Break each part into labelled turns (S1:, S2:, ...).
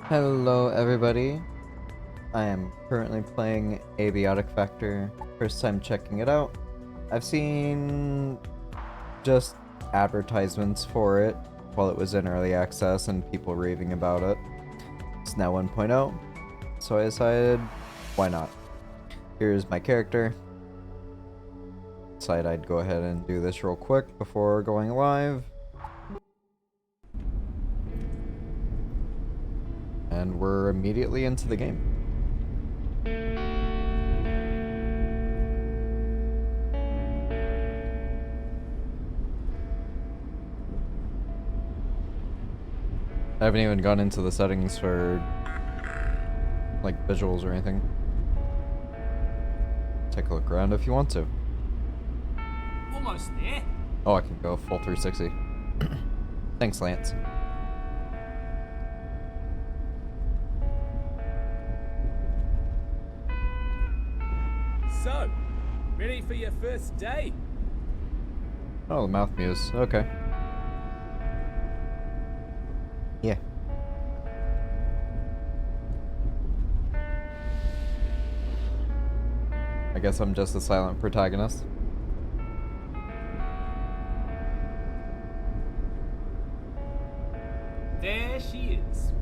S1: Hello everybody, I am currently playing Abiotic Factor, first time checking it out. I've seen just advertisements for it while it was in early access and people raving about it. It's now 1.0, so I decided, why not? Here's my character. Decided I'd go ahead and do this real quick before going live. And we're immediately into the game. I haven't even gone into the settings for like visuals or anything. Take a look around if you want to.
S2: Almost there.
S1: Oh, I can go full 360. Thanks, Lance.
S2: So, ready for your first day?
S1: Oh, the mouth muse. Okay. Yeah. I guess I'm just a silent protagonist.
S2: There she is.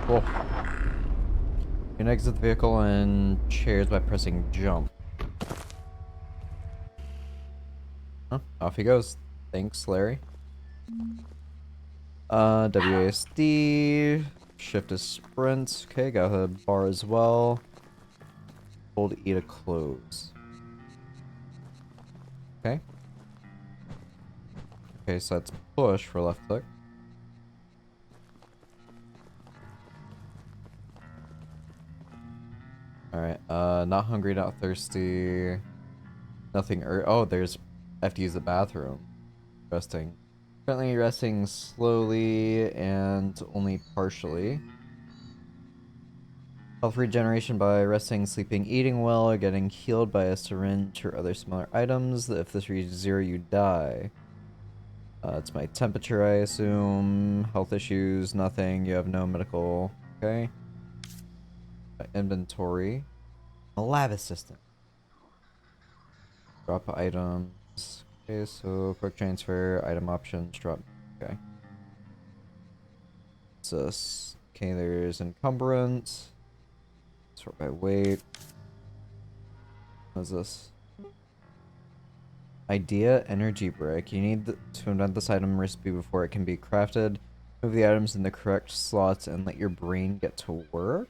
S1: Cool. You can exit the vehicle and chairs by pressing jump. Huh, off he goes. Thanks, Larry. WASD. Shift is sprint. Okay, got a bar as well. Hold E to close. Okay. Okay, so that's push for left click. Alright, not hungry, not thirsty. Nothing oh, there's I have to use the bathroom. Resting. Currently resting slowly and only partially. Health regeneration by resting, sleeping, eating well, or getting healed by a syringe or other similar items. If this reaches 0, you die. It's my temperature, I assume. Health issues, nothing. You have no medical. Okay. Inventory. A lab assistant. Drop items. Okay, so quick transfer, item options, drop. Okay. What's this? Okay, there's encumbrance. Sort by weight. What's this? Idea energy brick. You need to invent this item recipe before it can be crafted. Move the items in the correct slots and let your brain get to work.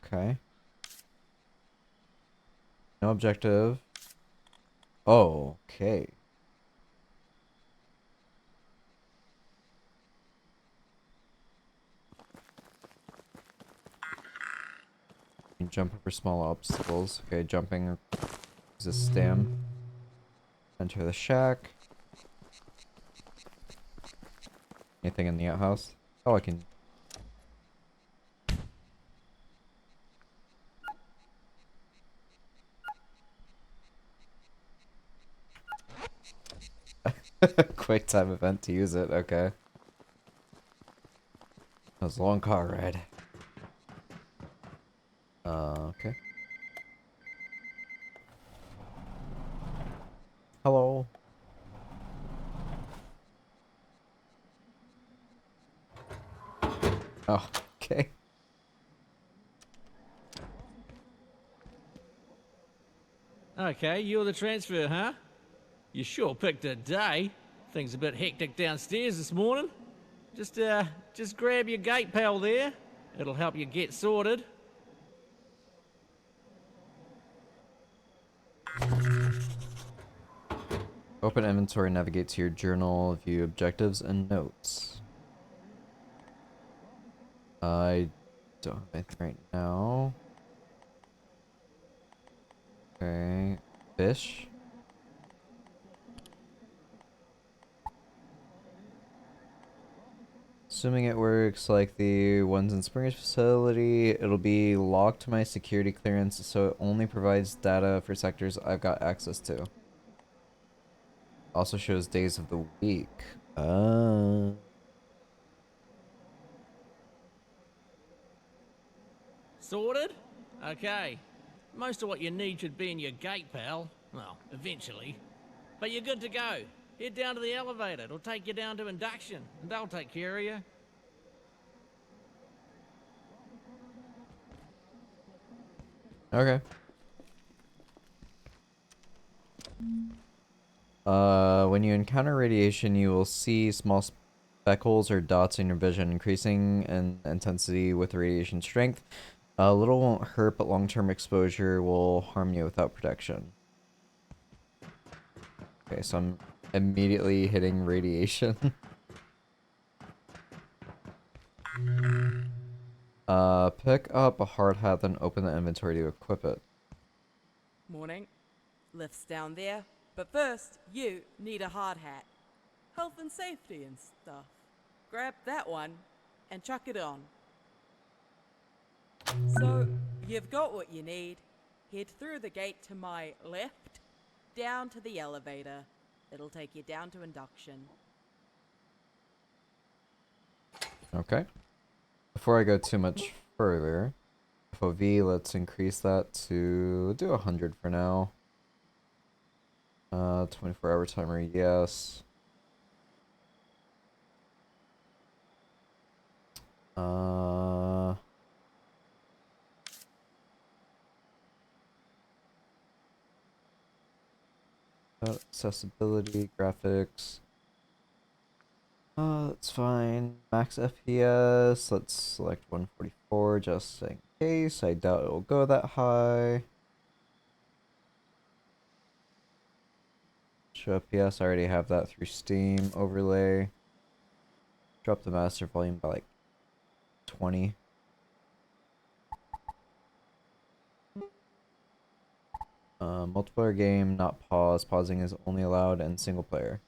S1: Okay. No objective. Oh, okay. You can jump over small obstacles. Okay, jumping is a stam. Enter the shack. Anything in the outhouse? Oh, I can. Quick time event to use it. Okay. That was a long car ride. Okay. Hello. Oh, okay.
S3: Okay, you're the transfer, huh? You sure picked a day. Things a bit hectic downstairs this morning. Just grab your gate pal there. It'll help you get sorted.
S1: Open inventory, navigate to your journal, view objectives and notes. I don't have anything right now. Okay. Fish. Assuming it works like the ones in Springer's facility, it'll be locked to my security clearance, so it only provides data for sectors I've got access to. Also shows days of the week.
S3: Sorted? Okay. Most of what you need should be in your gate, pal. Well, eventually. But you're good to go. Head down to the elevator. It'll take you down to induction, and they'll take care of you.
S1: Okay. When you encounter radiation, you will see small speckles or dots in your vision, increasing in intensity with radiation strength. A little won't hurt, but long-term exposure will harm you without protection. Okay, so I'm immediately hitting radiation. Pick up a hard hat, then open the inventory to equip it.
S4: Morning. Lift's down there. But first, you need a hard hat. Health and safety and stuff. Grab that one and chuck it on. So, you've got what you need. Head through the gate to my left, down to the elevator. It'll take you down to induction.
S1: Okay. Before I go too much further, FOV, let's increase that to do 100 for now. 24-hour timer, yes. Accessibility, graphics. That's fine. Max FPS, let's select 144 just in case. I doubt it will go that high. Show FPS, I already have that through Steam overlay. Drop the master volume by like 20. Multiplayer game, not pause. Pausing is only allowed in single player.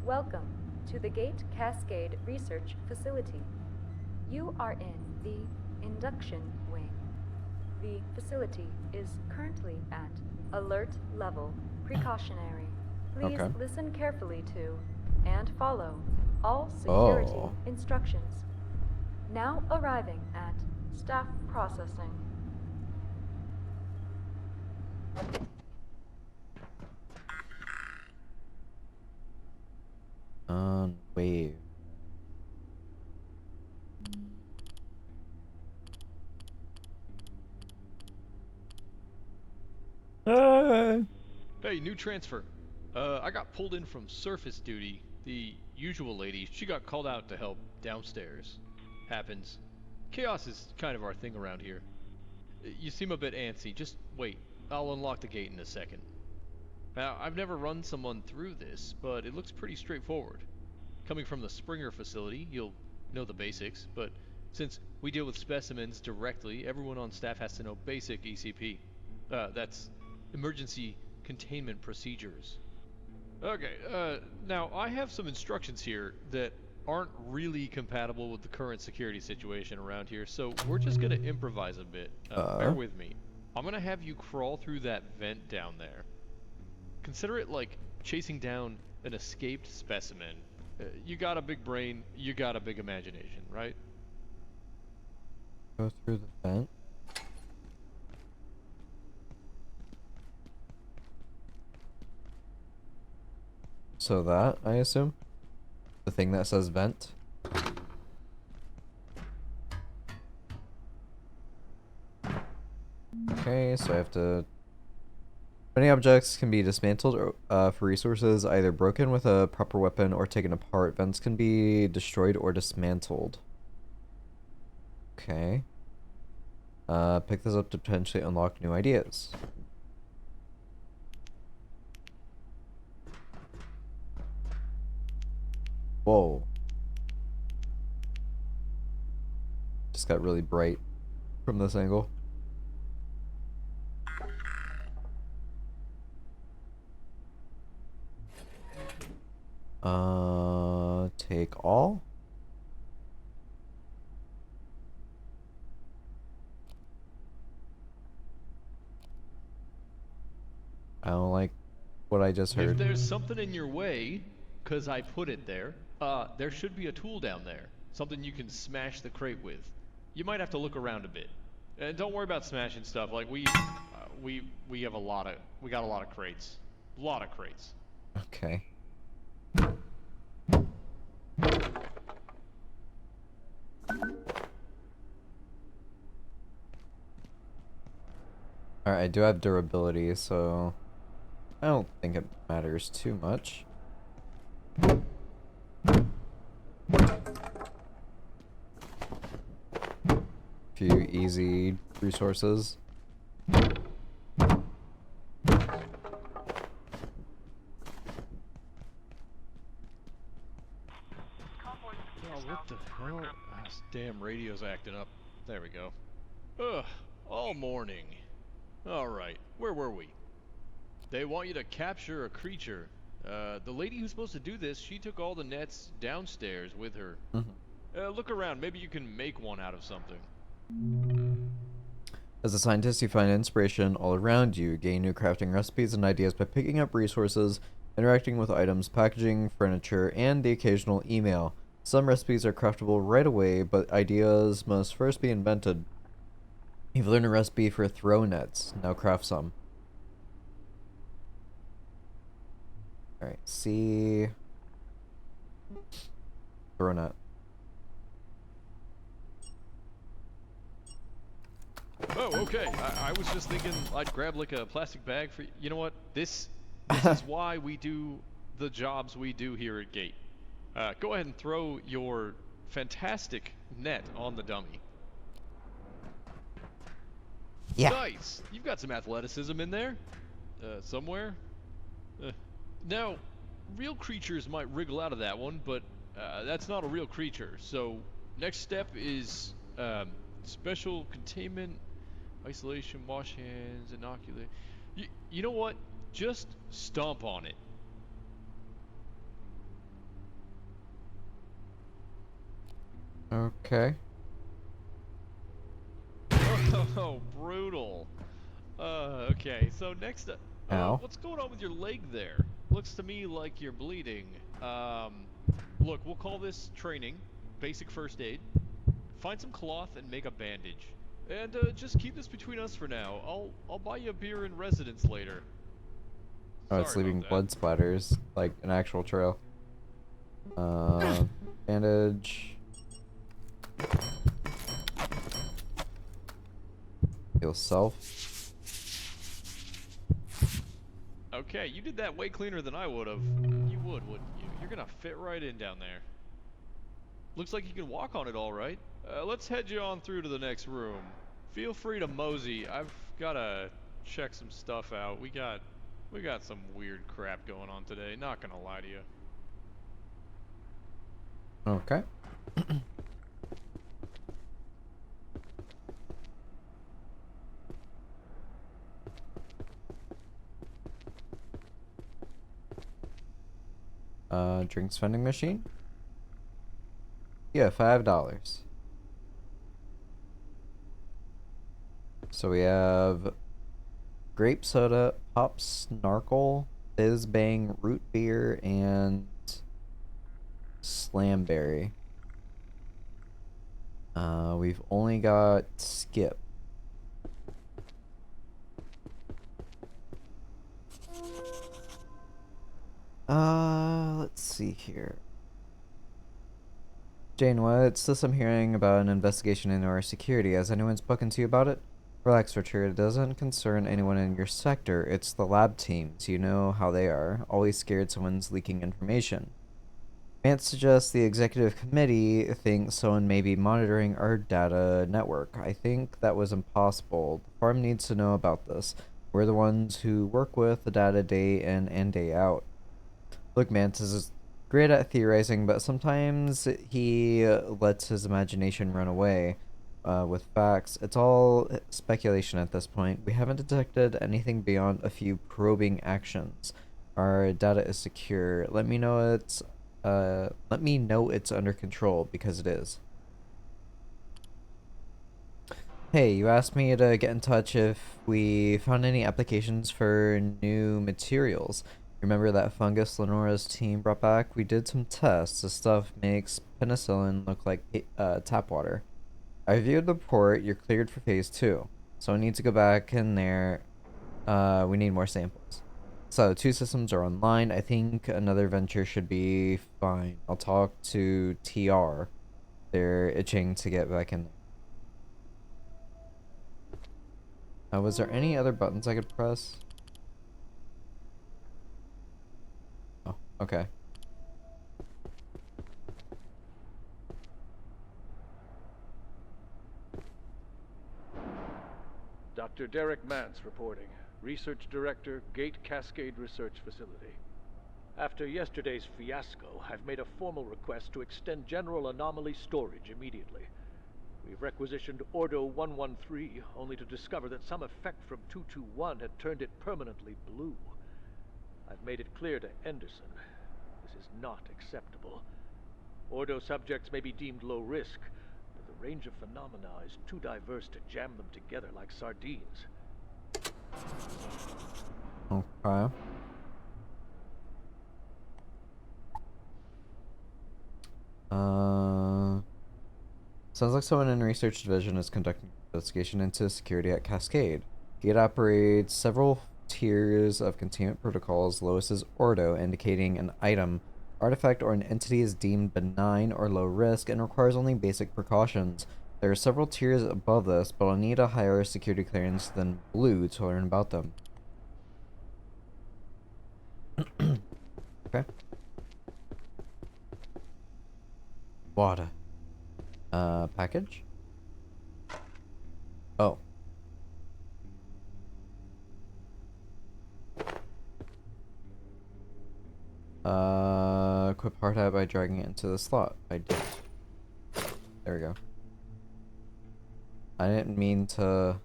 S5: Welcome to the Gate Cascade Research Facility. You are in the induction wing. The facility is currently at alert level precautionary. Please
S1: Okay.
S5: listen carefully to and follow all security
S1: Oh.
S5: instructions. Now arriving at staff processing.
S1: Wave.
S6: Hey, new transfer. I got pulled in from surface duty. The usual lady, she got called out to help downstairs. Happens. Chaos is kind of our thing around here. You seem a bit antsy. Just wait. I'll unlock the gate in a second. Now, I've never run someone through this, but it looks pretty straightforward. Coming from the Springer facility, you'll know the basics, but since we deal with specimens directly, everyone on staff has to know basic ECP. That's emergency containment procedures. Okay, now I have some instructions here that aren't really compatible with the current security situation around here, so we're just gonna improvise a bit. Bear with me. I'm gonna have you crawl through that vent down there. Consider it like chasing down an escaped specimen. You got a big brain, you got a big imagination, right?
S1: Go through the vent. So that, I assume? The thing that says vent? Okay, so I have to... Many objects can be dismantled for resources, either broken with a proper weapon or taken apart. Vents can be destroyed or dismantled. Okay. Pick this up to potentially unlock new ideas. Whoa. Just got really bright from this angle. Take all. I don't like what I just
S6: If
S1: heard.
S6: there's something in your way, 'cause I put it there, there should be a tool down there. Something you can smash the crate with. You might have to look around a bit. And don't worry about smashing stuff. Like we have we got a lot of crates. A lot of crates.
S1: Okay. Alright, I do have durability, so I don't think it matters too much. Few easy resources.
S6: Oh, what the hell? Ah, this damn radio's acting up. There we go. Ugh, all morning. Alright, where were we? They want you to capture a creature. The lady who's supposed to do this, she took all the nets downstairs with her. Look around, maybe you can make one out of something.
S1: As a scientist, you find inspiration all around you. Gain new crafting recipes and ideas by picking up resources, interacting with items, packaging, furniture, and the occasional email. Some recipes are craftable right away, but ideas must first be invented. You've learned a recipe for throw nets. Now craft some. Alright, see. Throw net.
S6: Oh, okay. I was just thinking I'd grab like a plastic bag for you know what? This is why we do the jobs we do here at Gate. Go ahead and throw your fantastic net on the dummy.
S1: Yeah.
S6: Nice! You've got some athleticism in there. Somewhere. Now, real creatures might wriggle out of that one, but that's not a real creature. So, next step is special containment, isolation, wash hands, inoculate. You know what? Just stomp on it.
S1: Okay.
S6: Oh, brutal. Okay, so next up,
S1: Ow.
S6: what's going on with your leg there? Looks to me like you're bleeding. Look, we'll call this training, basic first aid. Find some cloth and make a bandage. And, just keep this between us for now. I'll buy you a beer in residence later.
S1: Oh, it's
S6: Sorry
S1: leaving
S6: about
S1: blood splatters, like an actual trail. Bandage. Heal self.
S6: Okay, you did that way cleaner than I would've. You would, wouldn't you? You're gonna fit right in down there. Looks like you can walk on it all right. Let's head you on through to the next room. Feel free to mosey. I've gotta check some stuff out. We got some weird crap going on today, not gonna lie to you.
S1: Okay. Drinks vending machine. Yeah, $5. So we have grape soda, pop snarkle, fizz bang, root beer, and slamberry. We've only got skip. Let's see here. Jane, what's this I'm hearing about an investigation into our security? Has anyone spoken to you about it? Relax, Richard. It doesn't concern anyone in your sector. It's the lab teams. You know how they are. Always scared someone's leaking information. Mance suggests the executive committee thinks someone may be monitoring our data network. I think that was impossible. The farm needs to know about this. We're the ones who work with the data day in and day out. Look, Mantis is great at theorizing, but sometimes he lets his imagination run away. with facts. It's all speculation at this point. We haven't detected anything beyond a few probing actions. Our data is secure. Let me know it's under control, because it is. Hey, you asked me to get in touch if we found any applications for new materials. Remember that fungus Lenora's team brought back? We did some tests. The stuff makes penicillin look like tap water. I reviewed the report. You're cleared for phase 2. So I need to go back in there. We need more samples. So 2 systems are online. I think another venture should be fine. I'll talk to TR. They're itching to get back in there. Was there any other buttons I could press? Oh, okay.
S7: Dr. Derek Mance reporting. Research Director, Gate Cascade Research Facility. After yesterday's fiasco, I've made a formal request to extend general anomaly storage immediately. We've requisitioned Ordo 113, only to discover that some effect from 221 had turned it permanently blue. I've made it clear to Henderson. This is not acceptable. Ordo subjects may be deemed low risk, but the range of phenomena is too diverse to jam them together like sardines.
S1: Okay. Sounds like someone in Research Division is conducting an investigation into security at Cascade. Gate operates several tiers of containment protocols. Lowest is Ordo, indicating an item, artifact, or an entity is deemed benign or low risk and requires only basic precautions. There are several tiers above this, but I'll need a higher security clearance than Blue to learn about them. Okay. Water. Package? Oh. Equip hard hat by dragging it into the slot. I did. There we go. I didn't mean to...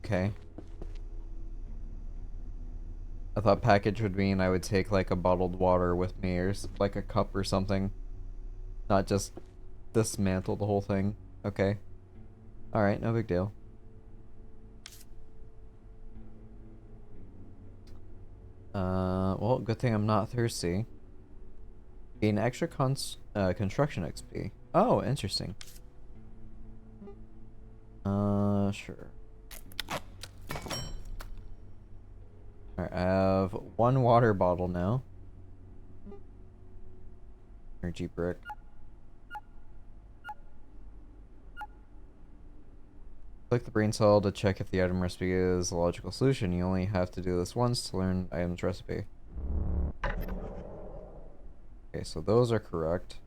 S1: Okay. I thought package would mean I would take like a bottled water with me or like a cup or something. Not just dismantle the whole thing. Okay. Alright, no big deal. Well, good thing I'm not thirsty. Gain extra construction XP. Oh, interesting. Sure. Alright, I have 1 water bottle now. Energy brick. Click the brain cell to check if the item recipe is a logical solution. You only have to do this once to learn item's recipe. Okay, so those are correct.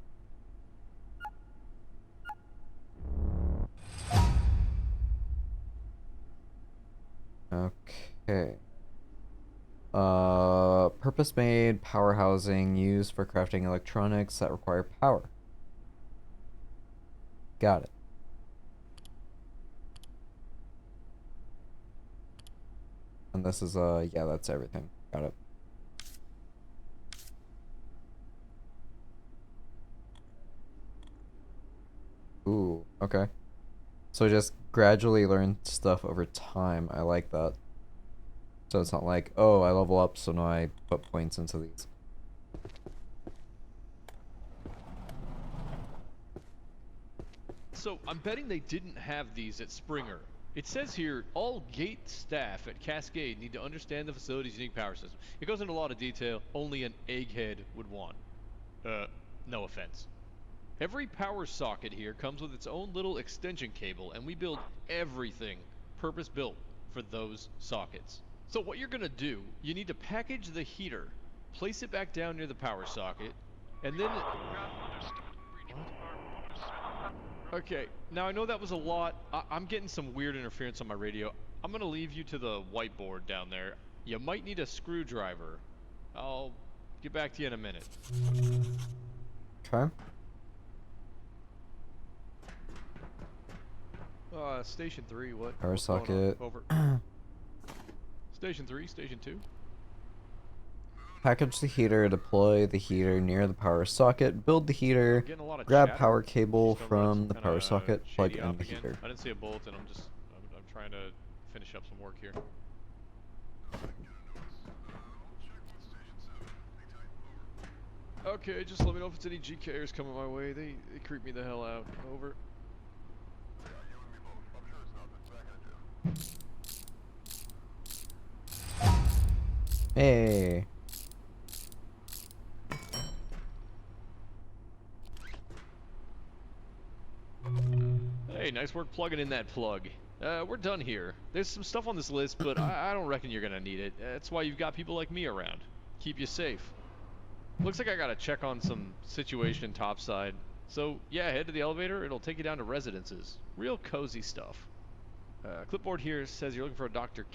S1: Okay. Purpose-made power housing used for crafting electronics that require power. Got it. And this is, yeah, that's everything. Got it. Ooh, okay. So just gradually learn stuff over time. I like that. So it's not like, oh, I level up, so now I put points into these.
S6: So I'm betting they didn't have these at Springer. It says here, all gate staff at Cascade need to understand the facility's unique power system. It goes into a lot of detail only an egghead would want. No offense. Every power socket here comes with its own little extension cable, and we build everything purpose-built for those sockets. So what you're gonna do, you need to package the heater, place it back down near the power socket, and then... Okay, now I know that was a lot. I'm getting some weird interference on my radio. I'm gonna leave you to the whiteboard down there. You might need a screwdriver. I'll Get back to you in a minute.
S1: Okay.
S6: Station 3, what?
S1: Power
S6: What's going on?
S1: socket.
S6: Over. Station 3, Station 2.
S1: Package the heater, deploy the heater near the power socket, build the heater,
S6: Getting a lot of
S1: grab
S6: chatter.
S1: power cable
S6: She's starting to run
S1: from
S6: some
S1: the
S6: kinda
S1: power socket, plug
S6: shady
S1: in
S6: op
S1: the
S6: again.
S1: heater.
S6: I didn't see a bulletin. I'm trying to finish up some work here. Okay, just let me know if it's any GKers coming my way. They creep me the hell out. Over.
S1: Hey.
S6: Hey, nice work plugging in that plug. We're done here. There's some stuff on this list, but I don't reckon you're gonna need it. That's why you've got people like me around. Keep you safe. Looks like I gotta check on some situation topside. So, yeah, head to the elevator. It'll take you down to residences. Real cozy stuff. Clipboard here says you're looking for a Dr.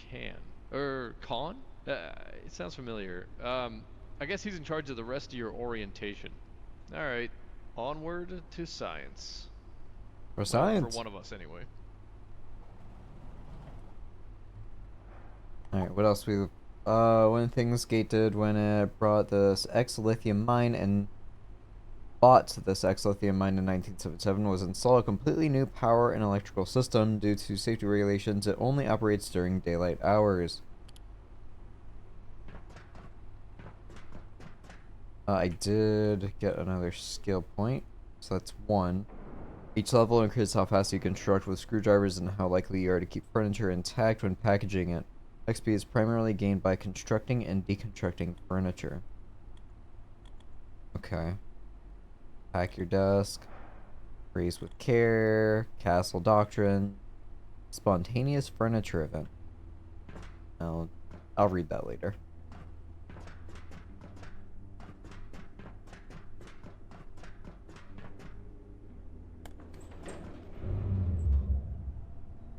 S6: Khan? It sounds familiar. I guess he's in charge of the rest of your orientation. Alright, onward to science.
S1: For
S6: Well,
S1: science.
S6: for one of us, anyway.
S1: Alright, what else we... one of the things Gate did when it brought this X-lithium mine and bought this X-lithium mine in 1977 was install a completely new power and electrical system. Due to safety regulations, it only operates during daylight hours. I did get another skill point, so that's 1. Each level increases how fast you construct with screwdrivers and how likely you are to keep furniture intact when packaging it. XP is primarily gained by constructing and deconstructing furniture. Okay. Pack your desk. Raise with care. Castle doctrine. Spontaneous furniture event. I'll read that later.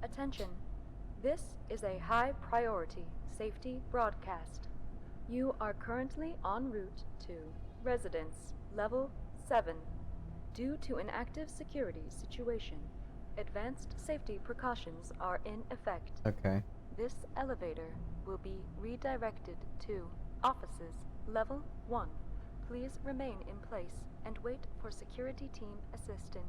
S5: Attention. This is a high priority safety broadcast. You are currently en route to Residence Level 7. Due to an active security situation, advanced safety precautions are in effect.
S1: Okay.
S5: This elevator will be redirected to Offices Level 1. Please remain in place and wait for security team assistance.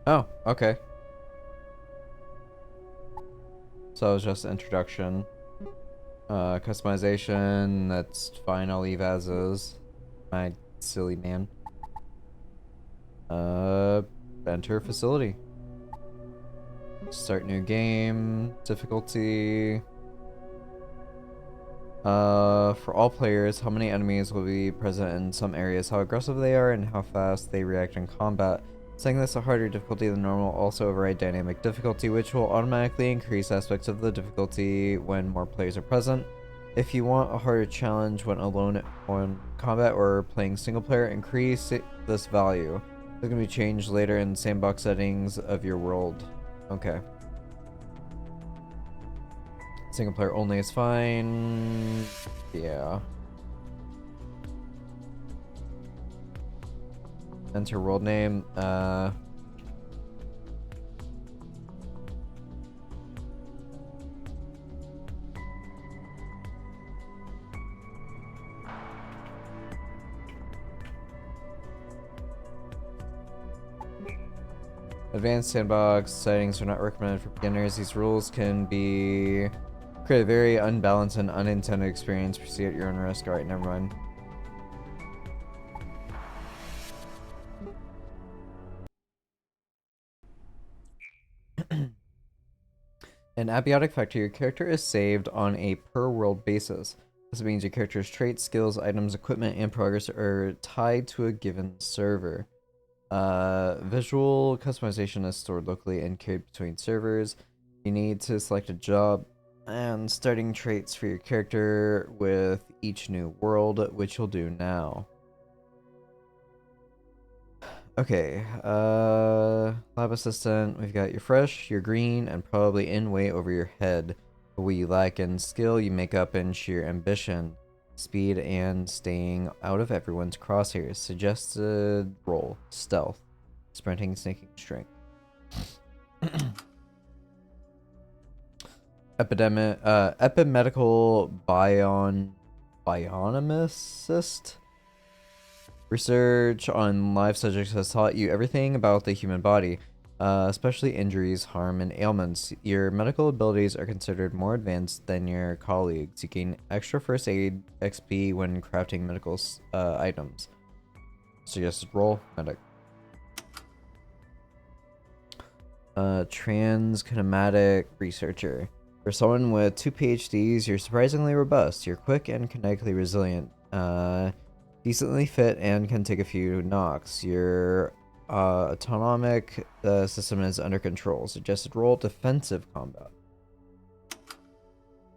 S1: Oh, okay. So it was just introduction. Customization, that's fine, I'll leave as is. My silly man. Enter facility. Start new game. Difficulty. For all players, how many enemies will be present in some areas, how aggressive they are, and how fast they react in combat. Setting this a harder difficulty than normal also override dynamic difficulty, which will automatically increase aspects of the difficulty when more players are present. If you want a harder challenge when alone on combat or playing single player, increase this value. It's going to be changed later in the sandbox settings of your world. Okay. Single player only is fine. Yeah. Enter world name. Advanced sandbox settings are not recommended for beginners. These rules can create a very unbalanced and unintended experience. Proceed at your own risk. Alright, never mind. In Abiotic Factor, your character is saved on a per-world basis. This means your character's traits, skills, items, equipment, and progress are tied to a given server. Visual customization is stored locally and carried between servers. You need to select a job and starting traits for your character with each new world, which you'll do now. Okay, lab assistant, we've got you're fresh, you're green, and probably in way over your head. But what you lack in skill, you make up in sheer ambition, speed, and staying out of everyone's crosshairs. Suggested role, stealth, sprinting, sneaking, strength. Epimedical bionomicist? Research on live subjects has taught you everything about the human body, especially injuries, harm, and ailments. Your medical abilities are considered more advanced than your colleagues. You gain extra first aid XP when crafting medical items. Suggested role, medic. Transkinematic researcher. For someone with 2 PhDs, you're surprisingly robust. You're quick and kinetically resilient. Decently fit and can take a few knocks. Your autonomic system is under control. Suggested role, defensive combat.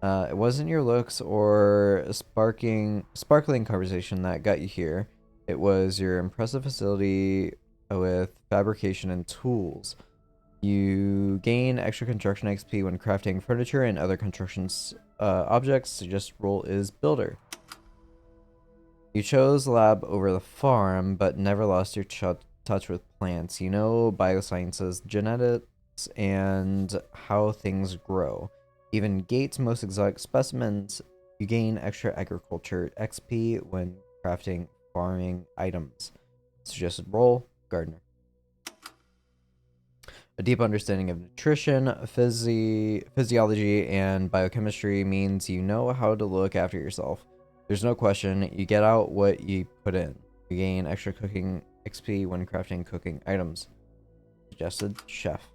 S1: It wasn't your looks or sparkling conversation that got you here. It was your impressive facility with fabrication and tools. You gain extra construction XP when crafting furniture and other construction objects. Suggested role is builder. You chose lab over the farm, but never lost your touch with plants. You know biosciences, genetics, and how things grow. Even Gates' most exotic specimens, you gain extra agriculture XP when crafting farming items. Suggested role, gardener. A deep understanding of nutrition, physiology, and biochemistry means you know how to look after yourself. There's no question, you get out what you put in. You gain extra cooking XP when crafting cooking items. Suggested chef.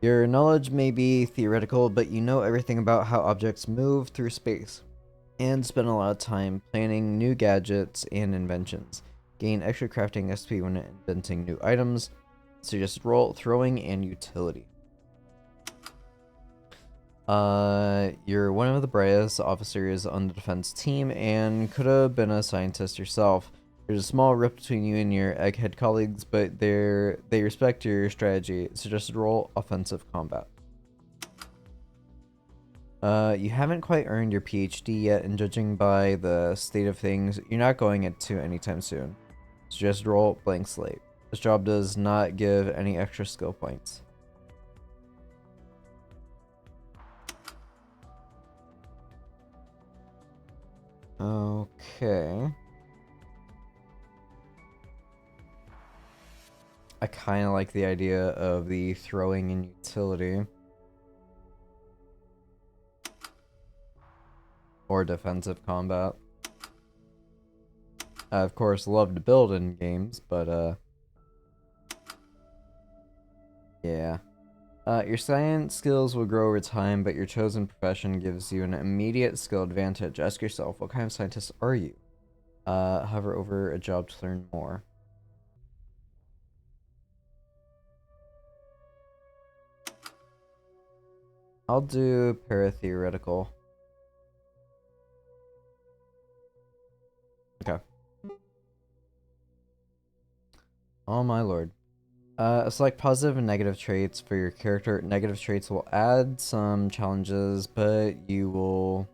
S1: Your knowledge may be theoretical, but you know everything about how objects move through space, and spend a lot of time planning new gadgets and inventions. Gain extra crafting XP when inventing new items. Suggested role, throwing and utility. You're one of the brightest officers on the defense team and could have been a scientist yourself. There's a small rift between you and your egghead colleagues, but they respect your strategy. Suggested role, offensive combat. You haven't quite earned your PhD yet, and judging by the state of things, you're not going into anytime soon. Suggested role, blank slate. This job does not give any extra skill points. Okay. I kind of like the idea of the throwing and utility. Or defensive combat. I, of course, love to build in games, but, yeah. Your science skills will grow over time, but your chosen profession gives you an immediate skill advantage. Ask yourself, what kind of scientist are you? Hover over a job to learn more. I'll do paratheoretical. Okay. Oh my lord. Select positive and negative traits for your character. Negative traits will add some challenges, but will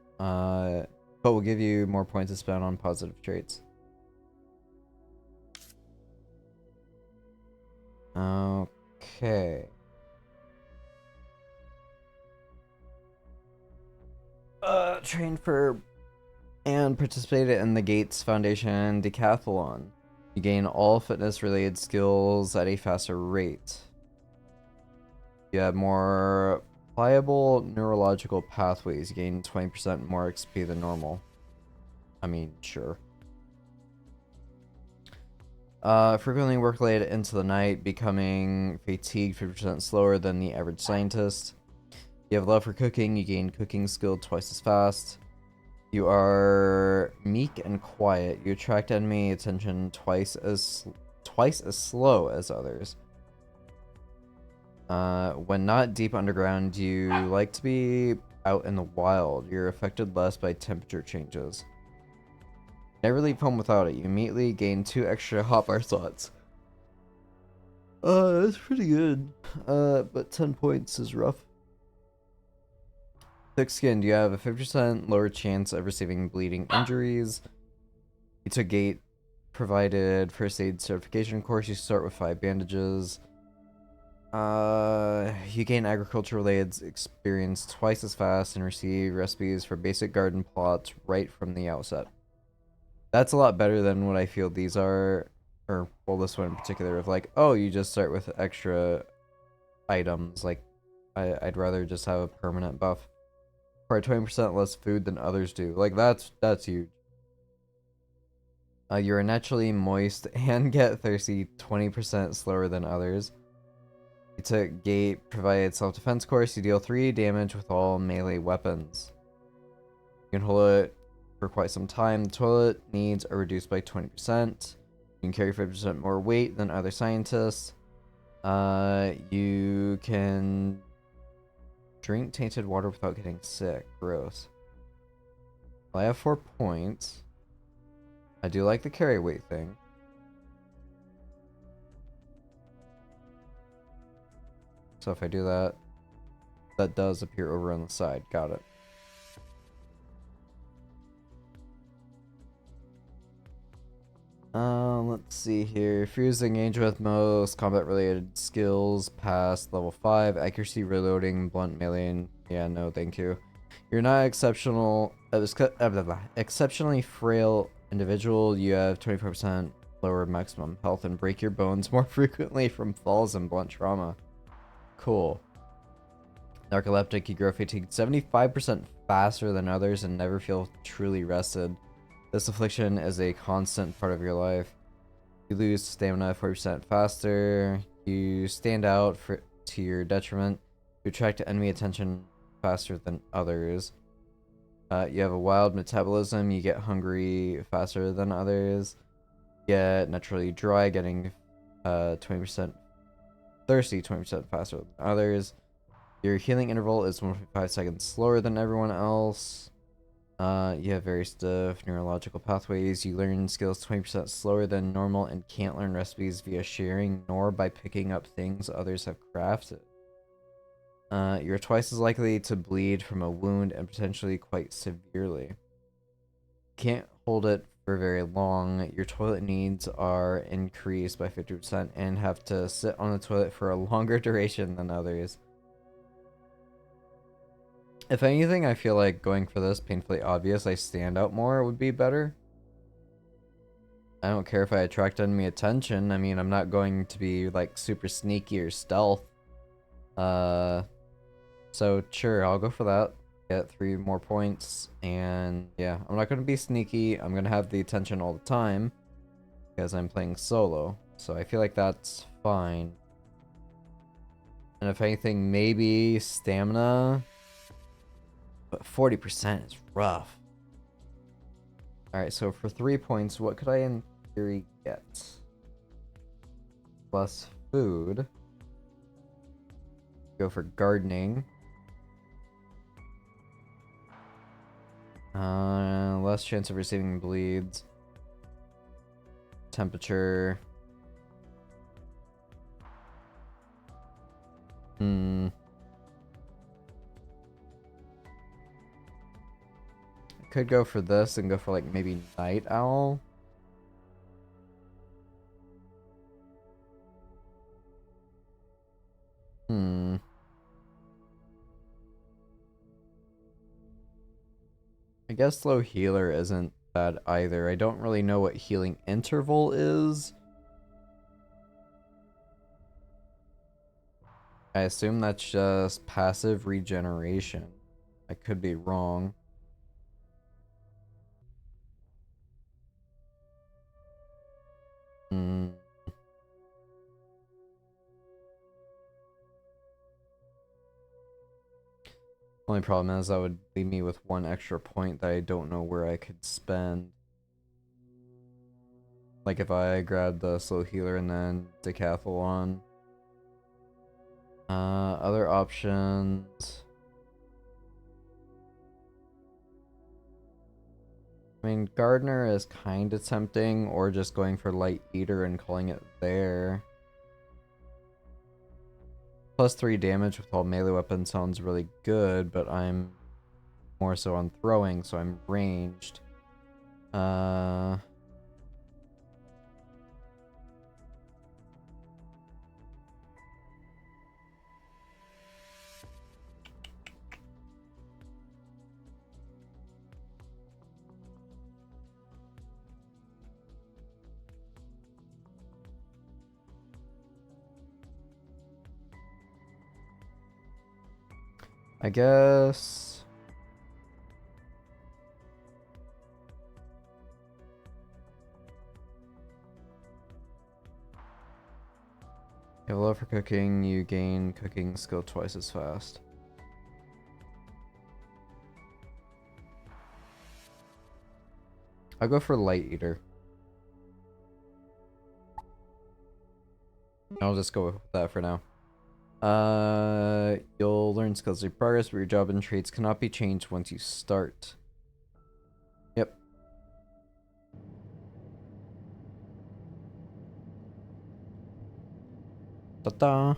S1: give you more points to spend on positive traits. Okay. Trained for and participated in the Gates Foundation Decathlon. You gain all fitness-related skills at a faster rate. You have more pliable neurological pathways. You gain 20% more XP than normal. I mean, sure. Frequently work late into the night, becoming fatigued 50% slower than the average scientist. You have love for cooking. You gain cooking skill twice as fast. You are meek and quiet. You attract enemy attention twice as slow as others. When not deep underground, you like to be out in the wild. You're affected less by temperature changes. Never leave home without it. You immediately gain 2 extra hotbar slots. It's pretty good. But 10 points is rough. Thick skinned, you have a 50% lower chance of receiving bleeding injuries. You took Gate provided first aid certification course. You start with 5 bandages. You gain agriculture related experience twice as fast and receive recipes for basic garden plots right from the outset. That's a lot better than what I feel these are, or well, this one in particular, of like, oh, you just start with extra items. Like, I'd rather just have a permanent buff. Probably 20% less food than others do. Like, that's huge. You're naturally moist and get thirsty 20% slower than others. You took Gate provided self-defense course. You deal 3 damage with all melee weapons. You can hold it for quite some time. The toilet needs are reduced by 20%. You can carry 50% more weight than other scientists. You can drink tainted water without getting sick. Gross. Well, I have 4 points. I do like the carry weight thing. So if I do that, that does appear over on the side. Got it. Let's see here. If you're using engage with most combat-related skills past level 5, accuracy, reloading, blunt melee. Yeah, no, thank you. You're not exceptionally frail individual. You have 24% lower maximum health and break your bones more frequently from falls and blunt trauma. Cool. Narcoleptic, you grow fatigued 75% faster than others and never feel truly rested. This affliction is a constant part of your life. You lose stamina 40% faster. You stand out to your detriment. You attract enemy attention faster than others. You have a wild metabolism. You get hungry faster than others. You get naturally dry, getting 20% thirsty 20% faster than others. Your healing interval is 1.5 seconds slower than everyone else. You have very stiff neurological pathways. You learn skills 20% slower than normal and can't learn recipes via sharing nor by picking up things others have crafted. You're twice as likely to bleed from a wound and potentially quite severely. Can't hold it for very long. Your toilet needs are increased by 50% and have to sit on the toilet for a longer duration than others. If anything, I feel like going for this painfully obvious, I stand out more would be better. I don't care if I attract enemy attention. I mean, I'm not going to be like super sneaky or stealth. So sure, I'll go for that. Get 3 more points, and yeah, I'm not going to be sneaky. I'm going to have the attention all the time because I'm playing solo. So I feel like that's fine. And if anything, maybe stamina. But 40% is rough. Alright, so for 3 points, what could I in theory get? Plus food. Go for gardening. Less chance of receiving bleeds. Temperature. Could go for this and go for like maybe Night Owl. I guess slow healer isn't bad either. I don't really know what healing interval is. I assume that's just passive regeneration. I could be wrong. Only problem is that would leave me with 1 extra point that I don't know where I could spend. Like if I grabbed the slow healer and then decathlon. Other options. I mean, Gardener is kind of tempting, or just going for Light Eater and calling it there. Plus 3 damage with all melee weapons sounds really good, but I'm more so on throwing, so I'm ranged. I guess. You have a love for cooking, you gain cooking skill twice as fast. I'll go for light eater. I'll just go with that for now. You'll learn skills through progress, but your job and traits cannot be changed once you start. Yep. Ta-da!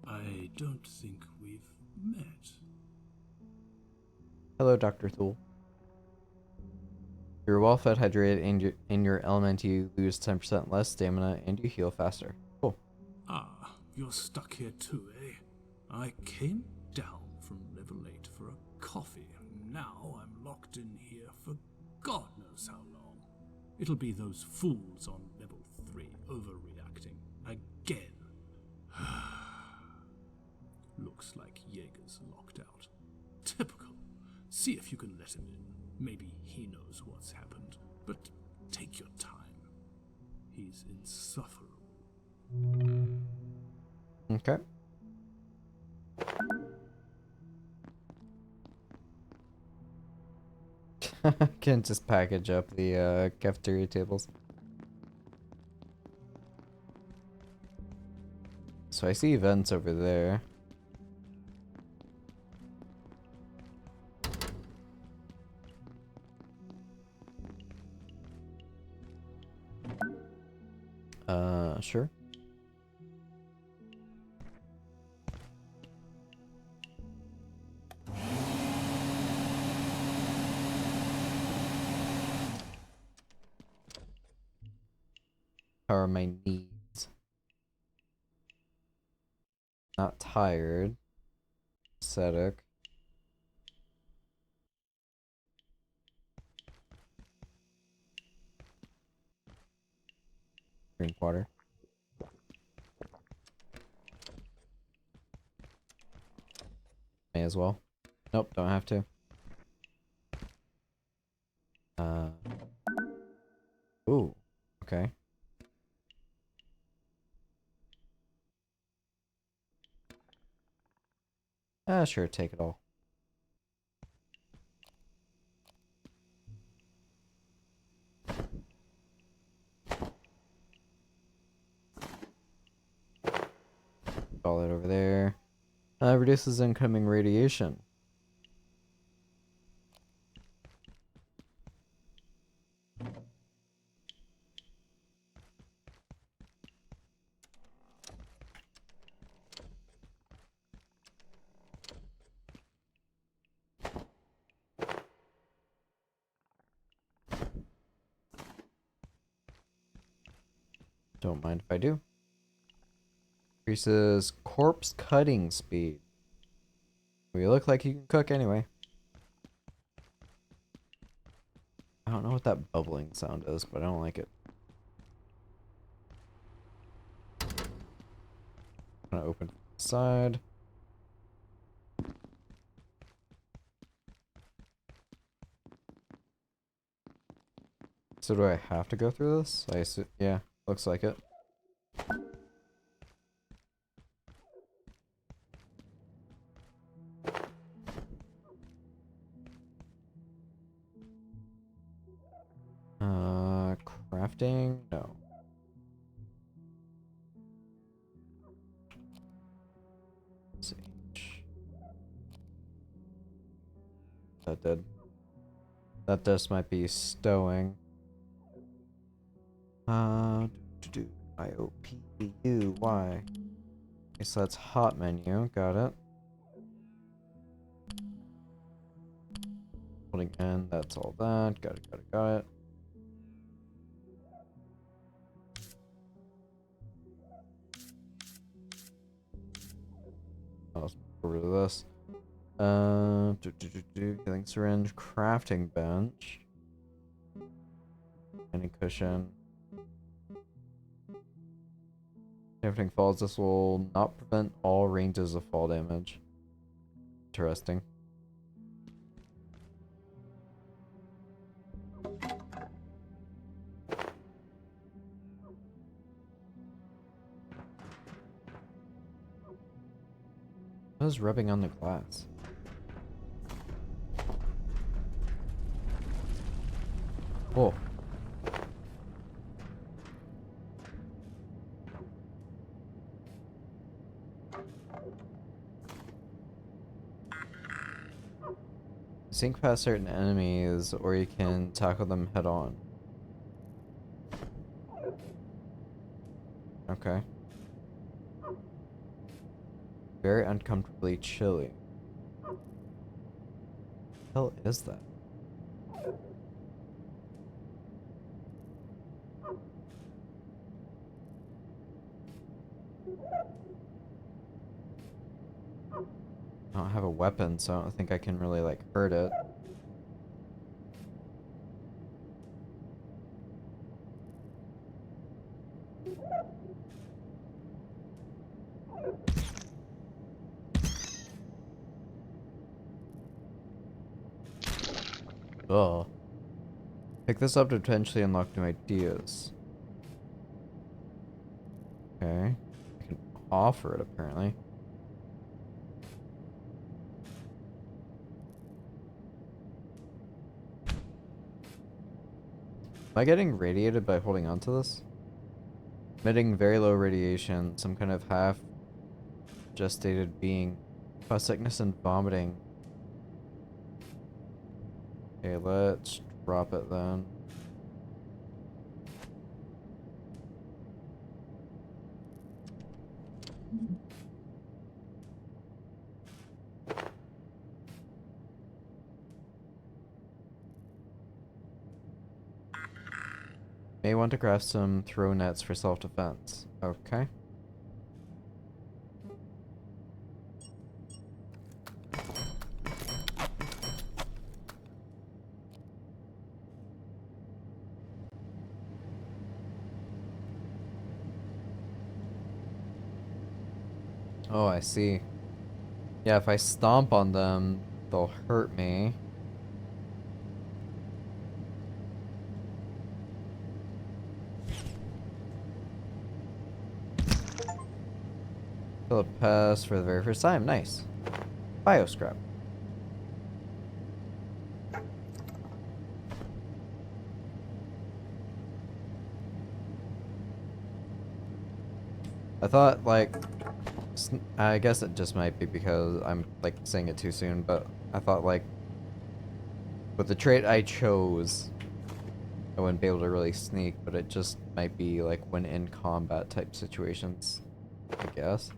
S8: I don't think we've met.
S1: Hello, Dr. Thule. You're well fed, hydrated, and in your element you lose 10% less stamina and you heal faster. Cool.
S8: Ah, you're stuck here too, eh? I came down from level 8 for a coffee. Now I'm locked in here for God knows how long. It'll be those fools on level 3 overreacting again. Looks like Jaeger's locked out. Typical. See if you can let him in. Maybe he knows what's happened. But take your time. He's insufferable.
S1: Okay. Can just package up the cafeteria tables. So I see vents over there. Sure. How are my needs? Not tired. Aesthetic. Drink water. May as well. Nope, don't have to. Ooh, okay. Sure, take it all. All that over there. Reduces incoming radiation. Don't mind if I do. Increases corpse cutting speed. You look like you can cook anyway. I don't know what that bubbling sound is, but I don't like it. I'm gonna open the side. So do I have to go through this? I assume, yeah, looks like it. Crafting? No. Sage. That did. That just might be stowing. IOPUY. Okay, so that's hot menu. Got it. Holding N, that's all that. Got it, got it, got it. Let's go over to this. Healing syringe, crafting bench. Any cushion. Crafting falls, this will not prevent all ranges of fall damage. Interesting. What is rubbing on the glass? Oh. Sink past certain enemies, or you can tackle them head on. Okay. Very uncomfortably chilly. What the hell is that? I don't have a weapon, so I don't think I can really, like, hurt it. Ugh. Pick this up to potentially unlock new ideas. Okay. I can offer it, apparently. Am I getting radiated by holding on to this? Emitting very low radiation, some kind of half gestated being. Cause sickness and vomiting. Okay, let's drop it then. May want to craft some throw nets for self-defense. Okay. Oh, I see. Yeah, if I stomp on them, they'll hurt me. Kill a pest for the very first time. Nice. Bioscrap. I thought, like, I guess it just might be because I'm, like, saying it too soon, but I thought, like, with the trait I chose, I wouldn't be able to really sneak, but it just might be, like, when in combat type situations, I guess.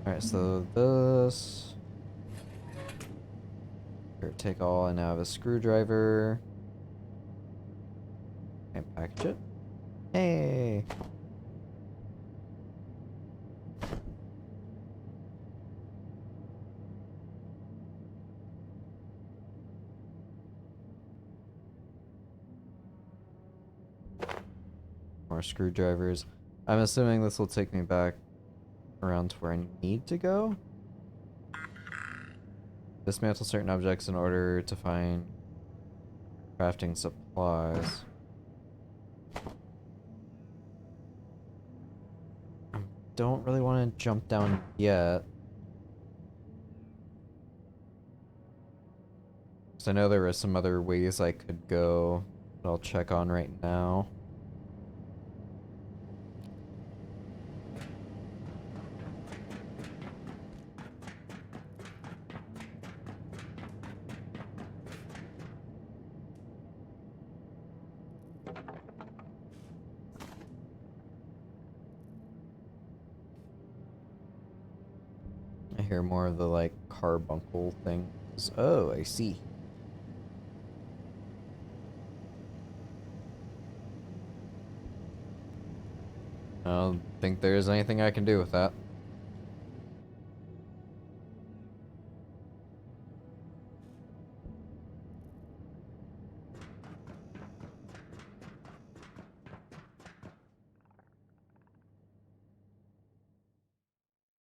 S1: Alright, so this... Here, take all, I now have a screwdriver. And package it. Hey! More screwdrivers. I'm assuming this will take me back around to where I need to go. Dismantle certain objects in order to find crafting supplies. I don't really want to jump down yet. Because I know there are some other ways I could go that I'll check on right now. I hear more of the like carbuncle things. Oh, I see. I don't think there's anything I can do with that.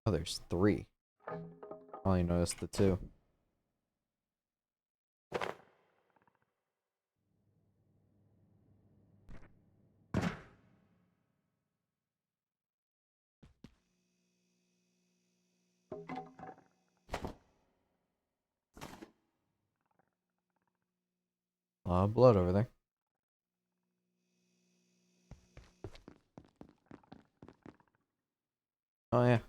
S1: Oh, there's 3. I only noticed the 2. A lot of blood over there. Oh yeah.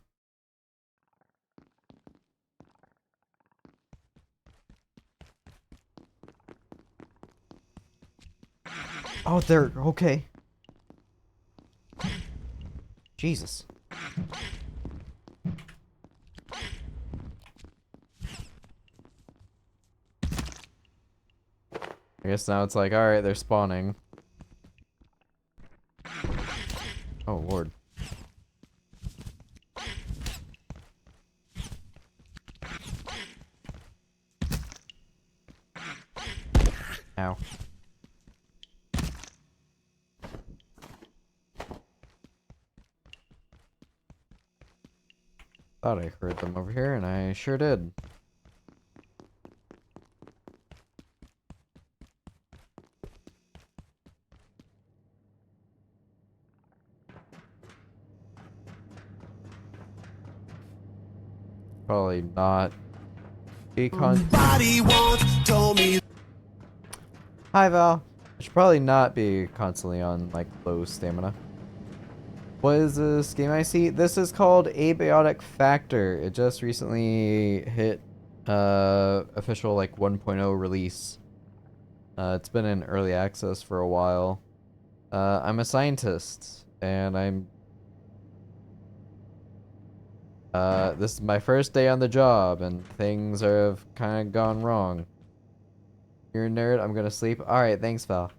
S1: Oh, they're okay. Jesus. I guess now it's like, alright, they're spawning. Oh, Lord. Ow. Thought I heard them over here, and I sure did. Probably not be
S9: Somebody once told me.
S1: Hi, Val. I should probably not be constantly on, like, low stamina. What is this game I see? This is called Abiotic Factor. It just recently hit, official, like, 1.0 release. It's been in early access for a while. I'm a scientist, and this is my first day on the job, and things have kind of gone wrong. You're a nerd, I'm gonna sleep. Alright, thanks, Val.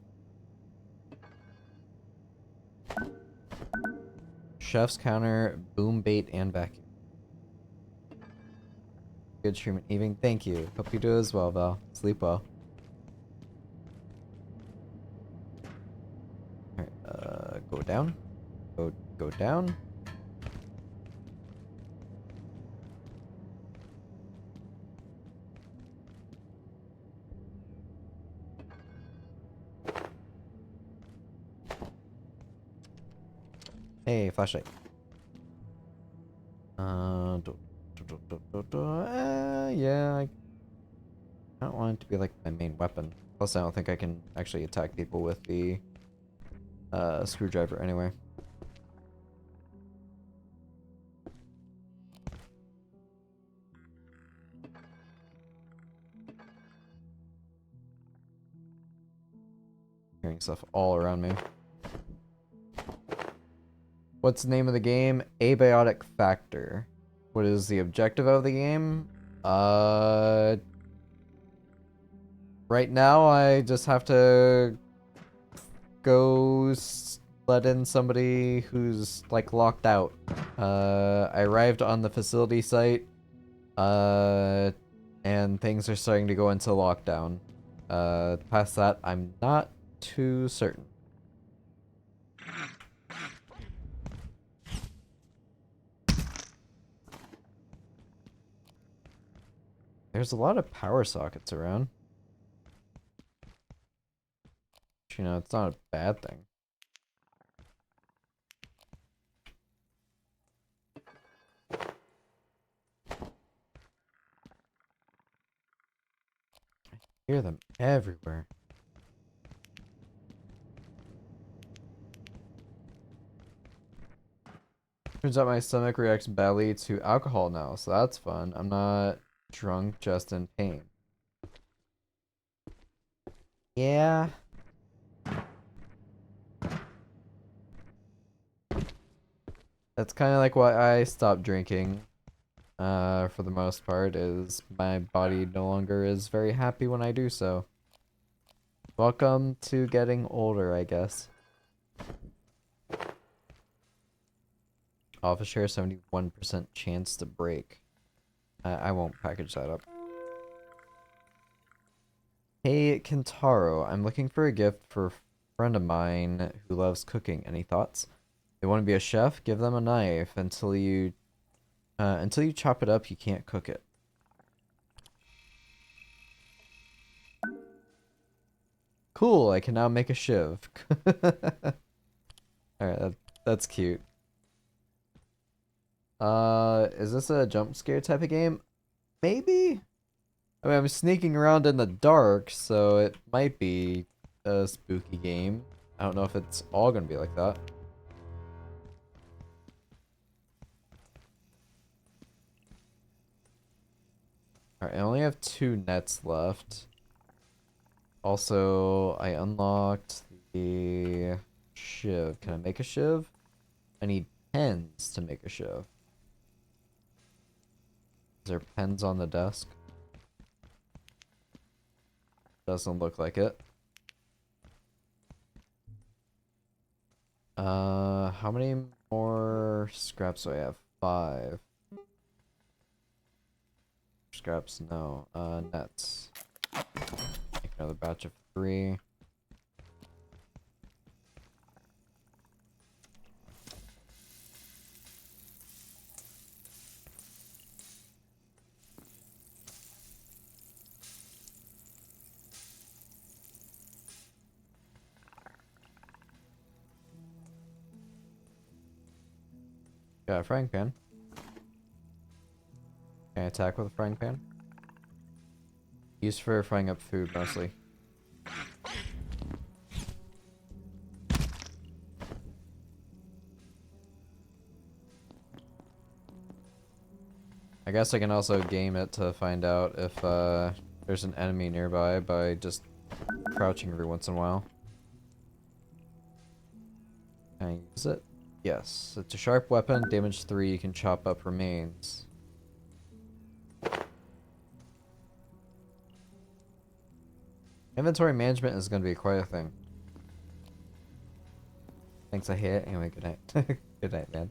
S1: Chef's counter, boom bait, and vacuum. Good stream and evening. Thank you. Hope you do as well, Val. Sleep well. Alright, go down. Go down. Hey, flashlight. Yeah, I don't want it to be like my main weapon. Plus, I don't think I can actually attack people with the screwdriver anyway. Hearing stuff all around me. What's the name of the game? Abiotic Factor. What is the objective of the game? Right now I just have to go let in somebody who's like locked out. I arrived on the facility site, and things are starting to go into lockdown. Past that, I'm not too certain. There's a lot of power sockets around. You know, it's not a bad thing. I hear them everywhere. Turns out my stomach reacts badly to alcohol now, so that's fun. I'm not drunk, just in pain. Yeah. That's kind of like why I stopped drinking. For the most part, is my body no longer is very happy when I do so. Welcome to getting older, I guess. Office share 71% chance to break. I won't package that up. Hey, Kentaro, I'm looking for a gift for a friend of mine who loves cooking. Any thoughts? They want to be a chef? Give them a knife. Until you chop it up, you can't cook it. Cool, I can now make a shiv. Alright, that's cute. Is this a jump scare type of game? Maybe? I mean, I'm sneaking around in the dark, so it might be a spooky game. I don't know if it's all gonna be like that. Alright, I only have 2 nets left. Also, I unlocked the shiv. Can I make a shiv? I need pens to make a shiv. Is there pens on the desk? Doesn't look like it. How many more scraps do I have? 5. Scraps, no. Nets. Make another batch of 3. Got a frying pan. Can I attack with a frying pan? Used for frying up food mostly. I guess I can also game it to find out if there's an enemy nearby by just crouching every once in a while. Can I use it? Yes. It's a sharp weapon, damage 3, you can chop up remains. Inventory management is going to be quite a thing. Thanks, I hate it. Anyway, good night. Good night, man.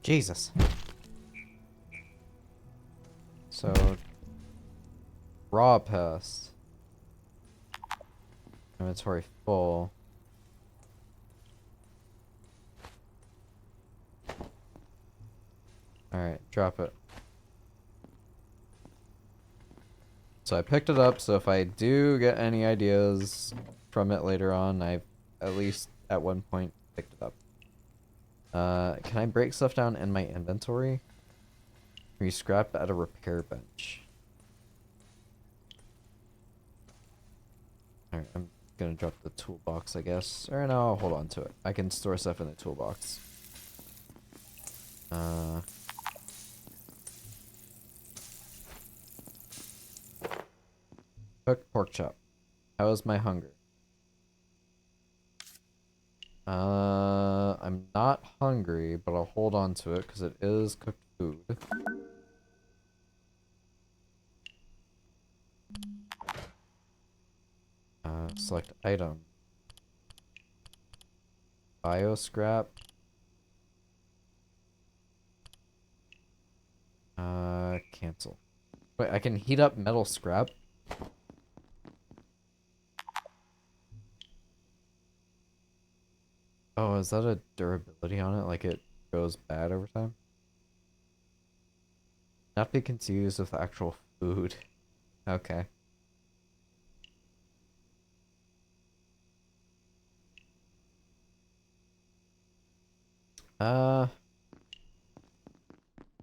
S1: Jesus. So, raw pest. Inventory full. Alright, drop it. So I picked it up, so if I do get any ideas from it later on, I've at least at one point picked it up. Can I break stuff down in my inventory? Can you scrap at a repair bench? Alright, I'm gonna drop the toolbox, I guess. Or no, I'll hold on to it. I can store stuff in the toolbox. Cooked pork chop. How is my hunger? I'm not hungry, but I'll hold on to it because it is cooked food. Select item. Bio scrap. Cancel. Wait, I can heat up metal scrap? Oh, is that a durability on it? Like it goes bad over time? Not be confused with actual food. Okay.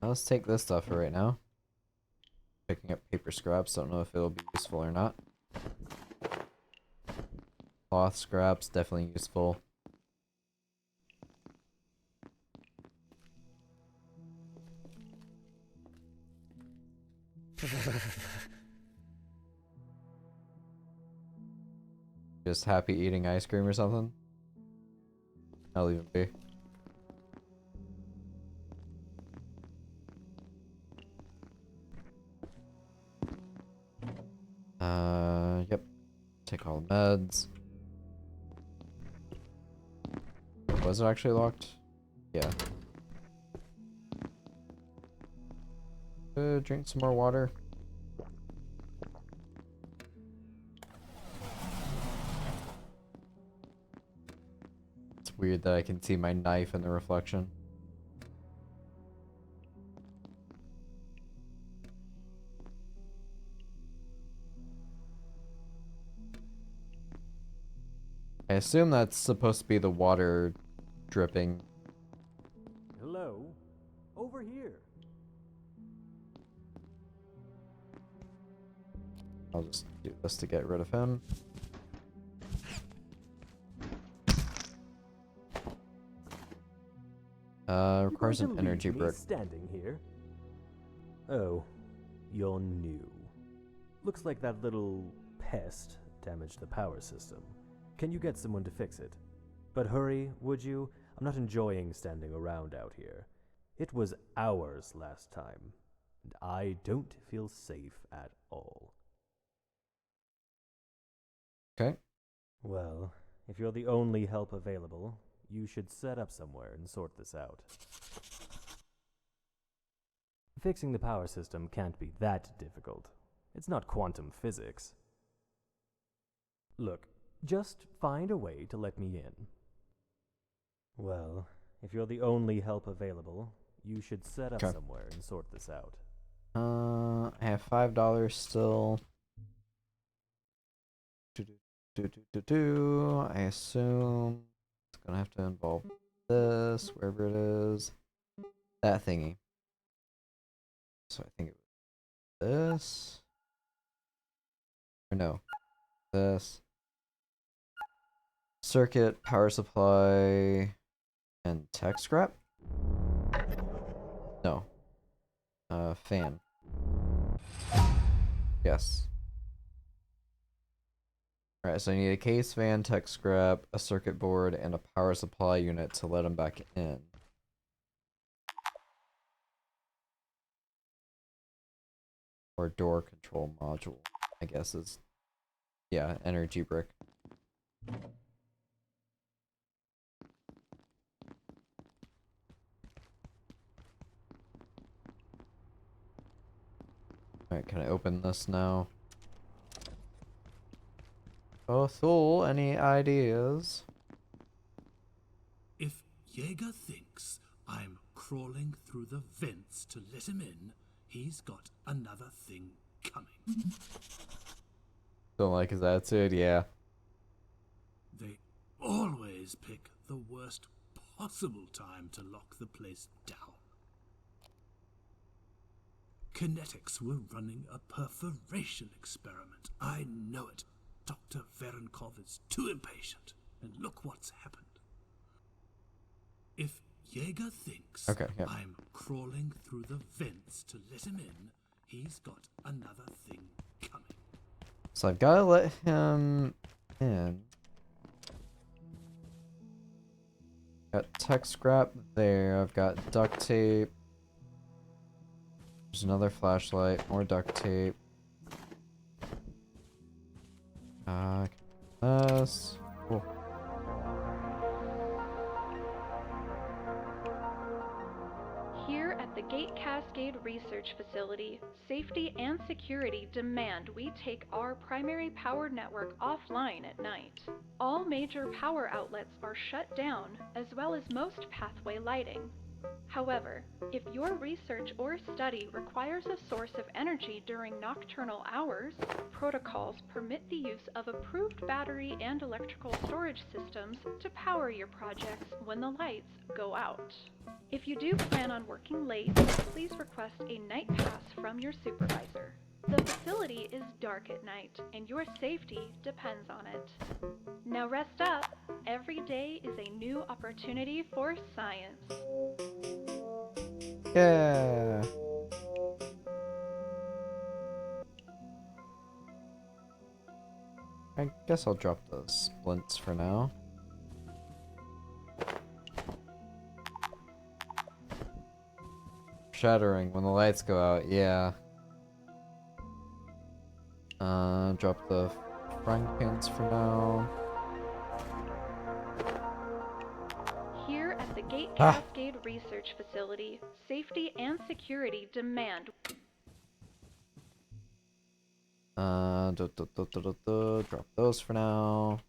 S1: Let's take this stuff for right now. Picking up paper scraps, don't know if it'll be useful or not. Cloth scraps, definitely useful. Just happy eating ice cream or something? I'll leave it be. Yep. Take all the meds. Was it actually locked? Yeah. Drink some more water. It's weird that I can see my knife in the reflection. I assume that's supposed to be the water dripping.
S10: Hello? Over here.
S1: I'll just do this to get rid of him. Requires an energy brick.
S10: Standing here. Oh, you're new. Looks like that little pest damaged the power system. Can you get someone to fix it? But hurry, would you? I'm not enjoying standing around out here. It was hours last time, and I don't feel safe at all.
S1: Okay.
S10: Well, if you're the only help available, you should set up somewhere and sort this out. Fixing the power system can't be that difficult. It's not quantum physics. Look, just find a way to let me in. Well, if you're the only help available, you should set up somewhere and sort this out.
S1: I have $5 still. I assume it's gonna have to involve this, wherever it is. That thingy. So I think it was this. Or no. This. Circuit, power supply, and tech scrap? No. Fan. Yes. Alright, so I need a case fan, tech scrap, a circuit board, and a power supply unit to let them back in. Or door control module, I guess is... Yeah, energy brick. Alright, can I open this now? Oh, Thul, any ideas?
S8: If Jaeger thinks I'm crawling through the vents to let him in, he's got another thing coming.
S1: Don't like his attitude, yeah.
S8: They always pick the worst possible time to lock the place down. Kinetics were running a perforation experiment. I know it. Dr. Verenkov is too impatient. And look what's happened. If Jaeger thinks I'm crawling through the vents to let him in, he's got another thing coming.
S1: So I've got to let him in. Got tech scrap there. I've got duct tape. There's another flashlight. More duct tape. Cool.
S5: Here at the Gate Cascade Research Facility, safety and security demand we take our primary power network offline at night. All major power outlets are shut down, as well as most pathway lighting.
S11: However, if your research or study requires a source of energy during nocturnal hours, protocols permit the use of approved battery and electrical storage systems to power your projects when the lights go out. If you do plan on working late, please request a night pass from your supervisor. The facility is dark at night, and your safety depends on it. Now rest up. Every day is a new opportunity for science.
S1: Yeah. I guess I'll drop the splints for now. Shattering when the lights go out, yeah. Drop the frying pans for now.
S11: Here at the Gate Cascade Research Facility, safety and security demand.
S1: Drop those for now.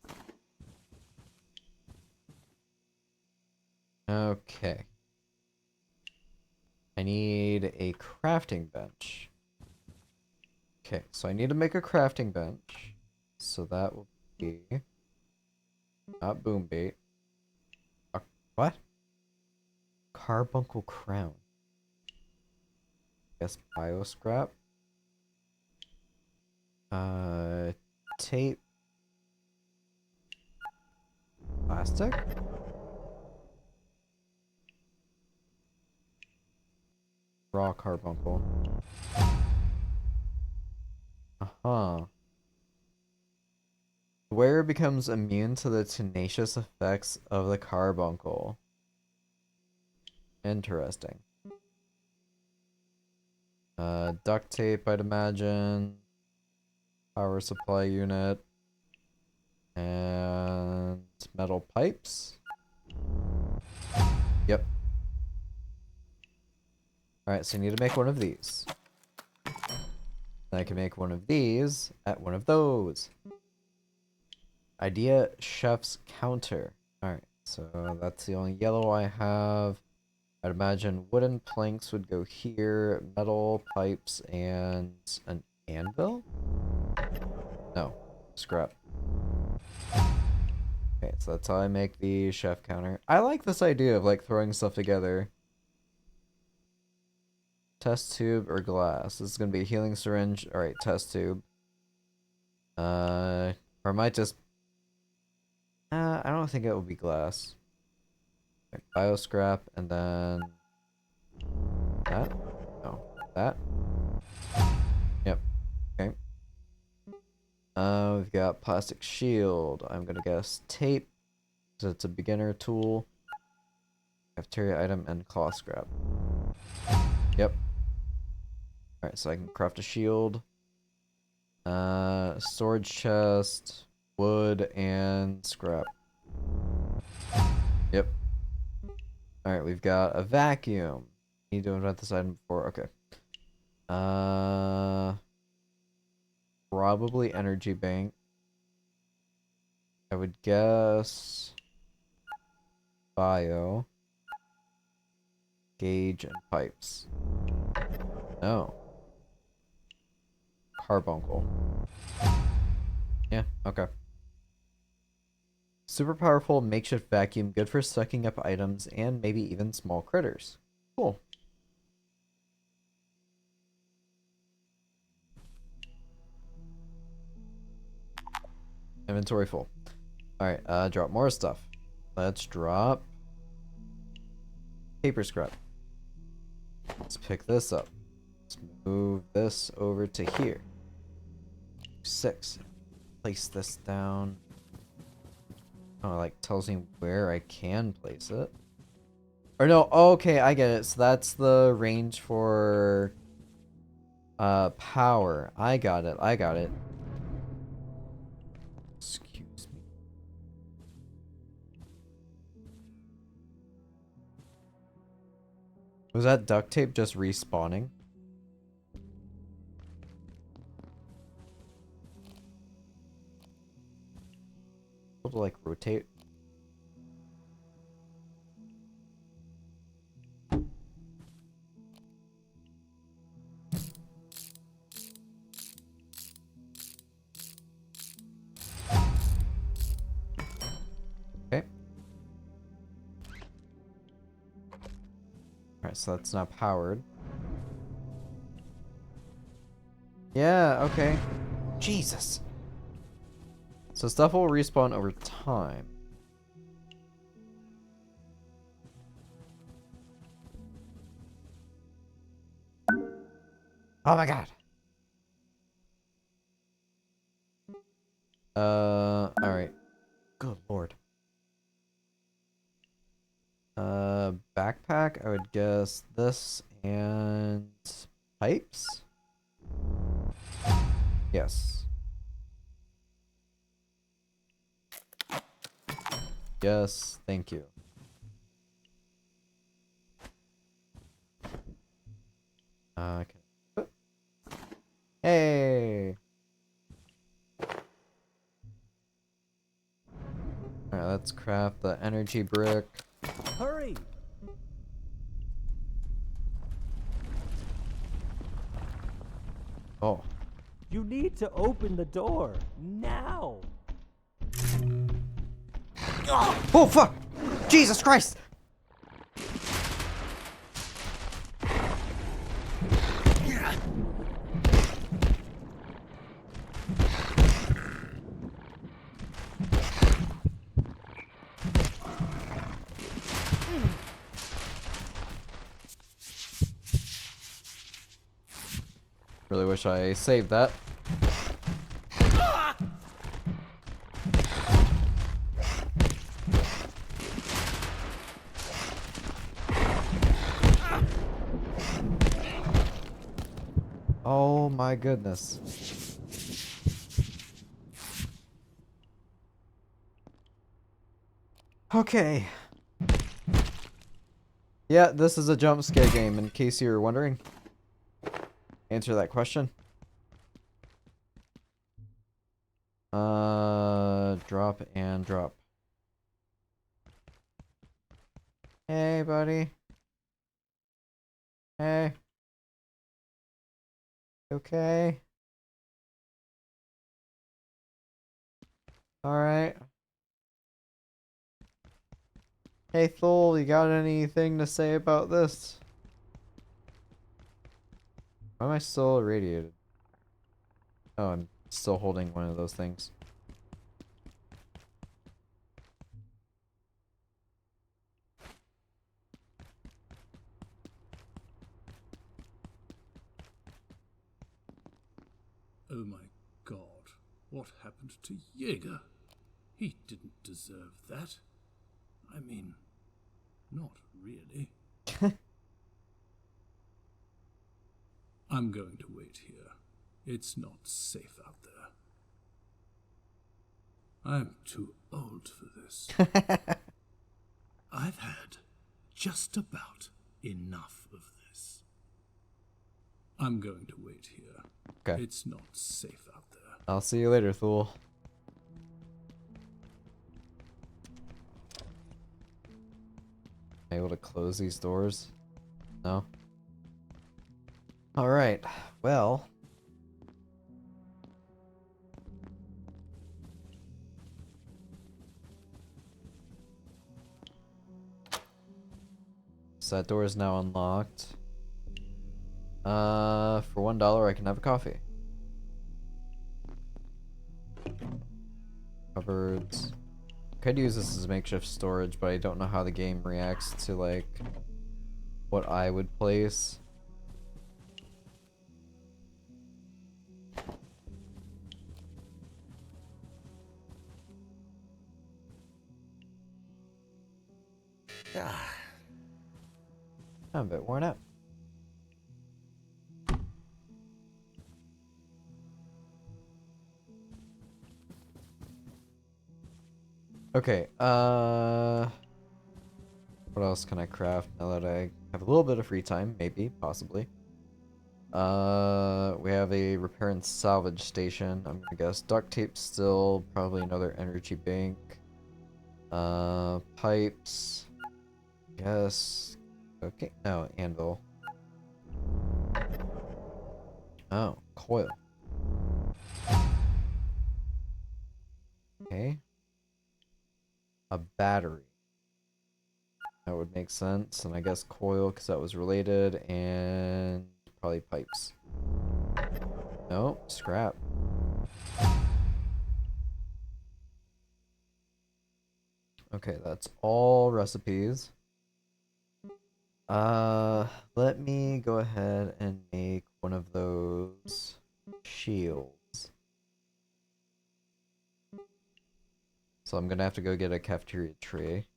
S1: Okay. I need a crafting bench. Okay, so I need to make a crafting bench. So that will be... not boom bait. What? Carbuncle crown. Guess bio scrap. Tape. Plastic? Raw carbuncle. Uh-huh. The wearer becomes immune to the tenacious effects of the carbuncle. Interesting. Duct tape, I'd imagine. Power supply unit. And metal pipes. Yep. Alright, so I need to make one of these. Then I can make one of these at one of those. Idea chef's counter. Alright, so that's the only yellow I have. I'd imagine wooden planks would go here, metal pipes, and an anvil? No, scrap. Okay, so that's how I make the chef counter. I like this idea of like throwing stuff together. Test tube or glass? This is gonna be a healing syringe. Alright, test tube. Or I might just... I don't think it will be glass. Okay, bio scrap, and then... that? No. That? Yep. Okay. We've got plastic shield. I'm gonna guess tape, because it's a beginner tool. Cafeteria item and cloth scrap. Yep. Alright, so I can craft a shield. Storage chest, wood, and scrap. Yep. Alright, we've got a vacuum. Need to invent this item before. Okay. Probably energy bank. I would guess bio, gauge, and pipes. No. Carbuncle. Yeah, okay. Super powerful makeshift vacuum, good for sucking up items and maybe even small critters. Cool. Inventory full. Alright, drop more stuff. Let's drop paper scrap. Let's pick this up. Let's move this over to here. 6. Place this down. Oh, it like tells me where I can place it. Or no, okay, I get it. So that's the range for power. I got it. I got it. Excuse me. Was that duct tape just respawning? To like rotate. Alright, so that's not powered. Yeah, okay. Jesus. So stuff will respawn over time. Oh my god. Alright. Good lord. Backpack, I would guess this and pipes? Yes. Yes, thank you. Okay. Hey! Alright, let's craft the energy brick.
S10: Hurry!
S1: Oh.
S10: You need to open the door now.
S1: Oh fuck! Jesus Christ! Really wish I saved that. Oh my goodness. Okay. Yeah, this is a jump scare game, in case you were wondering. Answer that question. Drop and drop. Hey, buddy. Hey. Okay. Alright. Hey, Thul, you got anything to say about this? Why am I still irradiated? Oh, I'm still holding one of those things.
S8: Oh my god, what happened to Jaeger? He didn't deserve that. I mean, not really. I'm going to wait here. It's not safe out there. I'm too old for this. I've had just about enough of this. I'm going to wait here.
S1: Okay.
S8: It's not safe out there.
S1: I'll see you later, Thul. Am I able to close these doors? No? Alright, well. So that door is now unlocked. For $1 I can have a coffee. Cupboards. Could use this as makeshift storage, but I don't know how the game reacts to like what I would place. I'm a bit worn out. Okay, what else can I craft now that I have a little bit of free time? Maybe, possibly. We have a repair and salvage station. I'm gonna guess duct tape still, probably another energy bank. Pipes. Yes. Okay, no, anvil. Oh, coil. Okay. A battery. That would make sense. And I guess coil, because that was related. And probably pipes. No, scrap. Okay, that's all recipes. Let me go ahead and make one of those shields. So I'm gonna have to go get a cafeteria tray.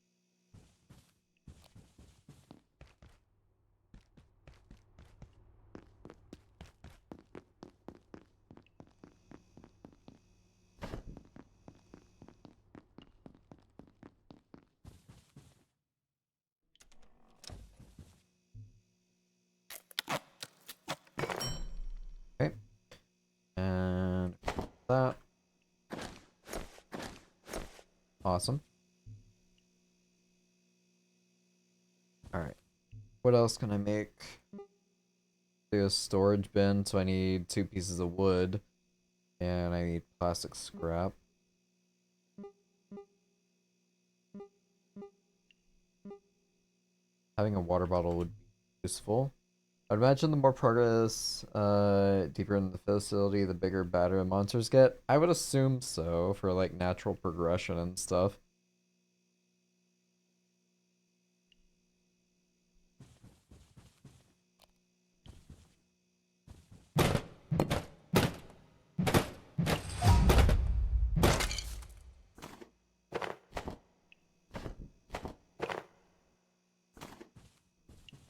S1: Okay. And that. Awesome. Alright. What else can I make? Do a storage bin, so I need 2 pieces of wood. And I need plastic scrap. Having a water bottle would be useful. I'd imagine the more progress deeper in the facility, the bigger, badder monsters get. I would assume so, for like natural progression and stuff.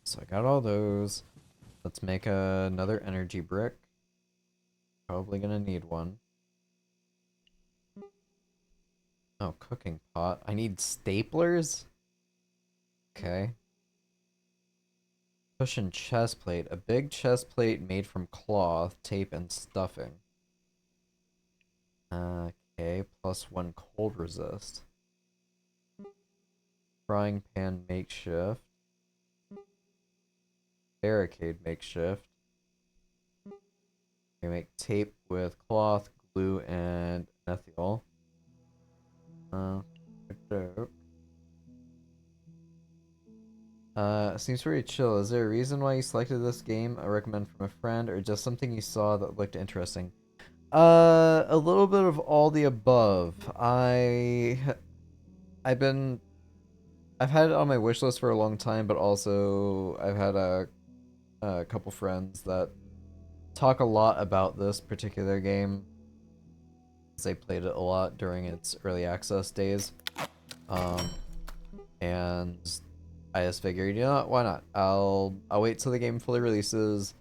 S1: So I got all those. Let's make another energy brick. Probably gonna need one. Oh, cooking pot. I need staplers? Okay. Cushion chest plate. A big chest plate made from cloth, tape, and stuffing. Okay, +1 cold resist. Frying pan makeshift. Barricade makeshift. We make tape with cloth, glue, and methyl. Seems pretty chill. Is there a reason why you selected this game? I recommend from a friend, or just something you saw that looked interesting? A little bit of all the above. I've had it on my wish list for a long time, but also I've had a couple friends that talk a lot about this particular game. They played it a lot during its early access days. And I just figured, you know what, why not? I'll wait till the game fully releases.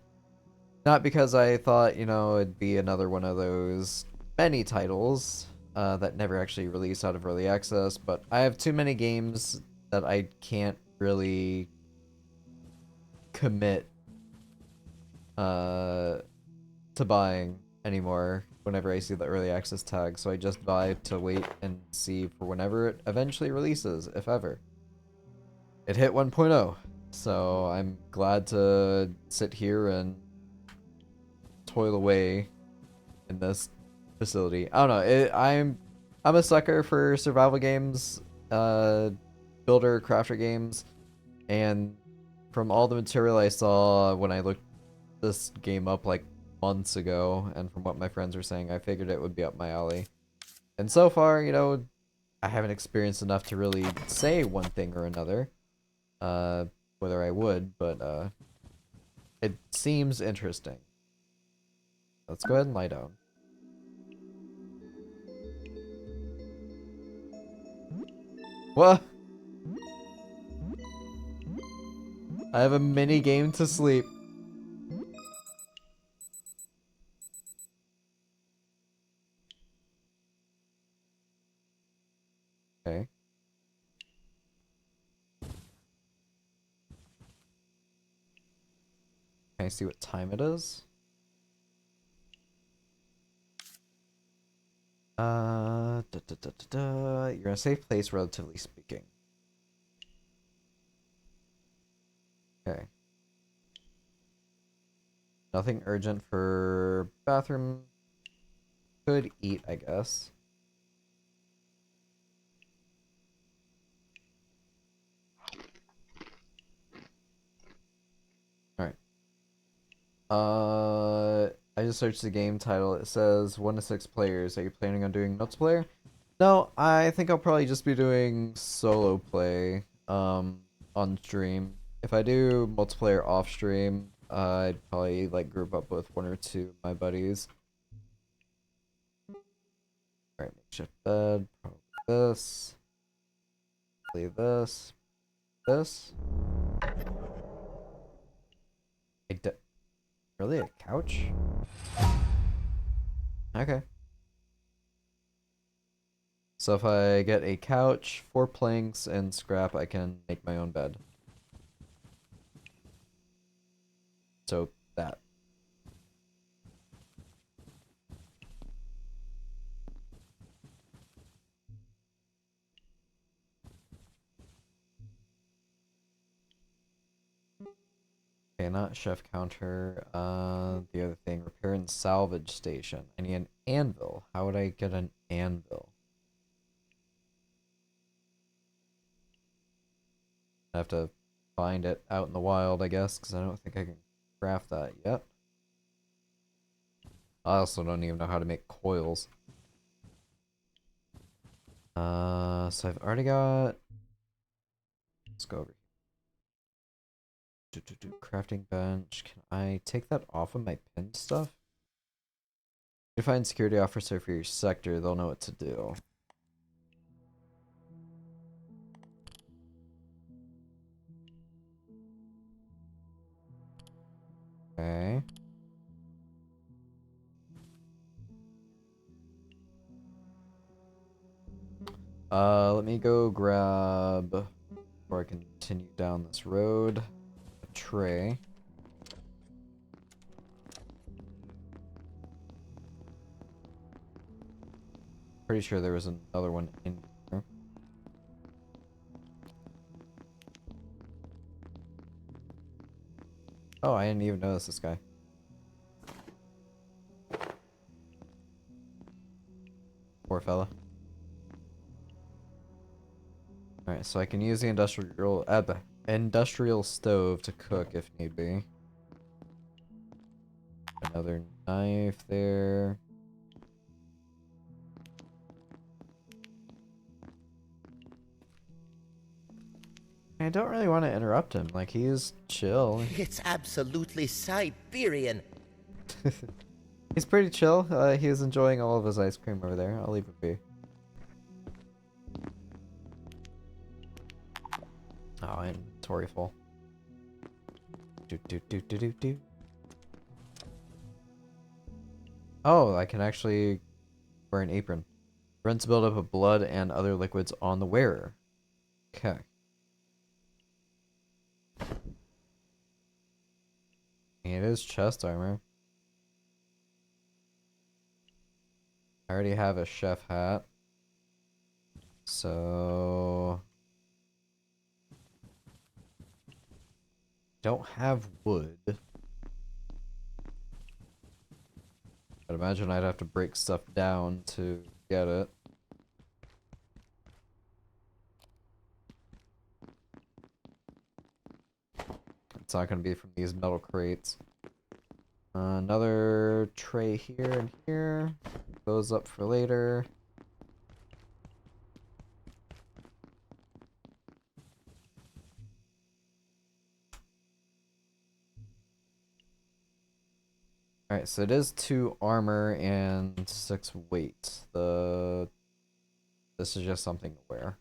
S1: Not because I thought, you know, it'd be another one of those many titles that never actually release out of early access, but I have too many games that I can't really commit to buying anymore whenever I see the early access tag, so I just buy to wait and see for whenever it eventually releases, if ever. It hit 1.0, so I'm glad to sit here and toil away in this facility. I don't know, I'm a sucker for survival games, builder, crafter games, and from all the material I saw when I looked this game up like months ago, and from what my friends were saying, I figured it would be up my alley. And so far, you know, I haven't experienced enough to really say one thing or another, whether I would, but it seems interesting. Let's go ahead and lie down. What? I have a mini game to sleep. Okay. Can I see what time it is? You're in a safe place, relatively speaking. Okay. Nothing urgent for bathroom. Could eat, I guess. I just searched the game title. It says 1 to 6 players. Are you planning on doing multiplayer? No, I think I'll probably just be doing solo play, on stream. If I do multiplayer off stream, I'd probably like group up with 1 or 2 of my buddies. Alright, makeshift bed, probably this. Leave this. This. Really? A couch? Okay. So if I get a couch, 4 planks, and scrap, I can make my own bed. So, that. Okay, not chef counter. The other thing, repair and salvage station. I need an anvil. How would I get an anvil? I have to find it out in the wild, I guess, because I don't think I can craft that yet. I also don't even know how to make coils. So I've already got... Let's go over here. Crafting bench. Can I take that off of my pin stuff? You find security officer for your sector, they'll know what to do. Okay. Let me go grab, before I continue down this road, a tray. Pretty sure there was another one in here. Oh, I didn't even notice this guy. Poor fella. Alright, so I can use the industrial stove to cook if need be. Another knife there. I don't really want to interrupt him. Like, he's chill.
S12: It's absolutely Siberian.
S1: He's pretty chill. He's enjoying all of his ice cream over there. I'll leave it be. Oh, inventory full. Do. Oh, I can actually wear an apron. Prevents buildup of blood and other liquids on the wearer. Okay. It is chest armor. I already have a chef hat. So... don't have wood. I'd imagine I'd have to break stuff down to get it. It's not going to be from these metal crates. Another tray here and here. Those up for later. Alright, so it is 2 armor and 6 weight. This is just something to wear.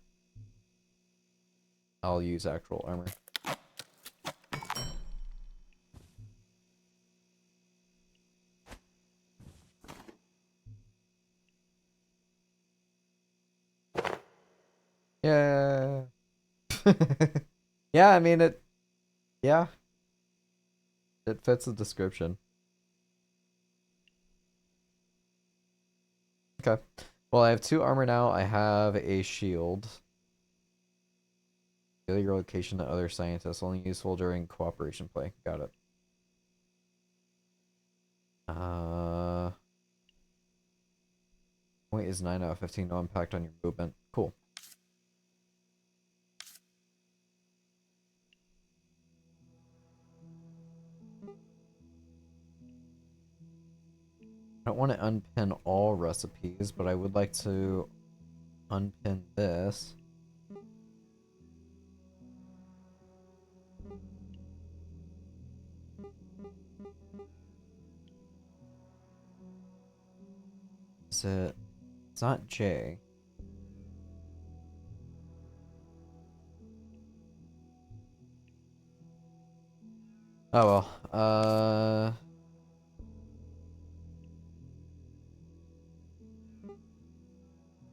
S1: I'll use actual armor. Yeah. Yeah, I mean yeah. It fits the description. Okay. Well, I have 2 armor now. I have a shield. Daily your location to other scientists. Only useful during cooperation play. Got it. Weight is 9 out of 15. No impact on your movement. Cool. want to unpin all recipes, but I would like to unpin this. Is it? It's not J. Oh well.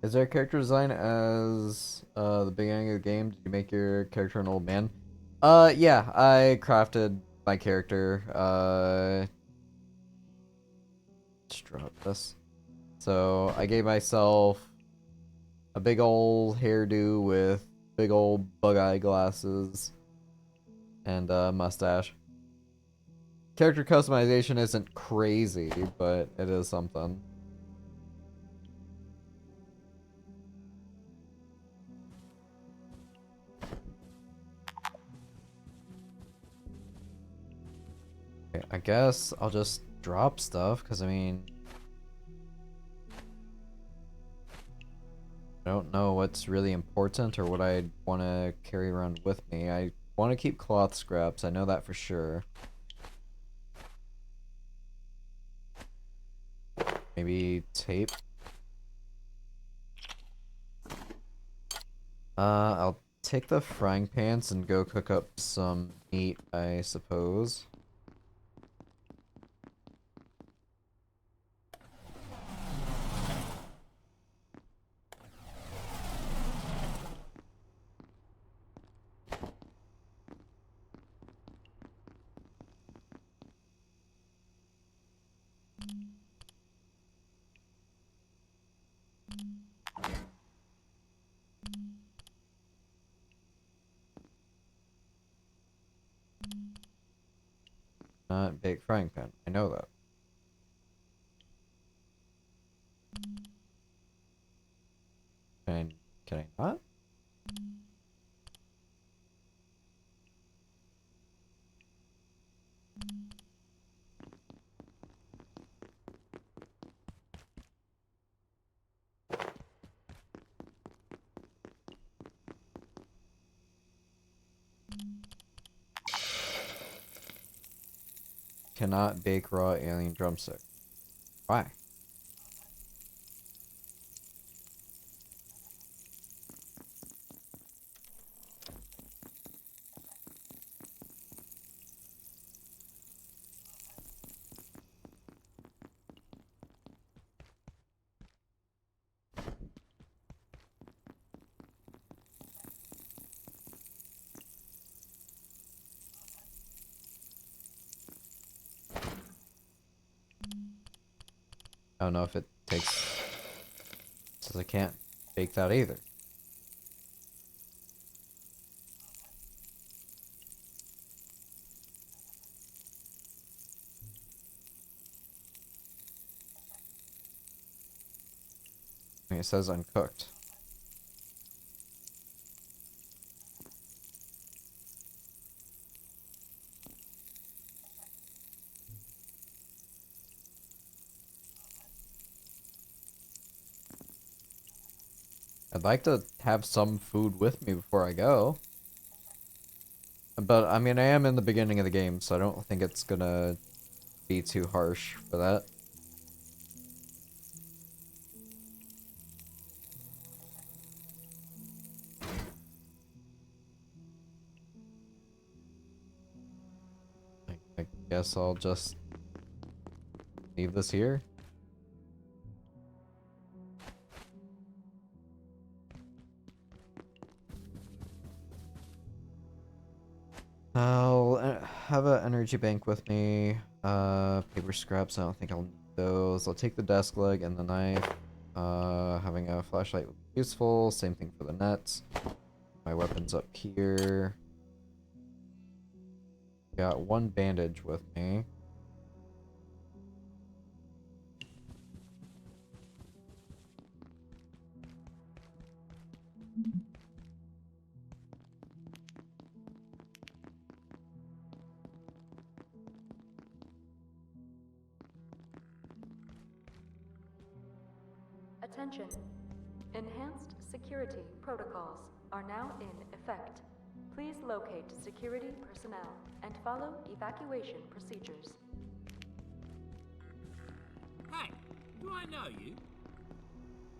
S1: Is there a character design as the beginning of the game? Did you make your character an old man? Yeah, I crafted my character. Just drop this. So I gave myself a big old hairdo with big old bug-eye glasses and a mustache. Character customization isn't crazy, but it is something. Okay, I guess I'll just drop stuff, because I mean, I don't know what's really important or what I'd want to carry around with me. I want to keep cloth scraps, I know that for sure. Maybe tape. I'll take the frying pans and go cook up some meat, I suppose. Not big frying pan, I know that. Can I not? Cannot bake raw alien drumstick. Why? I don't know if it takes... Says I can't bake that either. I mean, it says uncooked. I'd like to have some food with me before I go. But, I mean, I am in the beginning of the game, so I don't think it's gonna be too harsh for that. I guess I'll just leave this here. I'll have an energy bank with me. Paper scraps, I don't think I'll need those. I'll take the desk leg and the knife. Having a flashlight would be useful. Same thing for the nets. My weapon's up here. Got one bandage with me.
S5: Attention. Enhanced security protocols are now in effect. Please locate security personnel and follow evacuation procedures.
S2: Hey, do I know you?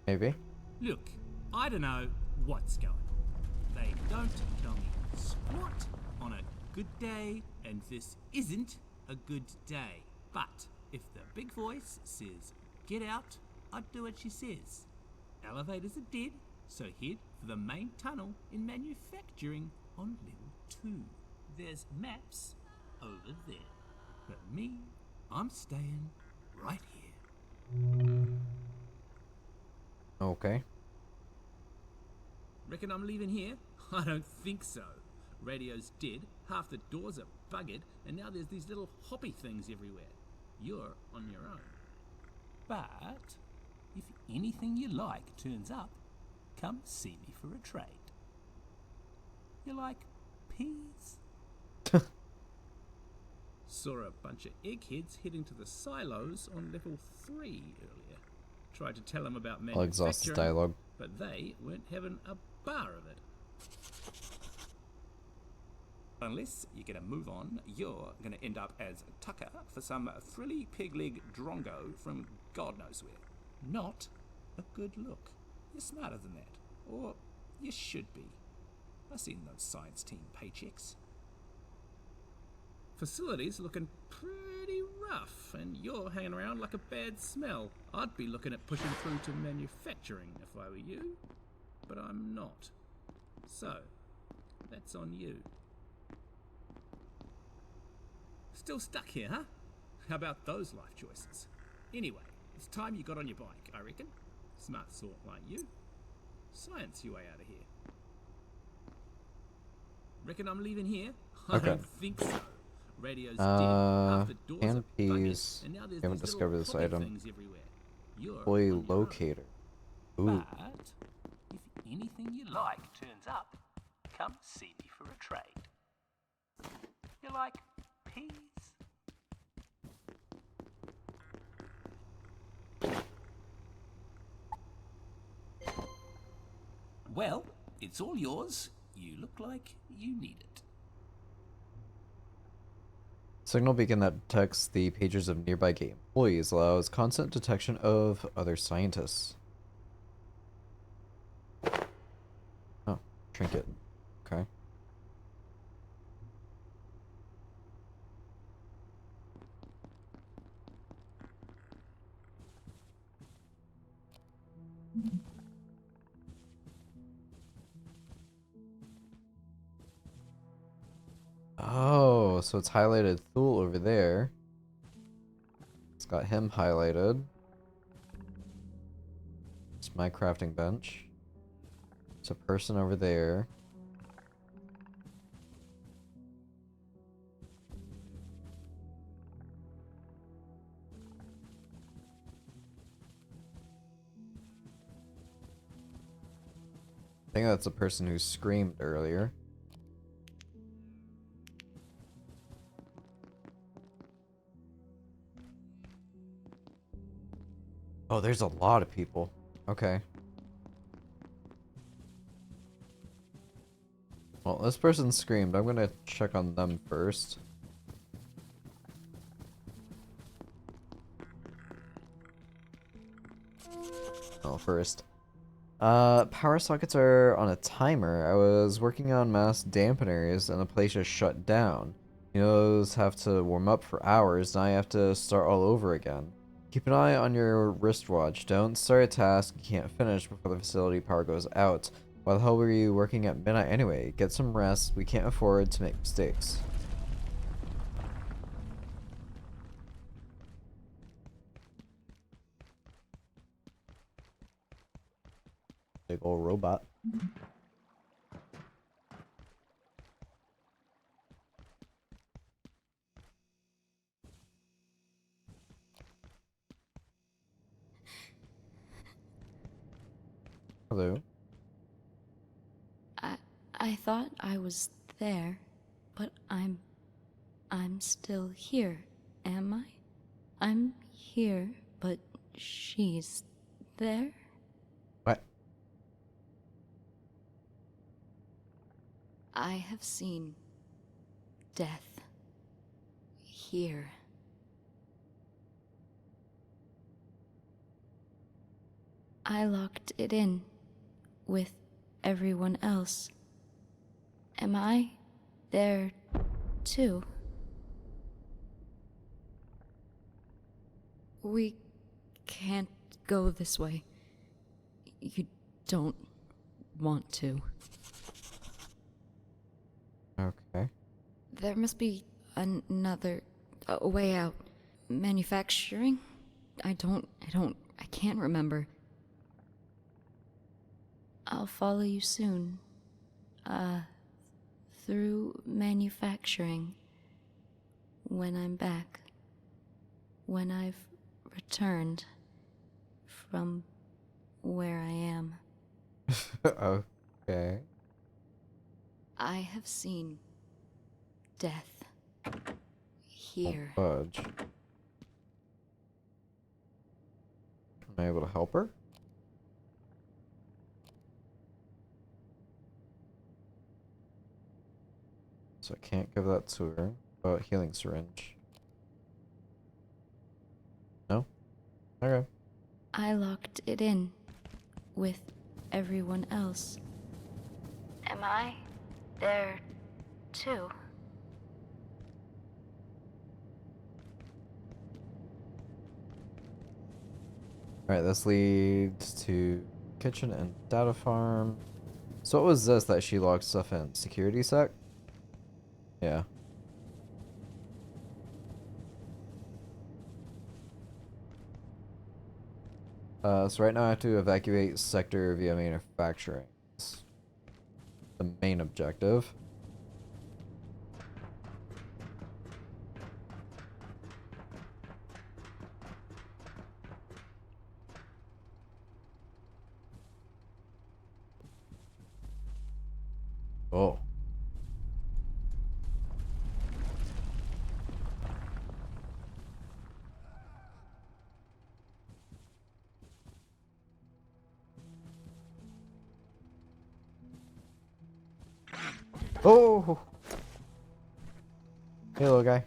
S1: Maybe.
S8: Look, I don't know what's going on. They don't tell me squat on a good day, and this isn't a good day. But if the big voice says, get out, I'd do what she says. Elevators are dead, so head for the main tunnel in manufacturing on level 2. There's maps over there. But me, I'm staying right here.
S1: Okay.
S8: Reckon I'm leaving here? I don't think so. Radio's dead, half the doors are buggered, and now there's these little hoppy things everywhere. You're on your own. But if anything you like turns up, come see me for a trade. You like peas? Saw a bunch of eggheads heading to the silos on level 3 earlier. Tried to tell them about
S1: I'll exhaust the
S8: manufacturing,
S1: dialogue.
S8: but they weren't having a bar of it. Unless you're going to move on, you're going to end up as Tucker for some frilly pig-leg drongo from God knows where. Not a good look. You're smarter than that. Or you should be. I've seen those science team paychecks. Facility's looking pretty rough, and you're hanging around like a bad smell. I'd be looking at pushing through to manufacturing if I were you, but I'm not. So, that's on you. Still stuck here, huh? How about those life choices? Anyway, it's time you got on your bike, I reckon. Smart sort like you. Science your way out of here. Reckon I'm leaving here? I
S1: Okay.
S8: don't think so. Radio's dead, half the doors
S1: Canned
S8: are buggered,
S1: peas.
S8: and now there's
S1: Haven't
S8: these
S1: discovered
S8: little
S1: this
S8: hoppy
S1: item.
S8: things everywhere. You're
S1: Employee
S8: on your own.
S1: locator. Ooh.
S8: But if anything you like turns up, come see me for a trade. You like peas? Well, it's all yours. You look like you need it.
S1: Signal beacon that detects the pages of nearby gate employees allows constant detection of other scientists. Oh, trinket. Okay. Oh, so it's highlighted Thule over there. It's got him highlighted. It's my crafting bench. It's a person over there. I think that's the person who screamed earlier. Oh, there's a lot of people. Okay. Well, this person screamed. I'm gonna check on them first. Oh, first. Power sockets are on a timer. I was working on mass dampeners and the place just shut down. You know, those have to warm up for hours, and I have to start all over again. Keep an eye on your wristwatch. Don't start a task you can't finish before the facility power goes out. Why the hell were you working at midnight anyway? Get some rest. We can't afford to make mistakes. Big ol' robot. Hello.
S13: I thought I was there, but I'm still here, am I? I'm here, but she's there? I have seen death here. I locked it in with everyone else. Am I there too? We can't go this way. You don't want to.
S1: Okay.
S13: There must be another way out. Manufacturing? I can't remember. I'll follow you soon. Through manufacturing. When I'm back. When I've returned from where I am.
S1: Okay.
S13: I have seen death here.
S1: Oh, fudge. Am I able to help her? So I can't give that to her. Oh, healing syringe. No? Okay.
S13: I locked it in with everyone else. Am I there too?
S1: Alright, this leads to kitchen and data farm. So what was this that she locked stuff in? Security sec? Yeah. So right now I have to evacuate sector via manufacturing. It's the main objective. Oh. Oh! Hey, little guy.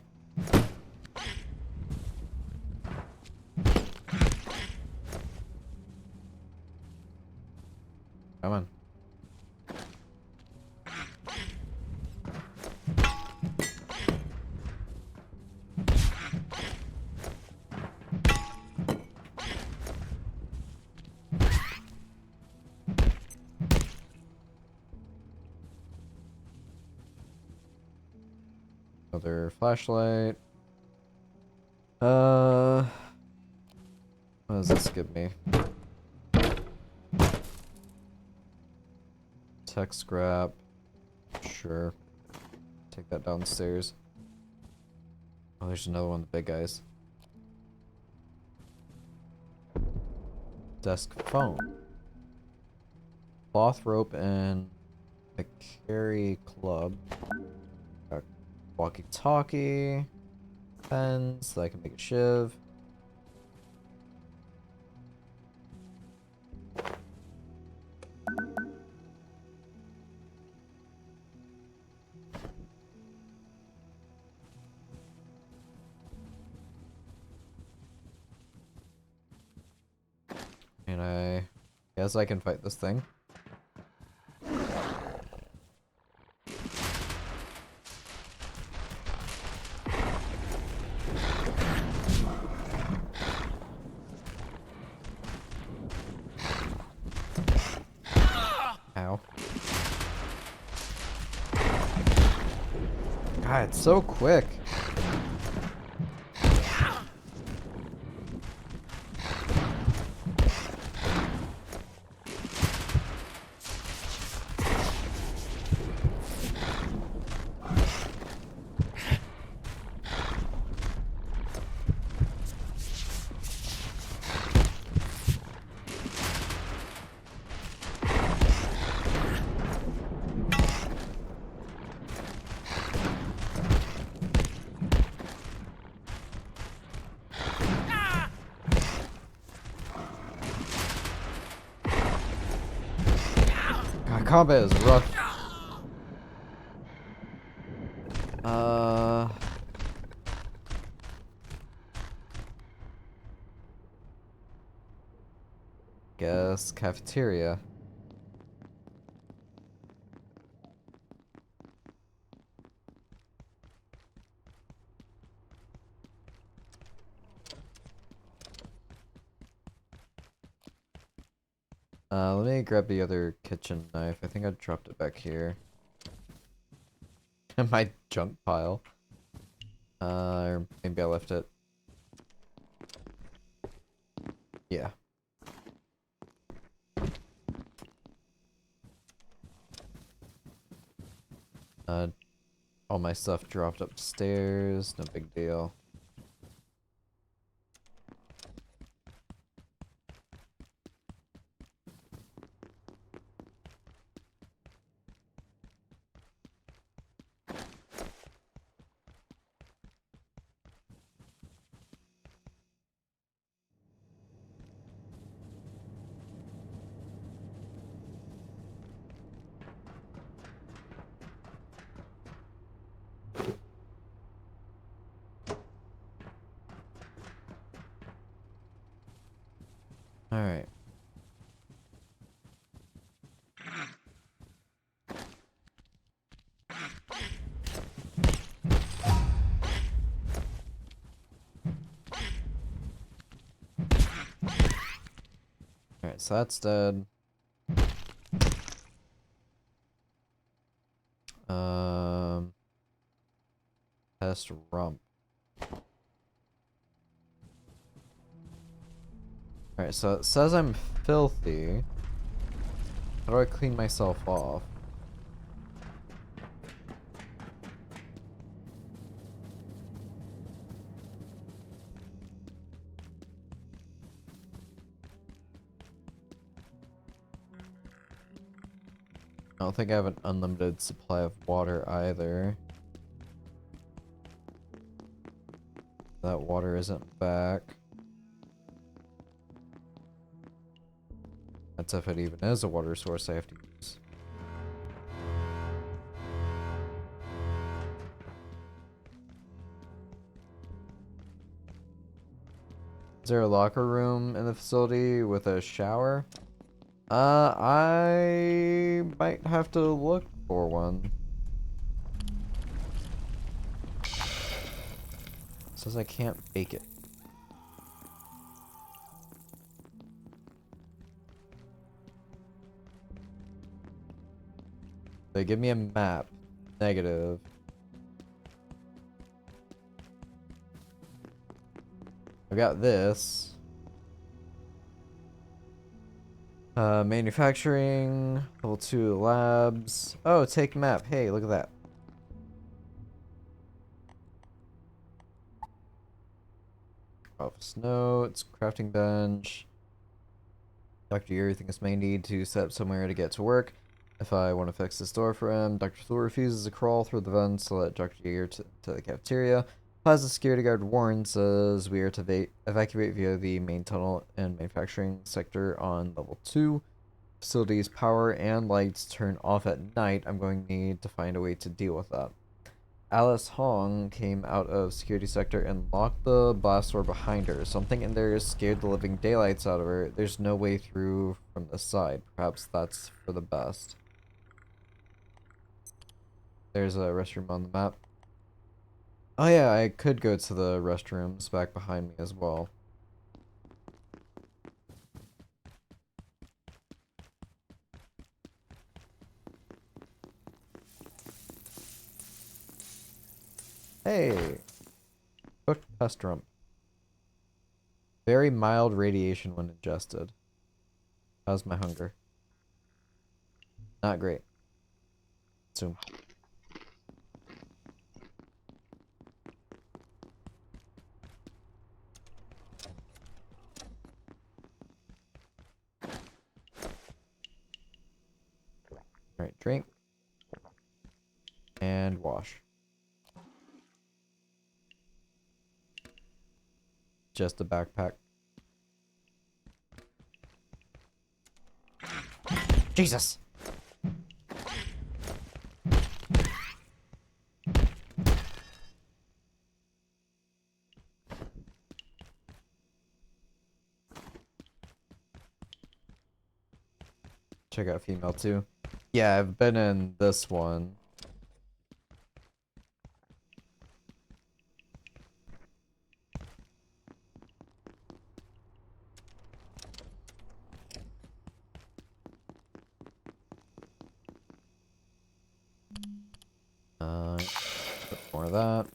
S1: Come on. Another flashlight. What does this give me? Tech scrap. Sure. Take that downstairs. Oh, there's another one of the big guys. Desk phone. Cloth rope and a carry club. Walkie-talkie. Pens, so I can make a shiv. And I guess I can fight this thing. Ow. God, it's so quick. God, combat is rough. cafeteria. Let me grab the other kitchen knife. I think I dropped it back here. My junk pile. Or maybe I left it. Yeah. All my stuff dropped upstairs. No big deal. Alright. Alright, so that's dead. Test rump. Alright, so it says I'm filthy. How do I clean myself off? I don't think I have an unlimited supply of water either. That water isn't back. That's if it even is a water source I have to use. Is there a locker room in the facility with a shower? I might have to look for one. Says I can't bake it. They give me a map. Negative. I've got this. Manufacturing, level 2 labs. Oh, take map. Hey, look at that. Office notes, crafting bench. Dr. Yuri thinks this may need to set up somewhere to get to work. If I want to fix this door for him, Dr. Thor refuses to crawl through the vents to let Dr. Yuri to the cafeteria. As the security guard warns us, we are to evacuate via the main tunnel and manufacturing sector on level 2. Facilities power and lights turn off at night. I'm going to need to find a way to deal with that. Alice Hong came out of security sector and locked the blast door behind her. Something in there scared the living daylights out of her. There's no way through from the side. Perhaps that's for the best. There's a restroom on the map. Oh yeah, I could go to the restrooms back behind me as well. Hey! Cooked pest rump. Very mild radiation when ingested. How's my hunger? Not great. Zoom. Alright, drink. And wash. Just a backpack. Jesus! check out female too. Yeah, I've been in this one. Put more of that.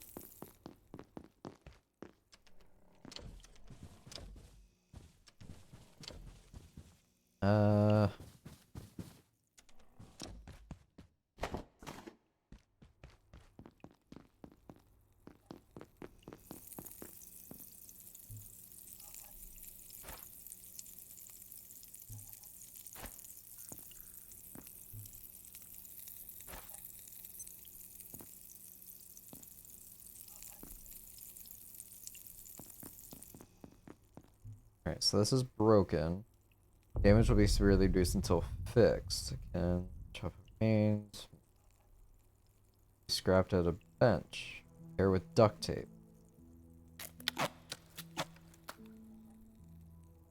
S1: Alright, so this is broken. Damage will be severely reduced until fixed. Again, chop remains. Scrapped at a bench. Pair with duct tape.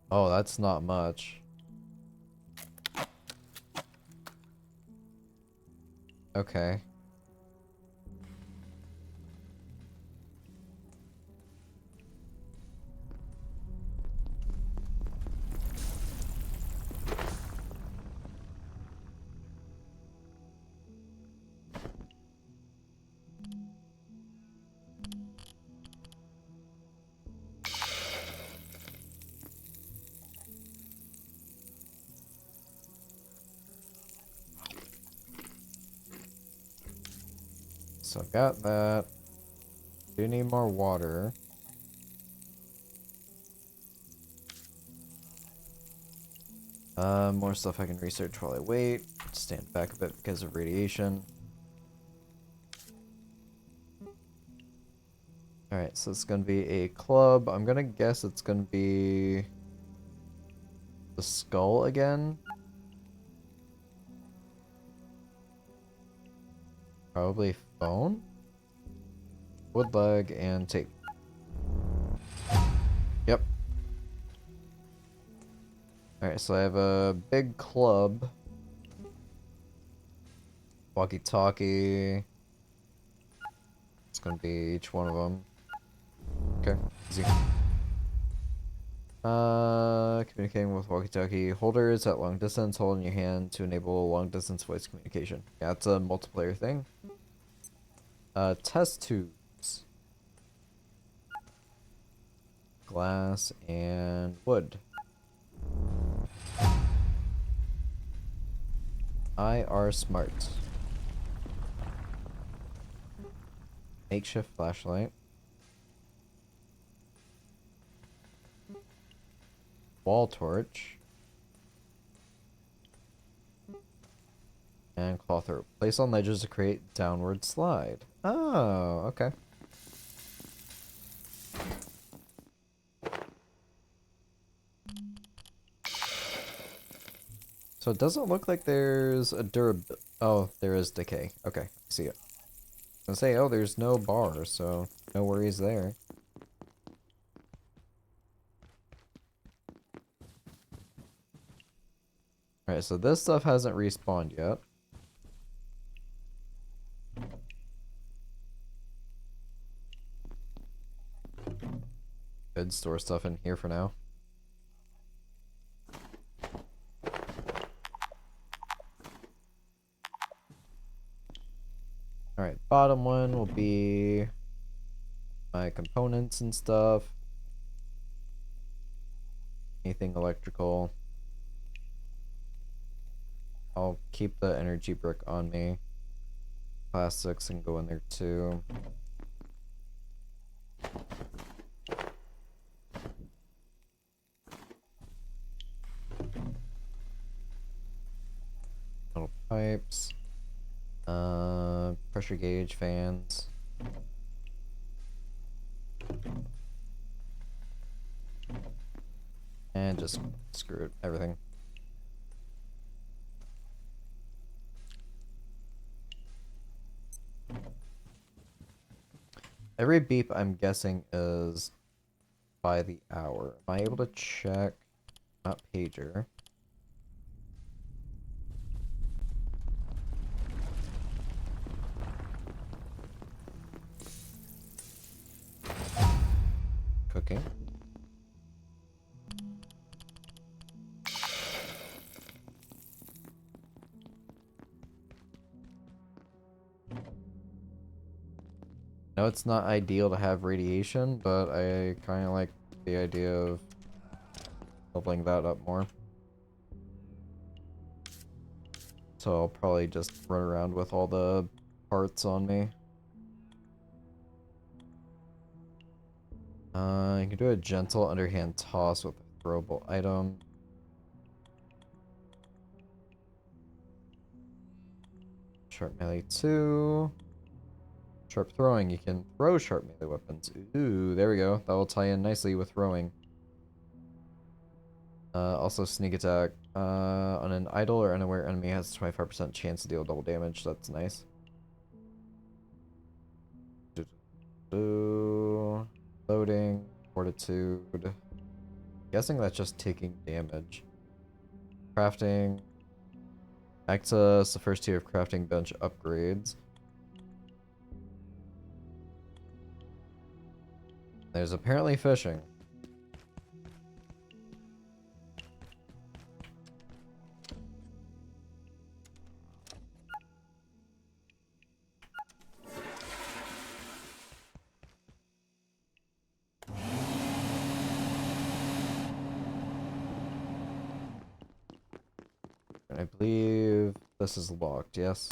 S1: Oh, that's not much. Okay. So I've got that. Do need more water. More stuff I can research while I wait. Stand back a bit because of radiation. Alright, so it's gonna be a club. I'm gonna guess it's gonna be the skull again. Probably phone, wood leg, and tape. Yep. Alright, so I have a big club. Walkie-talkie. It's gonna be each one of them. Okay, easy. Communicating with walkie-talkie holders at long distance. Hold in your hand to enable long-distance voice communication. Yeah, it's a multiplayer thing. Test tubes. Glass and wood. IR smart. Makeshift flashlight. Wall torch. And cloth rope. Place on ledges to create downward slide. Oh, okay. So it doesn't look like there's a Oh, there is decay. Okay, I see it. I was gonna say, oh, there's no bar, so no worries there. Alright, so this stuff hasn't respawned yet. Good, store stuff in here for now. Alright, bottom one will be my components and stuff. Anything electrical. I'll keep the energy brick on me. Plastics can go in there too. Little pipes. Pressure gauge fans. And just screw it, everything. Every beep, I'm guessing, is by the hour. Am I able to check? Not pager. know it's not ideal to have radiation, but I kind of like the idea of leveling that up more. So I'll probably just run around with all the parts on me. You can do a gentle underhand toss with a throwable item. Sharp melee 2. Sharp throwing. You can throw sharp melee weapons. Ooh, there we go. That will tie in nicely with throwing. Also sneak attack. On an idle or unaware enemy has a 25% chance to deal double damage. That's nice. Loading. Fortitude. Guessing that's just taking damage. Crafting. Access the first tier of crafting bench upgrades. There's apparently fishing. I believe this is locked, yes?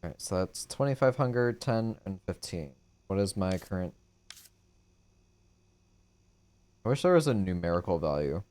S1: Alright, so that's 25 hunger, 10, and 15. What is my current... I wish there was a numerical value.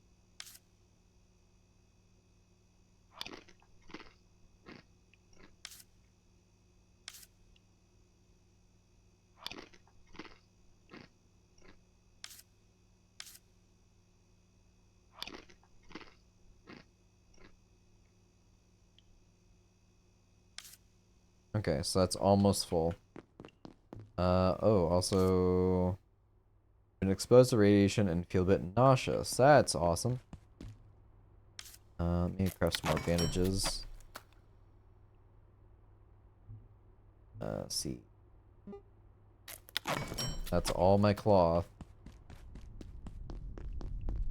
S1: Okay, so that's almost full. Oh, also... Been exposed to radiation and feel a bit nauseous. That's awesome. Maybe craft some more bandages. See. That's all my cloth.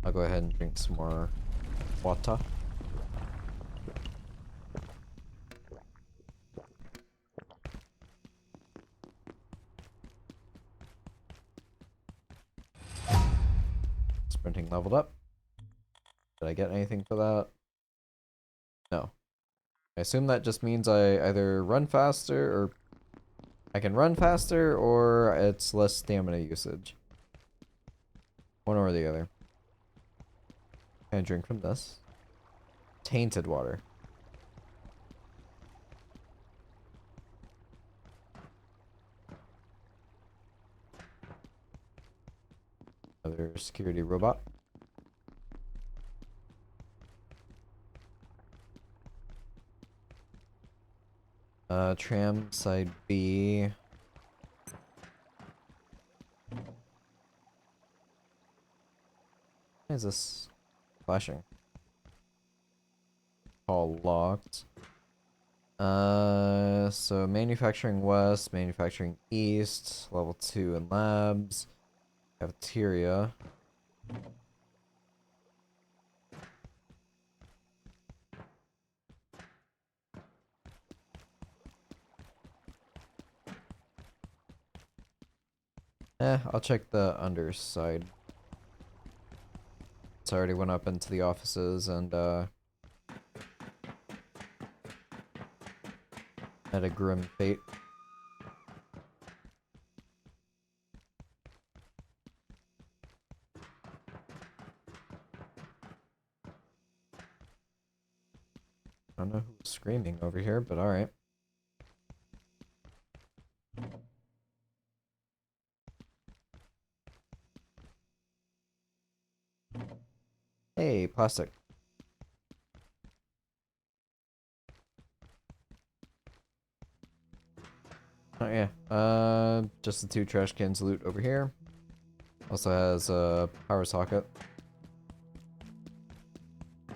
S1: I'll go ahead and drink some more water. Sprinting leveled up. Did I get anything for that? No. I assume that just means I either run faster or I can run faster or it's less stamina usage. One or the other. Can I drink from this? Tainted water. Another security robot. Tram side B. Why is this flashing? All locked. So manufacturing west, manufacturing east, level 2 in labs, cafeteria. I'll check the underside. It's already went up into the offices and had a grim fate. I don't know who's screaming over here, but alright. Hey, plastic. Oh yeah, just the 2 trash cans loot over here. Also has a power socket.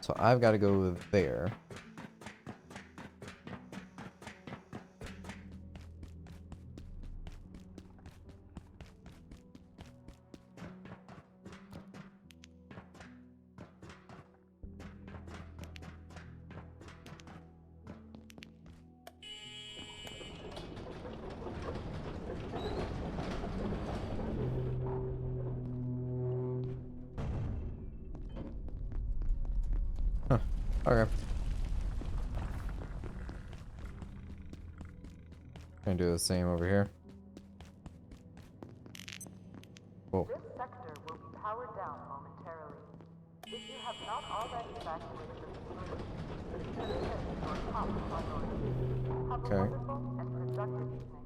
S1: So I've got to go there. Okay. Gonna do the same over here. Whoa.
S14: This sector will be powered down momentarily. If you have not already evacuated the facility, consider this your top priority. Have a wonderful and productive evening.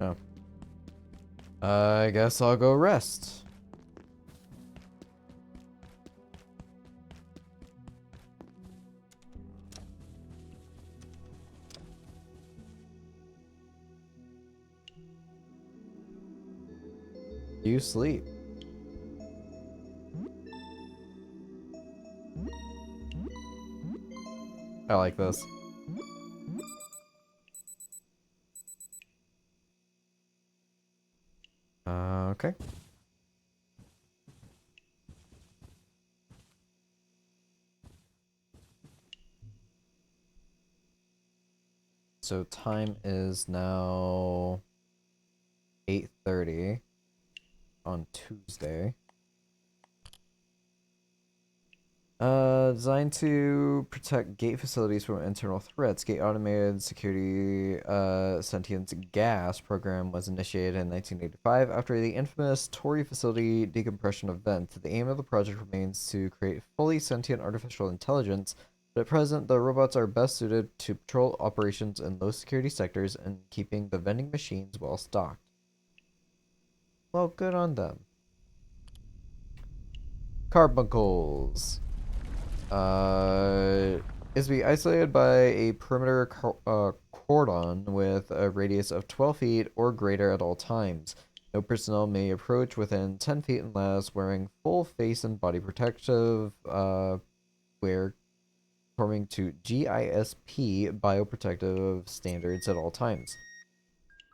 S1: Oh. I guess I'll go rest. You sleep. I like this. Okay. So time is now 8:30 on Tuesday. Designed to protect gate facilities from internal threats. Gate automated security sentient gas program was initiated in 1985 after the infamous Tory facility decompression event. The aim of the project remains to create fully sentient artificial intelligence, but at present the robots are best suited to patrol operations in low security sectors and keeping the vending machines well stocked. Well, good on them. Carbuncles. Is to be isolated by a perimeter cordon with a radius of 12 feet or greater at all times. No personnel may approach within 10 feet unless wearing full face and body protective wear conforming to GISP bioprotective standards at all times.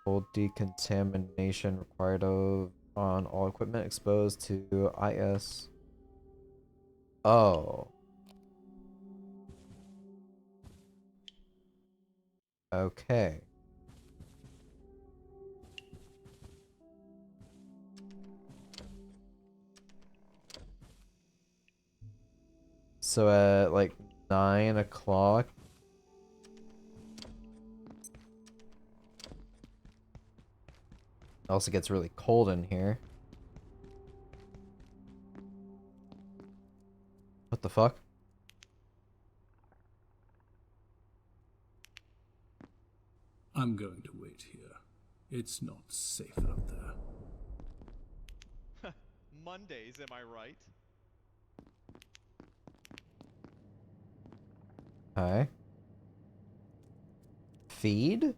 S1: Full decontamination required on all equipment exposed to IS. Oh. Okay. So at like 9 o'clock. Also gets really cold in here. What the fuck?
S8: I'm going to wait here. It's not safe out there.
S6: Mondays, am I right?
S1: Hi. Feed?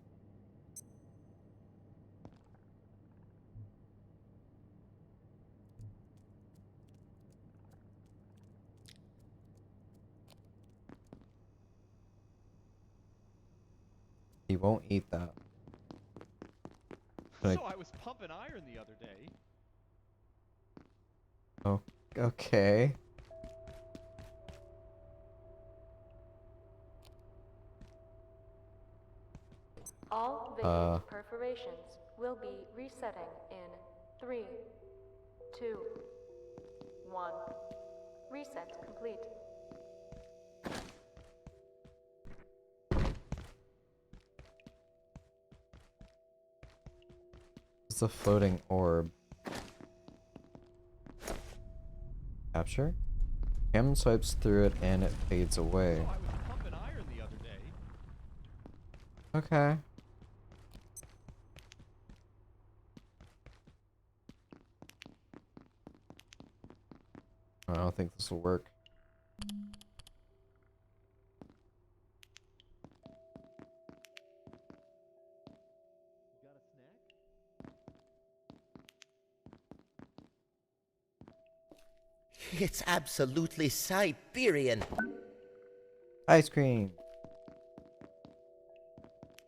S1: He won't eat that.
S6: So I was pumping iron the other day.
S1: Oh, okay.
S5: All vacant perforations will be resetting in 3, 2, 1. Reset complete.
S1: It's a floating orb. Capture? Cam swipes through it and it fades away.
S6: So I was pumping iron the other day.
S1: Okay. I don't think this will work.
S6: Got a snack?
S12: It's absolutely Siberian.
S1: Ice cream!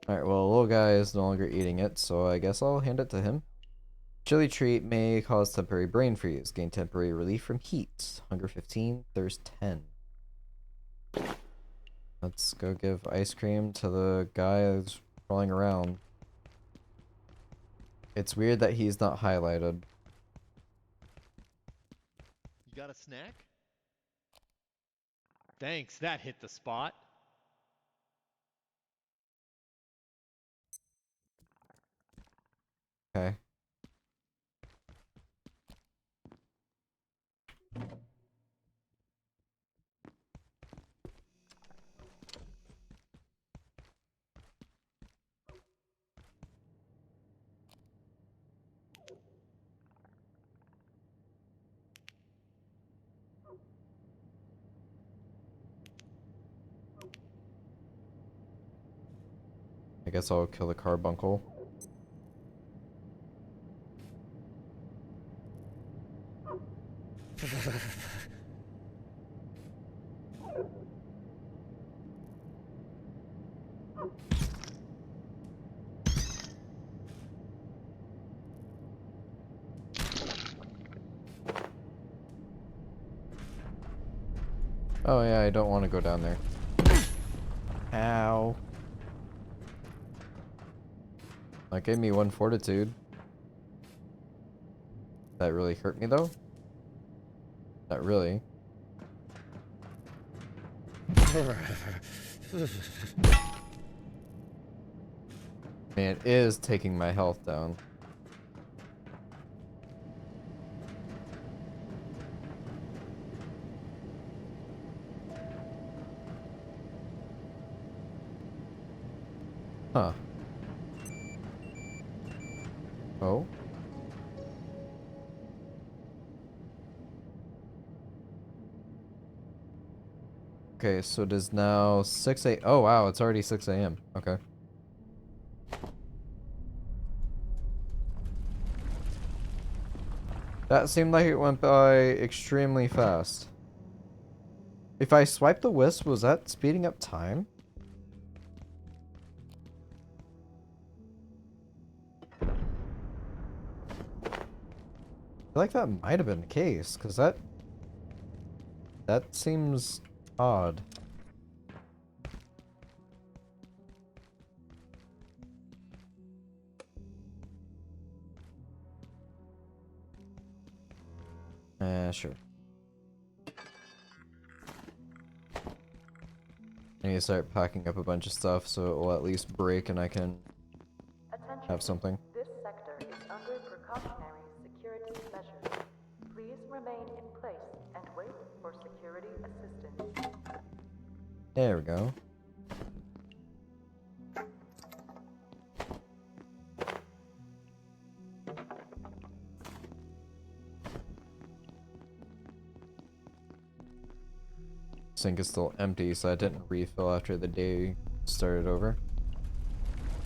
S1: Alright, well, little guy is no longer eating it, so I guess I'll hand it to him. Chili treat may cause temporary brain freeze. Gain temporary relief from heat. Hunger 15, thirst 10. Let's go give ice cream to the guy who's crawling around. It's weird that he's not highlighted.
S6: got a snack? Thanks, that hit the spot.
S1: Okay. I guess I'll kill the carbuncle. Oh yeah, I don't want to go down there. Ow. That gave me 1 fortitude. That really hurt me though? Not really. Man, it is taking my health down. Huh. Oh? Okay, so it is now 6 a. Oh wow, it's already 6 a.m. Okay. That seemed like it went by extremely fast. If I swipe the wisp, was that speeding up time? I feel like that might have been the case, because that seems odd. Sure. I need to start packing up a bunch of stuff so it will at least break and I can have something.
S14: This sector is under precautionary security measures. Please remain in place and wait for security assistance.
S1: There we go. Sink is still empty, so I didn't refill after the day started over.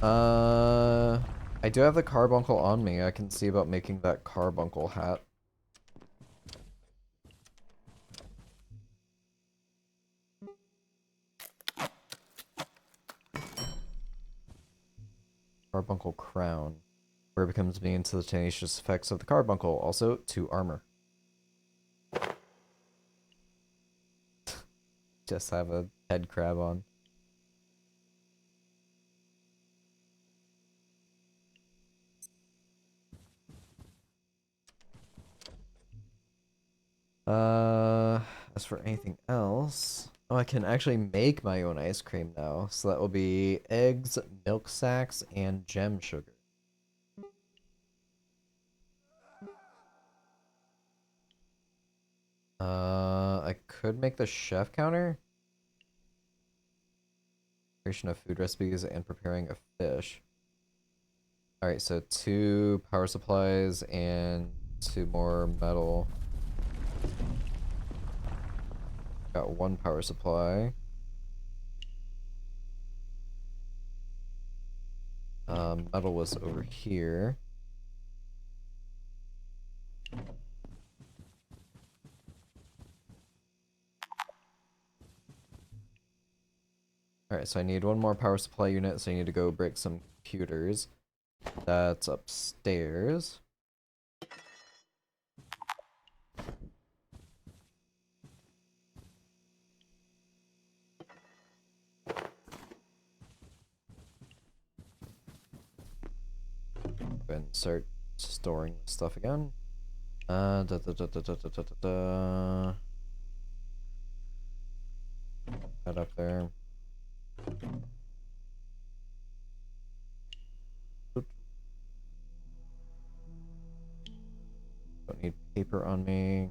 S1: I do have the carbuncle on me. I can see about making that carbuncle hat. Carbuncle crown, where it becomes immune to the tenacious effects of the carbuncle. Also, 2 armor. Just have a head crab on. As for anything else, oh, I can actually make my own ice cream now. So that will be eggs, milk sacks, and gem sugar. I could make the chef counter. Creation of food recipes and preparing a fish. Alright, so 2 power supplies and 2 more metal. Got 1 power supply. Metal was over here. Alright, so I need 1 more power supply unit, so I need to go break some computers. That's upstairs. Go ahead and start storing stuff again. Da, da, da, da, da, da, da, da. That up there. Oop. Don't need paper on me.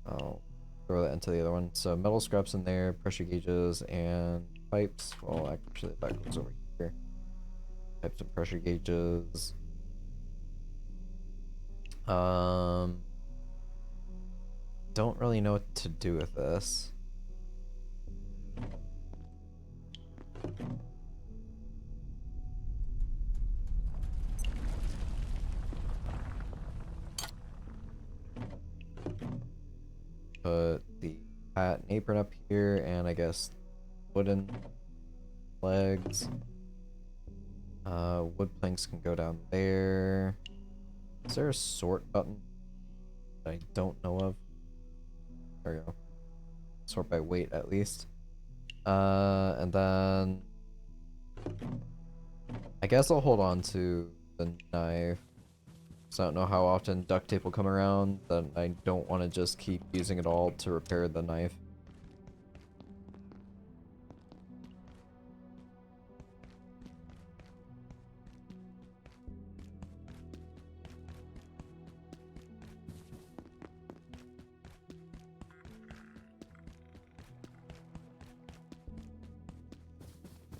S1: I'll throw that into the other one. So metal scraps in there, pressure gauges, and pipes. Well, actually that goes over here. Pipes and pressure gauges. Don't really know what to do with this. Put the hat and apron up here, and I guess wooden legs. Wood planks can go down there. Is there a sort button that I don't know of? There we go. Sort by weight, at least. And then I guess I'll hold on to the knife. So I don't know how often duct tape will come around, that I don't want to just keep using it all to repair the knife.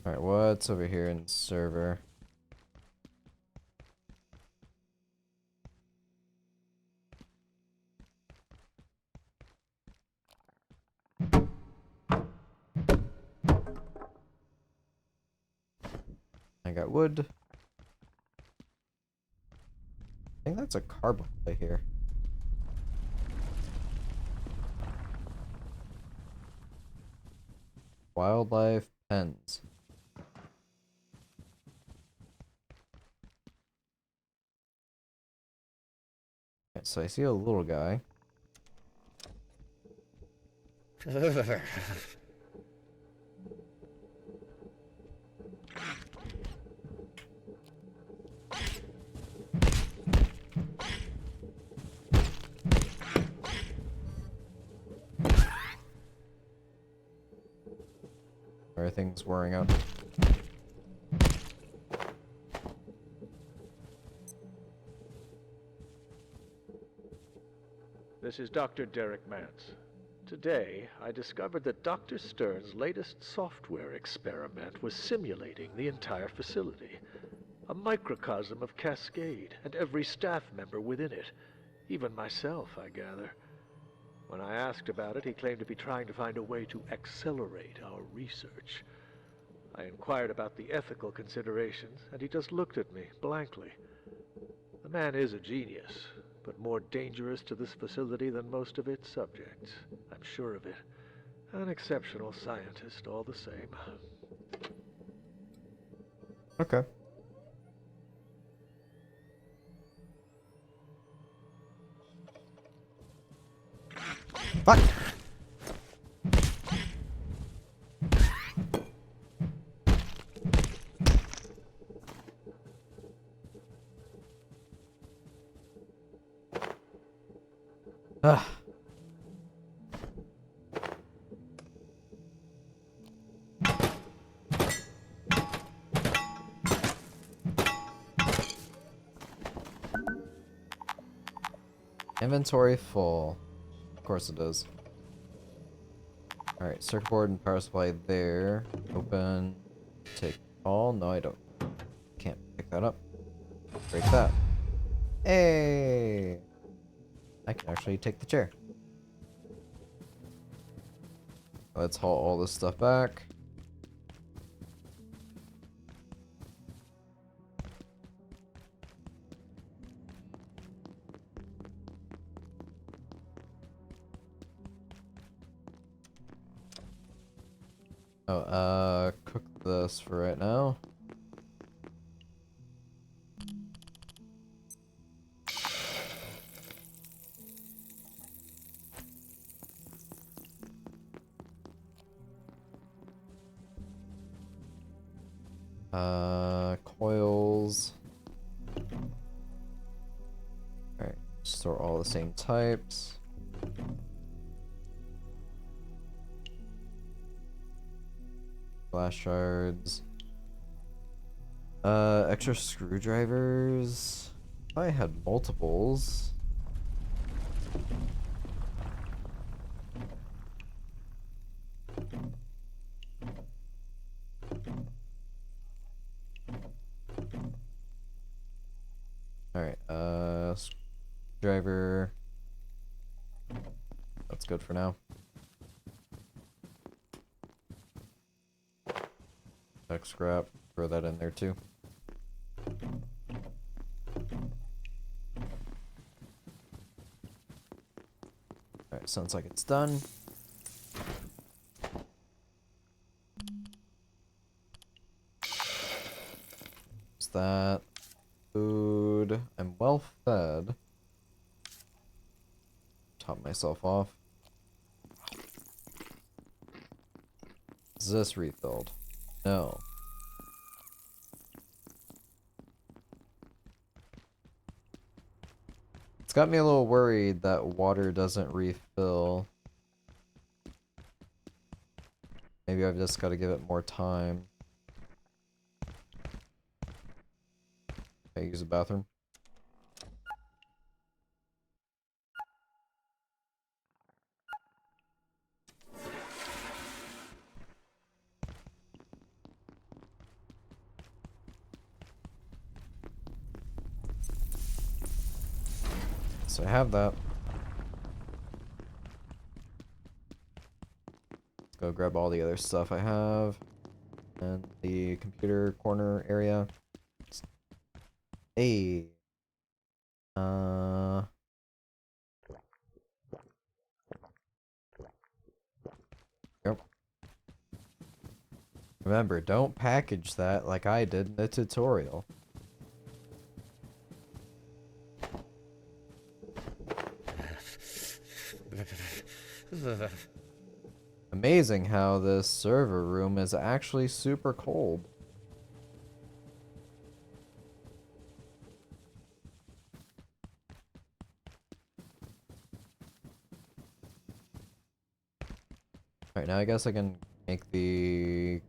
S1: Alright, what's over here in server? I got wood. I think that's a carbon plate here. Wildlife pens. Okay, so I see a little guy. Everything's wearing out.
S7: This is Dr. Derek Mance. Today, I discovered that Dr. Stern's latest software experiment was simulating the entire facility. A microcosm of Cascade, and every staff member within it. Even myself, I gather. When I asked about it, he claimed to be trying to find a way to accelerate our research. I inquired about the ethical considerations, and he just looked at me blankly. The man is a genius, but more dangerous to this facility than most of its subjects. I'm sure of it. An exceptional scientist, all the same.
S1: Okay. Fuck! Ah. Inventory full. Of course it does. Alright, circuit board and power supply there. Open. Take all. No, I don't. Can't pick that up. Break that. Hey! I can actually take the chair. Let's haul all this stuff back. Oh, cook this for right now. Coils. Alright, Store all the same types. Glass shards. Extra screwdrivers. If I had multiples. Alright, screwdriver. That's good for now. Tech scrap, throw that in there too. Alright, sounds like it's done. What's that? Food. I'm well fed. Top myself off. Is this refilled? No. It's got me a little worried that water doesn't refill. Maybe I've just got to give it more time. Can I use the bathroom? So I have that. Let's go grab all the other stuff I have. And the computer corner area. Hey. Yep. Remember, don't package that like I did in the tutorial. Amazing how this server room is actually super cold. Alright, now I guess I can make the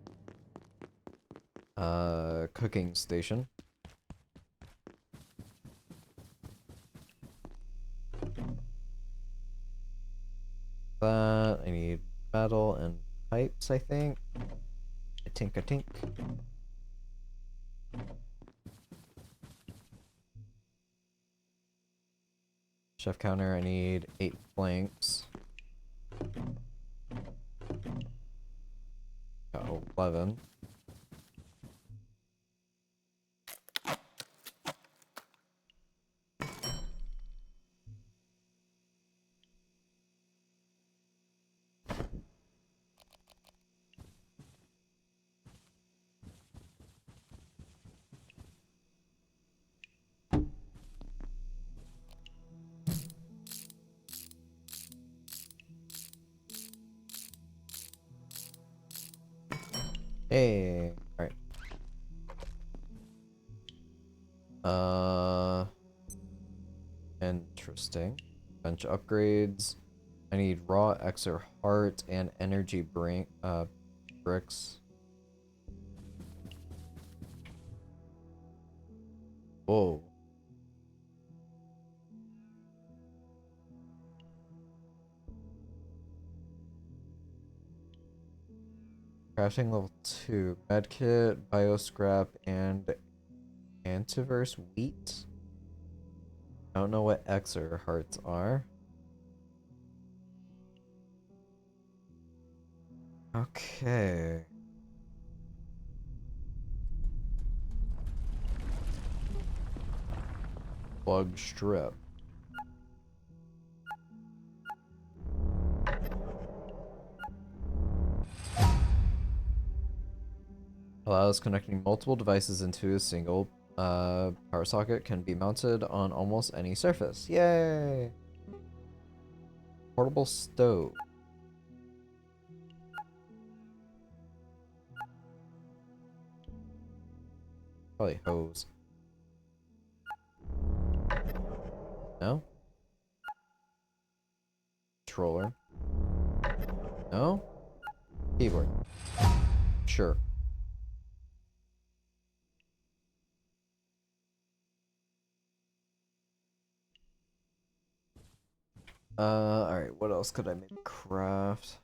S1: cooking station. That I need metal and pipes, I think. A tink. Chef counter, I need 8 planks. Got 11. Hey, alright. Interesting. Bench upgrades. I need raw Exer heart and energy bricks. Whoa. Crafting level 2. Medkit, bioscrap, and antiverse wheat? I don't know what Exer hearts are. Okay. Plug strip. Allows connecting multiple devices into a single power socket, can be mounted on almost any surface. Yay! Portable stove. Probably hose. No? controller. No? Keyboard. Sure. Alright, what else could I maybe craft?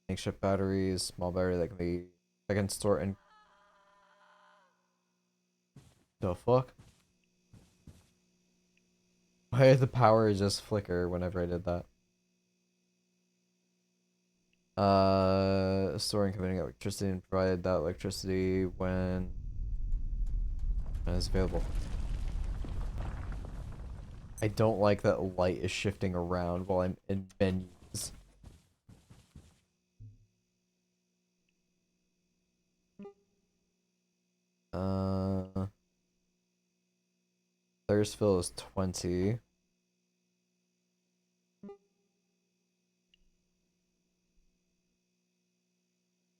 S1: Makeshift batteries, small battery that can be... I can store in... The fuck? Why did the power just flicker whenever I did that? Storing committing electricity and provide that electricity when it's available. I don't like that light is shifting around while I'm in menus. Thirst fill is 20.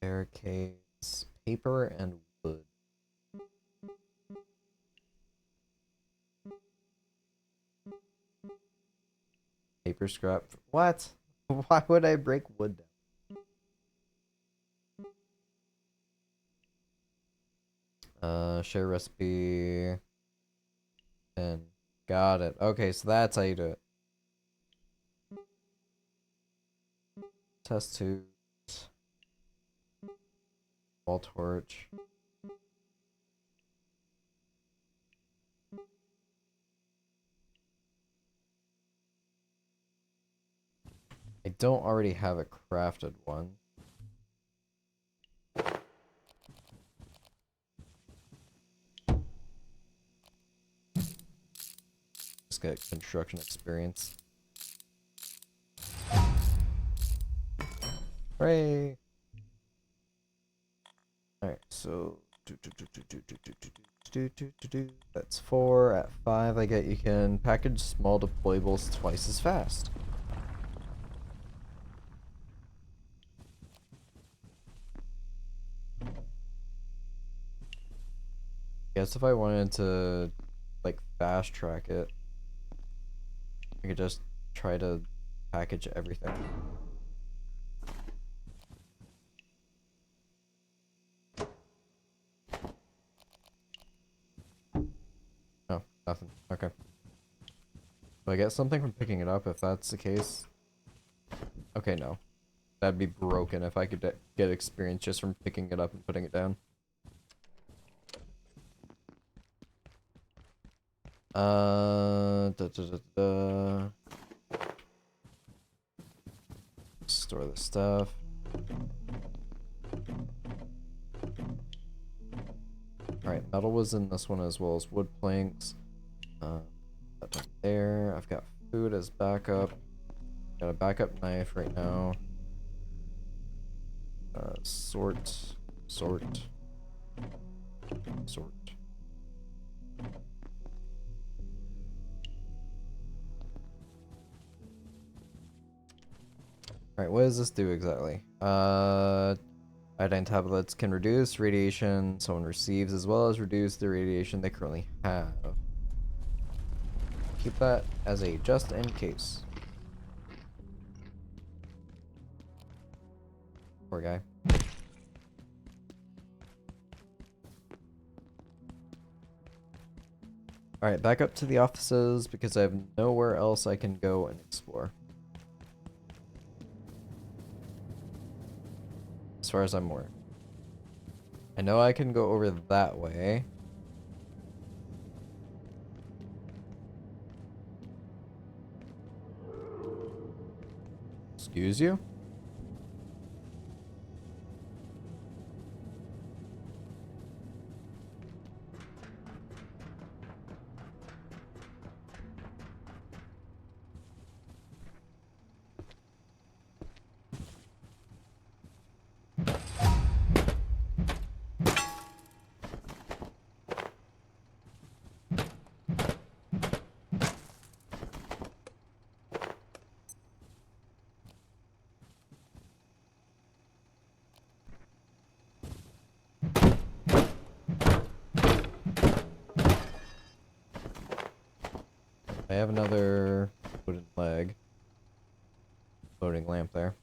S1: Barricades, paper and wood. Paper scrap. What? Why would I break wood down? Share recipe. And got it. Okay, so that's how you do it. Test tubes. Wall torch. I don't already have a crafted one. Just get construction experience. Hooray! Alright, so that's 4. At 5 I get you can package small deployables twice as fast. Guess if I wanted to like fast track it, I could just try to package everything. Oh, nothing. Okay. Do I get something from picking it up if that's the case? Okay, no. That'd be broken if I could get experience just from picking it up and putting it down. Store the stuff. Alright, metal was in this one as well as wood planks. That up there. I've got food as backup. Got a backup knife right now. Sort. Alright, what does this do exactly? Iodine tablets can reduce radiation someone receives as well as reduce the radiation they currently have. Keep that as a just in case. Poor guy. Alright, back up to the offices because I have nowhere else I can go and explore. As far as I'm aware. I know I can go over that way. Excuse you? I have another wooden leg. floating lamp there.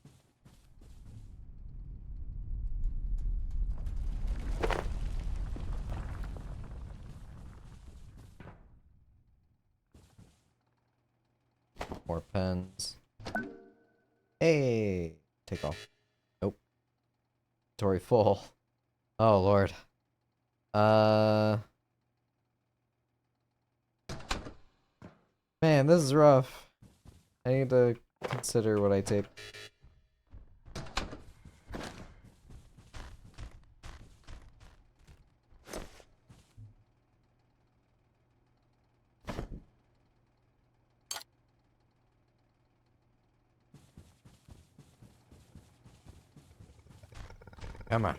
S1: More pens. Hey! Take off. Nope. Inventory full. Oh, Lord. Man, this is rough. I need to consider what I take. Come on.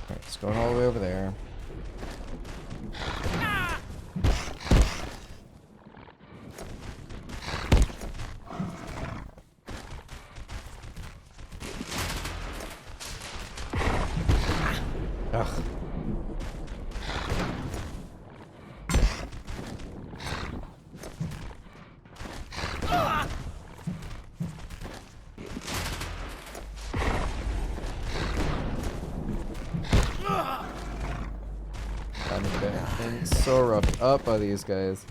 S1: Alright, it's going all the way over there. Ugh. I'm getting so roughed up by these guys.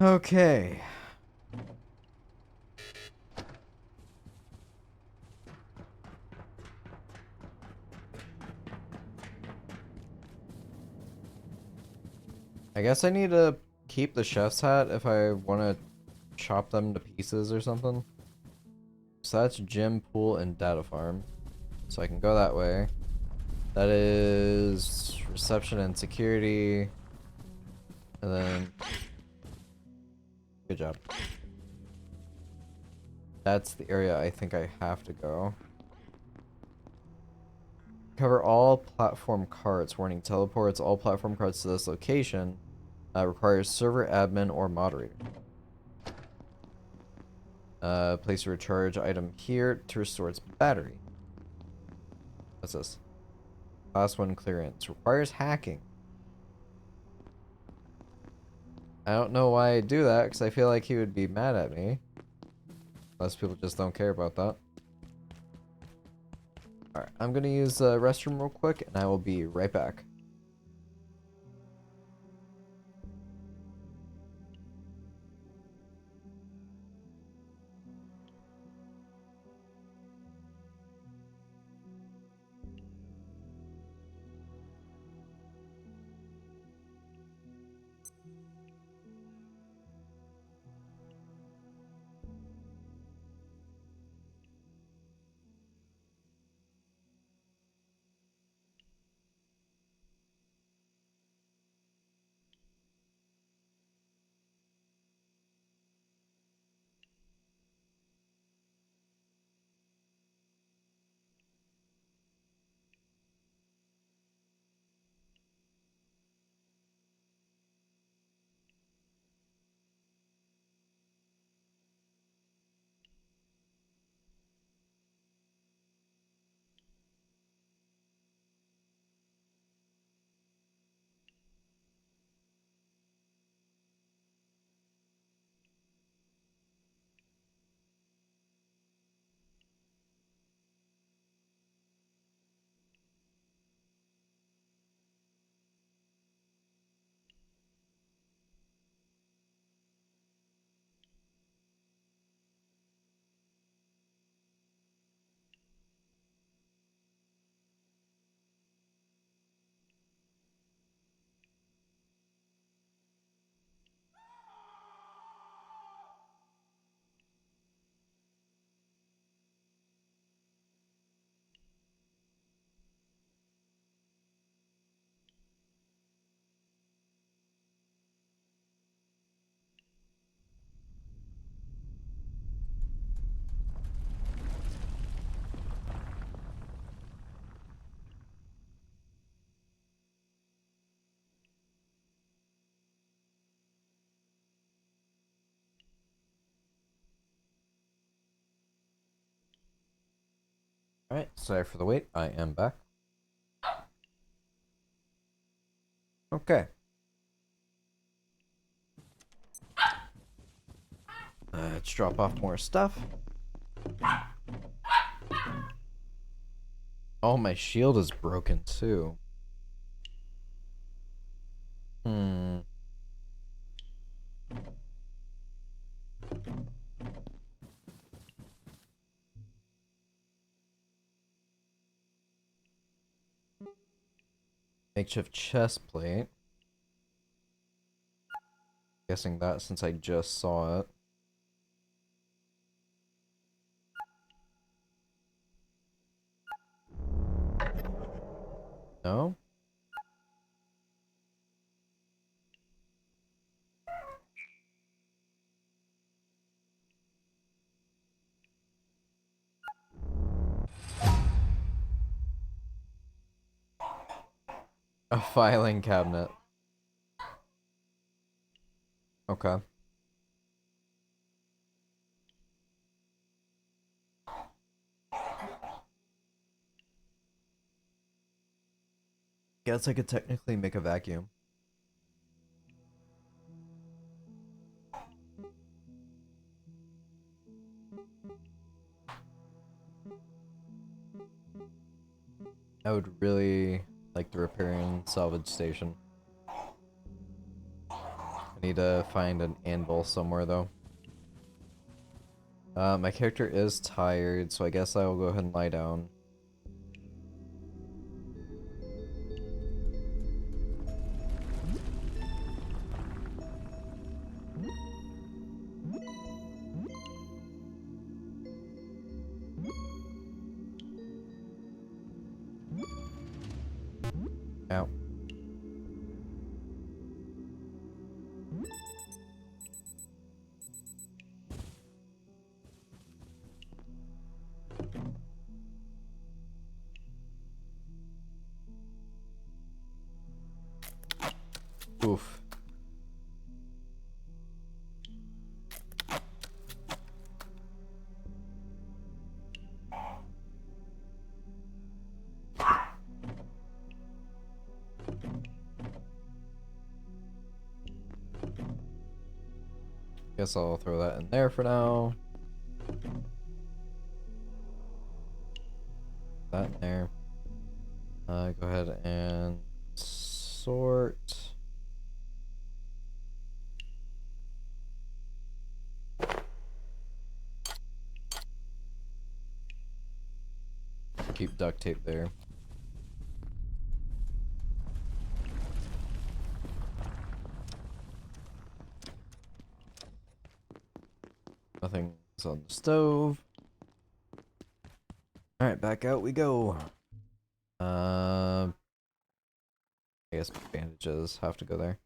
S1: Okay. I guess I need to keep the chef's hat if I want to chop them to pieces or something. So that's gym, pool, and data farm. So I can go that way. That is reception and security. And then... Good job. That's the area I think I have to go. Cover all platform cards. Warning, teleports all platform cards to this location. Requires server admin or moderator. Place a recharge item here to restore its battery. What's this? Class 1 clearance. Requires hacking. I don't know why I do that, because I feel like he would be mad at me. Unless people just don't care about that. Alright, I'm gonna use the restroom real quick, and I will be right back. Alright, sorry for the wait. I am back. Okay. Let's drop off more stuff. Oh, my shield is broken too. Hmm. Makeshift chest plate. Guessing that since I just saw it. No? A filing cabinet. Okay. Guess I could technically make a vacuum. I would really like the repair and salvage station. I need to find an anvil somewhere though. My character is tired, so I guess I will go ahead and lie down. Ow. Oof. Guess I'll throw that in there for now. That in there. Go ahead and sort. Keep duct tape there. Nothing's on the stove. Alright, back out we go. I guess bandages have to go there.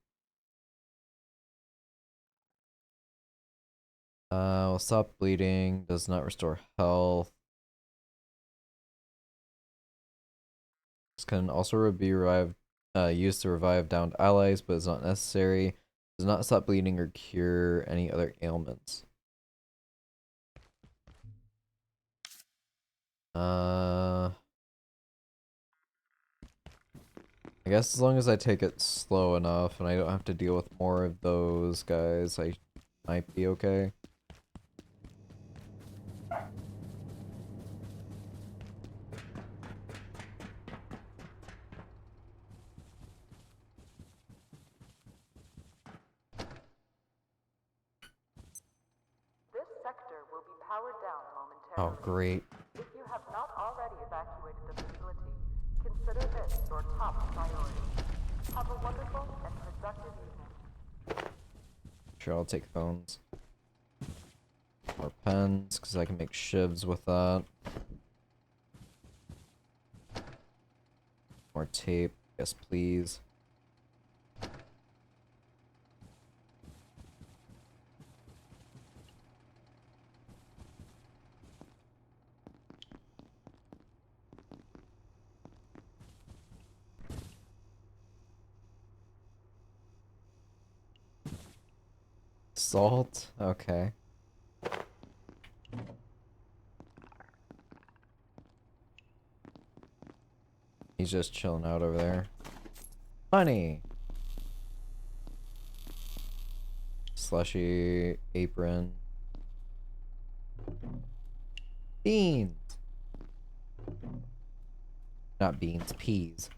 S1: Will stop bleeding, does not restore health. This can also be revived, used to revive downed allies, but is not necessary. Does not stop bleeding or cure any other ailments. I guess as long as I take it slow enough and I don't have to deal with more of those guys, I might be okay.
S14: This sector will be powered down momentarily.
S1: Oh, great.
S14: If you have not already evacuated the facility, consider this your top priority. Have a wonderful and productive evening.
S1: Sure, I'll take phones. More pens, because I can make shivs with that. More tape, yes please. Salt? Okay. He's just chilling out over there. Funny. Slushy apron. Beans. Not beans, peas.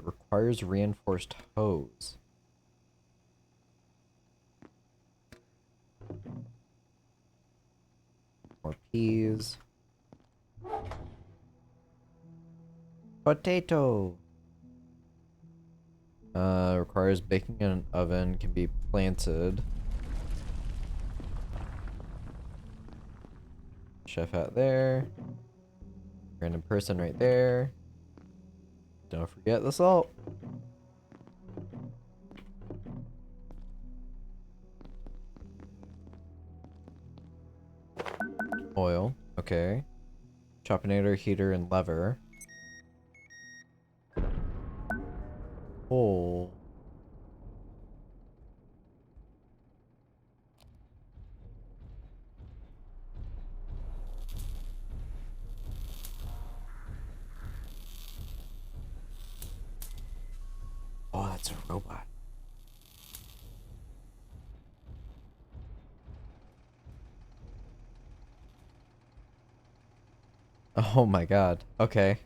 S1: Requires reinforced hose. More peas. Potato. Requires baking in an oven, can be planted. Chef hat there. Random person right there. Don't forget the salt. Oil. Okay. Chopinator, heater, and lever. Oh. Oh, that's a robot. Oh my god. Okay.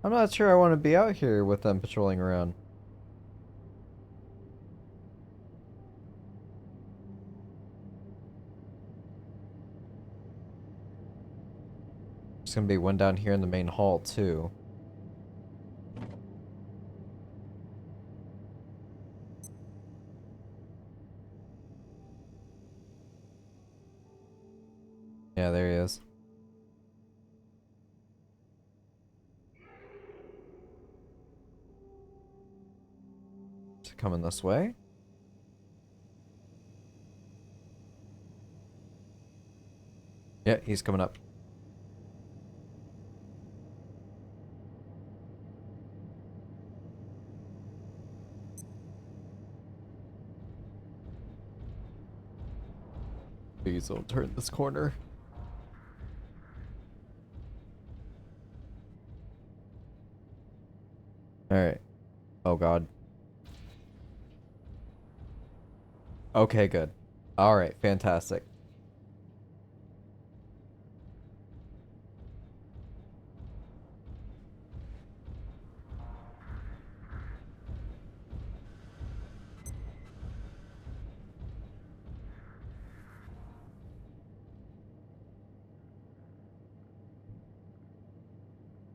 S1: I'm not sure I want to be out here with them patrolling around. There's gonna be one down here in the main hall too. Yeah, there he is. Is it coming this way? Yeah, he's coming up. Please don't turn this corner. Alright. Oh god. Okay, good. Alright, fantastic.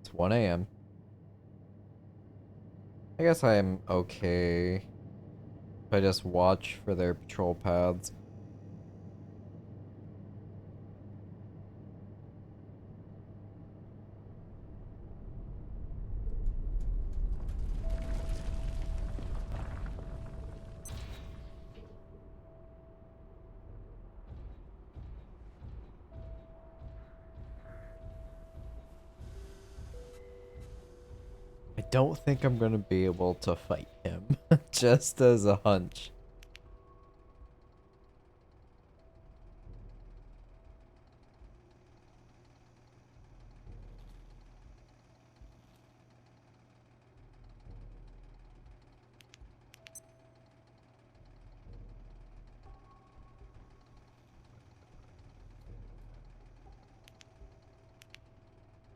S1: It's 1 a.m. I guess I'm okay if I just watch for their patrol paths. I don't think I'm gonna be able to fight him, just as a hunch.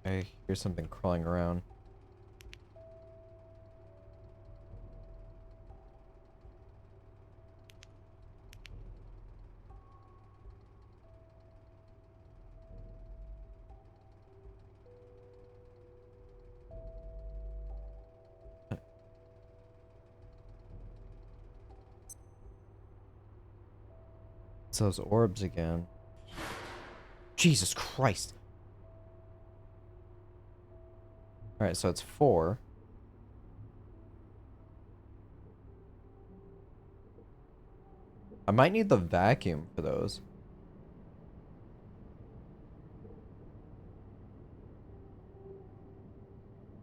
S1: I hear something crawling around. It's those orbs again. Jesus Christ. Alright, so it's 4. I might need the vacuum for those.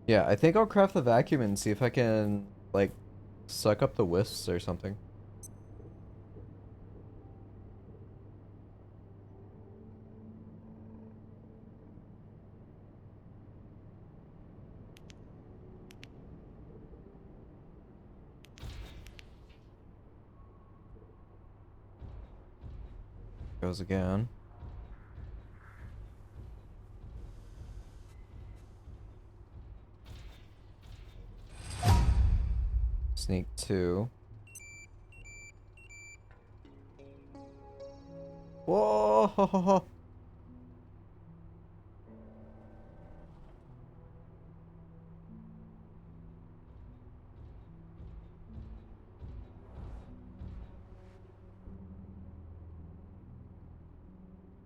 S1: Yeah, I think I'll craft the vacuum and see if I can, like, suck up the wisps or something. Goes again. Sneak 2. Whoa!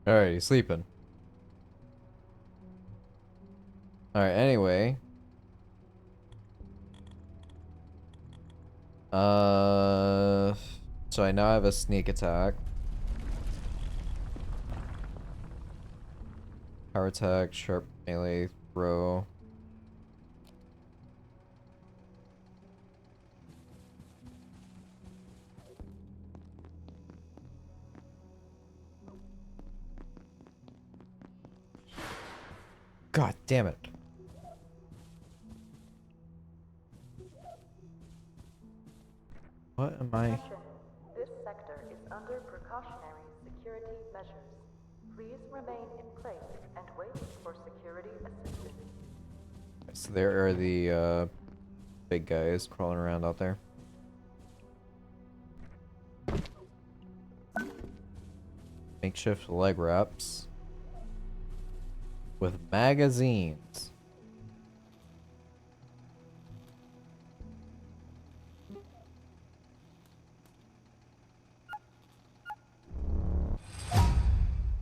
S1: Alright, he's sleeping. Alright, anyway. So I now have a sneak attack. Power attack, sharp melee, throw. God damn it. What am I?
S14: Attention. This sector is under precautionary security measures. Please remain in place and wait for security assistance.
S1: So there are the big guys crawling around out there. Makeshift leg wraps with magazines.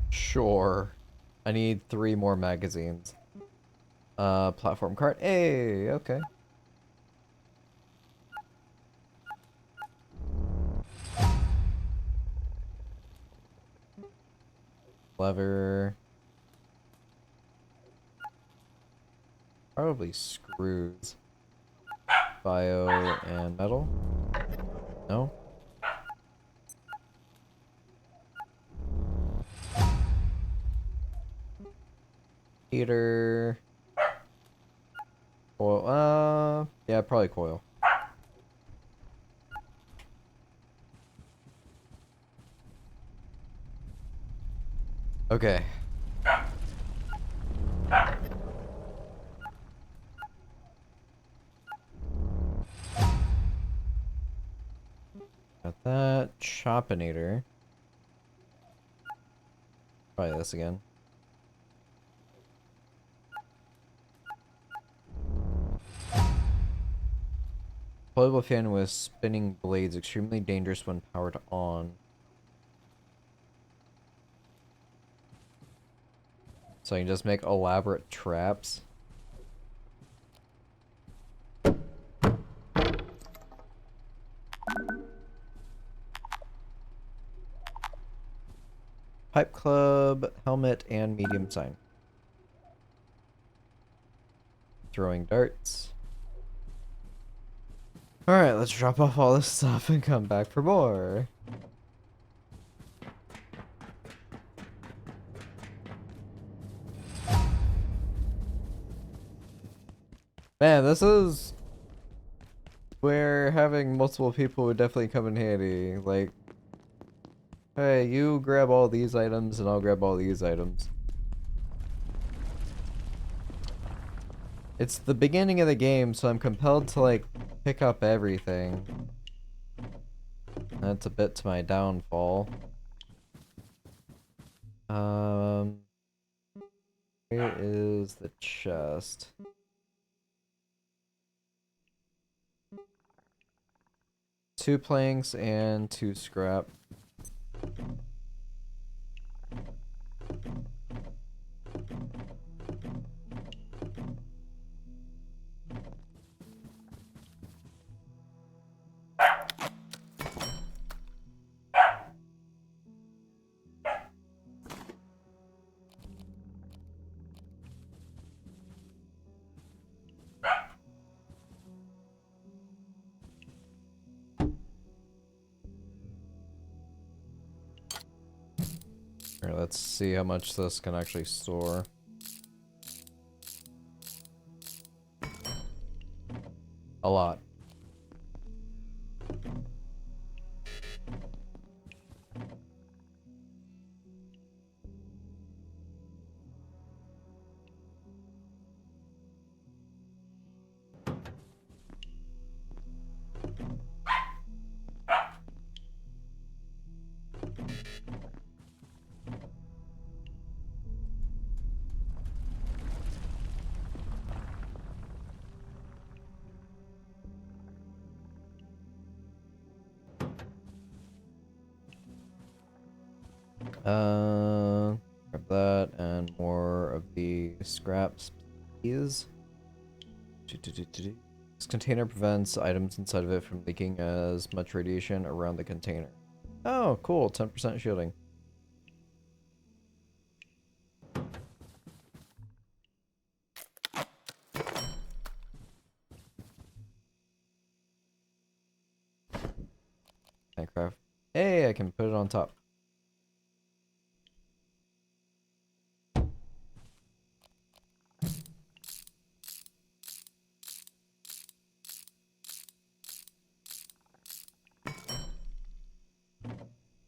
S1: Sure. I need 3 more magazines. Platform cart. Hey, okay. Lever. Probably screws. Bio and metal. No? Heater. Coil. Yeah, probably coil. Okay. Got that. Chopinator. Try this again. Portable fan with spinning blades, extremely dangerous when powered on. So you can just make elaborate traps. Pipe club, helmet, and medium sign. Throwing darts. Alright, let's drop off all this stuff and come back for more. Man, this is where having multiple people would definitely come in handy. Like, hey, you grab all these items and I'll grab all these items. It's the beginning of the game, so I'm compelled to, like, pick up everything. That's a bit to my downfall. Where is the chest? Two planks and 2 scrap. Alright, let's see how much this can actually store. A lot. Grab that and more of the scraps, please. This container prevents items inside of it from leaking as much radiation around the container. Oh, cool. 10% shielding. Minecraft. Hey, I can put it on top.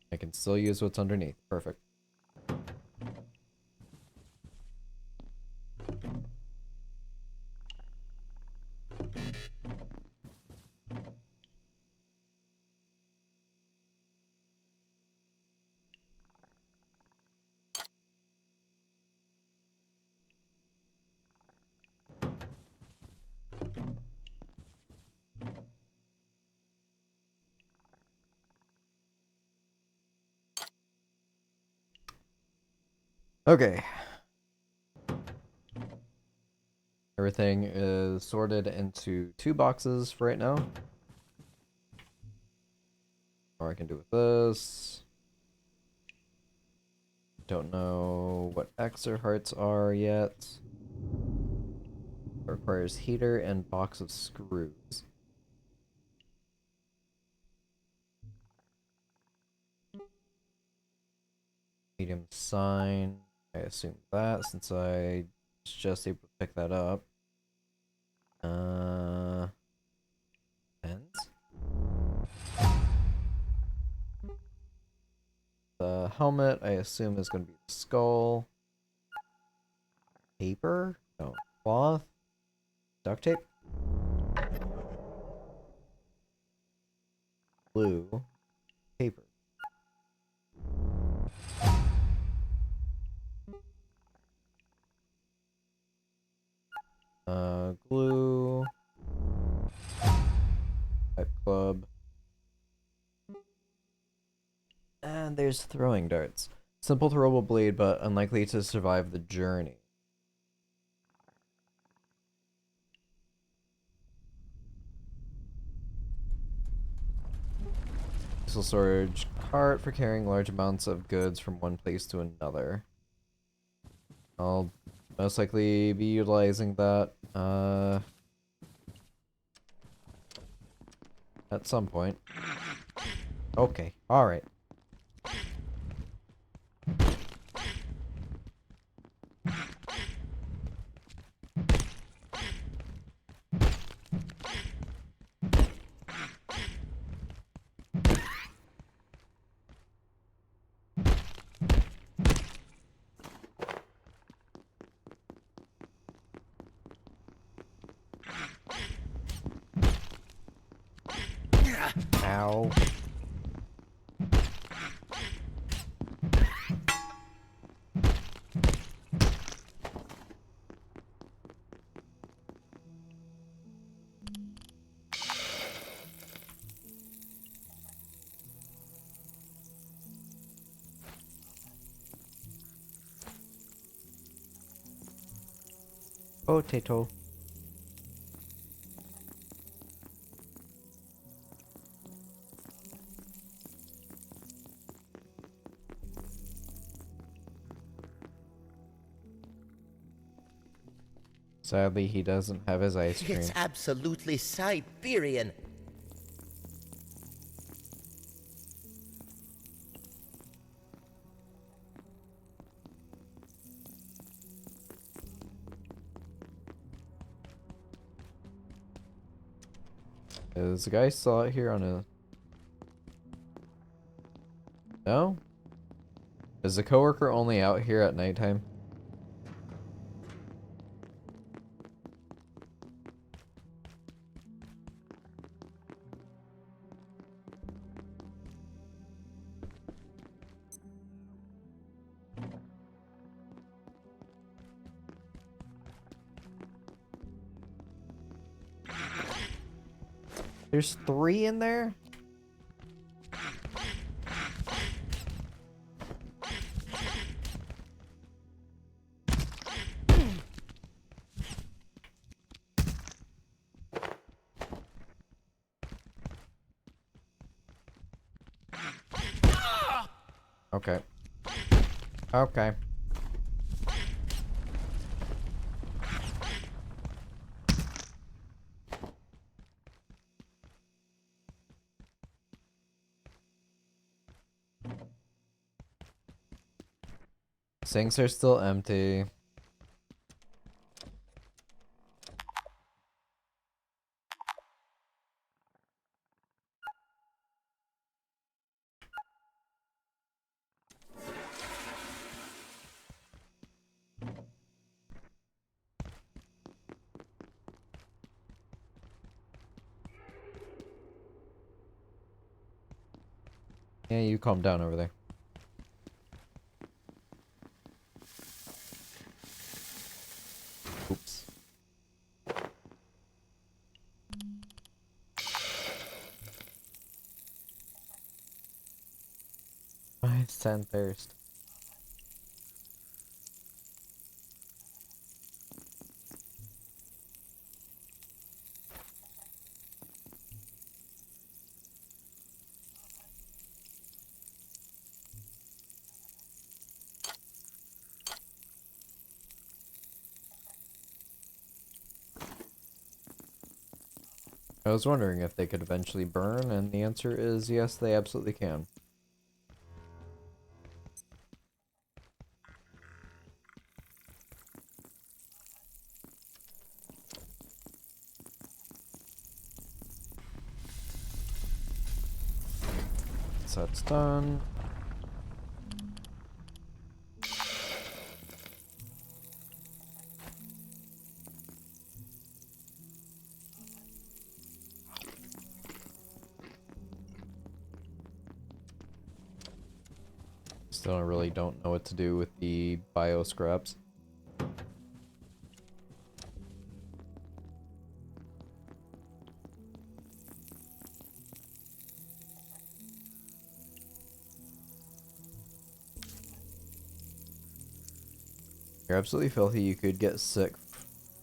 S1: I can still use what's underneath. Perfect. Okay. Everything is sorted into 2 boxes for right now. Or I can do with this. Don't know what X or hearts are yet. It requires heater and box of screws. Medium sign. I assume that since I was just able to pick that up. Pens. The helmet, I assume, is going to be the skull. Paper? No. Cloth? Duct tape? Glue. Paper. Glue. Pipe club. And there's throwing darts. Simple throwable blade, but unlikely to survive the journey. Useful storage cart for carrying large amounts of goods from one place to another. I'll most likely be utilizing that at some point. Okay, alright. Ow. Potato. Sadly, he doesn't have his ice cream.
S12: It's absolutely Siberian.
S1: Is the guy still out here on a... No? Is the coworker only out here at nighttime? There's 3 in there? Okay. Okay. Sinks are still empty. Yeah, you calm down over there. Oops. I stand thirst. I was wondering if they could eventually burn, and the answer is yes, they absolutely can. So that's done. Still really don't know what to do with the bio scraps. You're absolutely filthy. You could get sick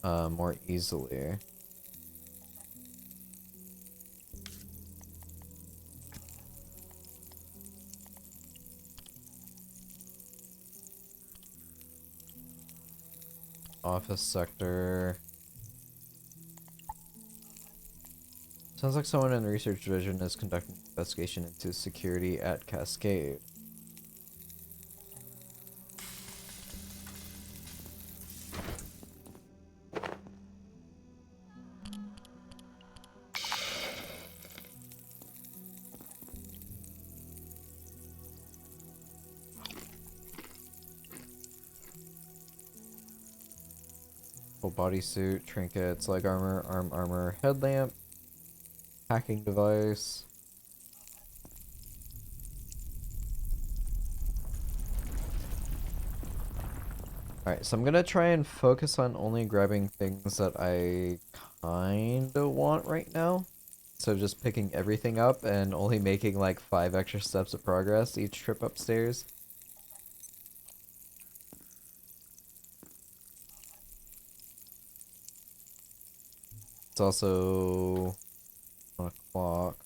S1: more easily. Office sector. Sounds like someone in the research division is conducting an investigation into security at Cascade. Full bodysuit, trinkets, leg armor, arm armor, headlamp, hacking device. Alright, so I'm gonna try and focus on only grabbing things that I kinda want right now. So just picking everything up and only making like 5 extra steps of progress each trip upstairs. It's also 1 o'clock.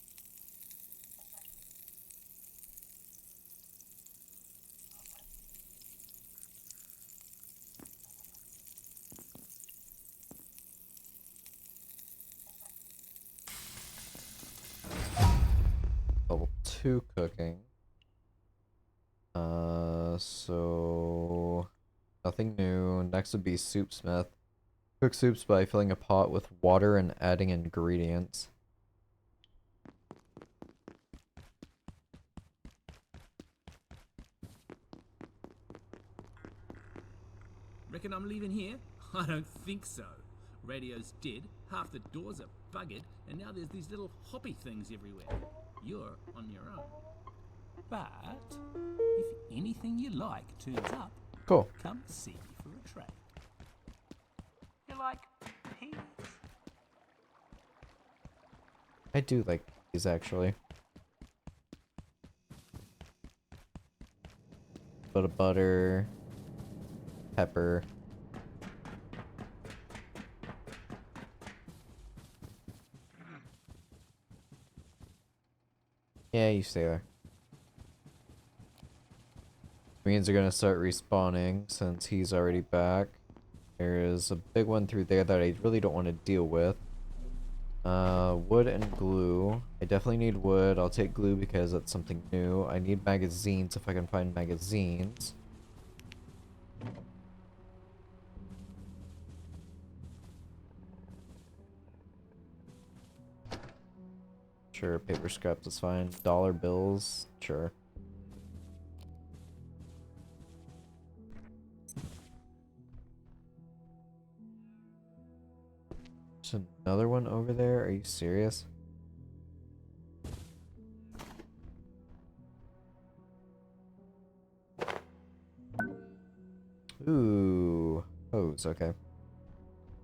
S1: Level 2 cooking. So nothing new. Next would be soupsmith. Cook soups by filling a pot with water and adding ingredients.
S2: Reckon I'm leaving here? I don't think so. Radio's dead, half the doors are buggered, and now there's these little hoppy things everywhere. You're on your own. But if anything you like turns up,
S1: Cool.
S2: come see me for a trade. You like peas?
S1: I do like these actually. Bit of butter, pepper. Yeah, you stay there. Marines are gonna start respawning since he's already back. There is a big one through there that I really don't want to deal with. Wood and glue. I definitely need wood. I'll take glue because that's something new. I need magazines if I can find magazines. Sure, paper scraps is fine. Dollar bills, sure. There's another one over there. Are you serious? Ooh. Hose, okay.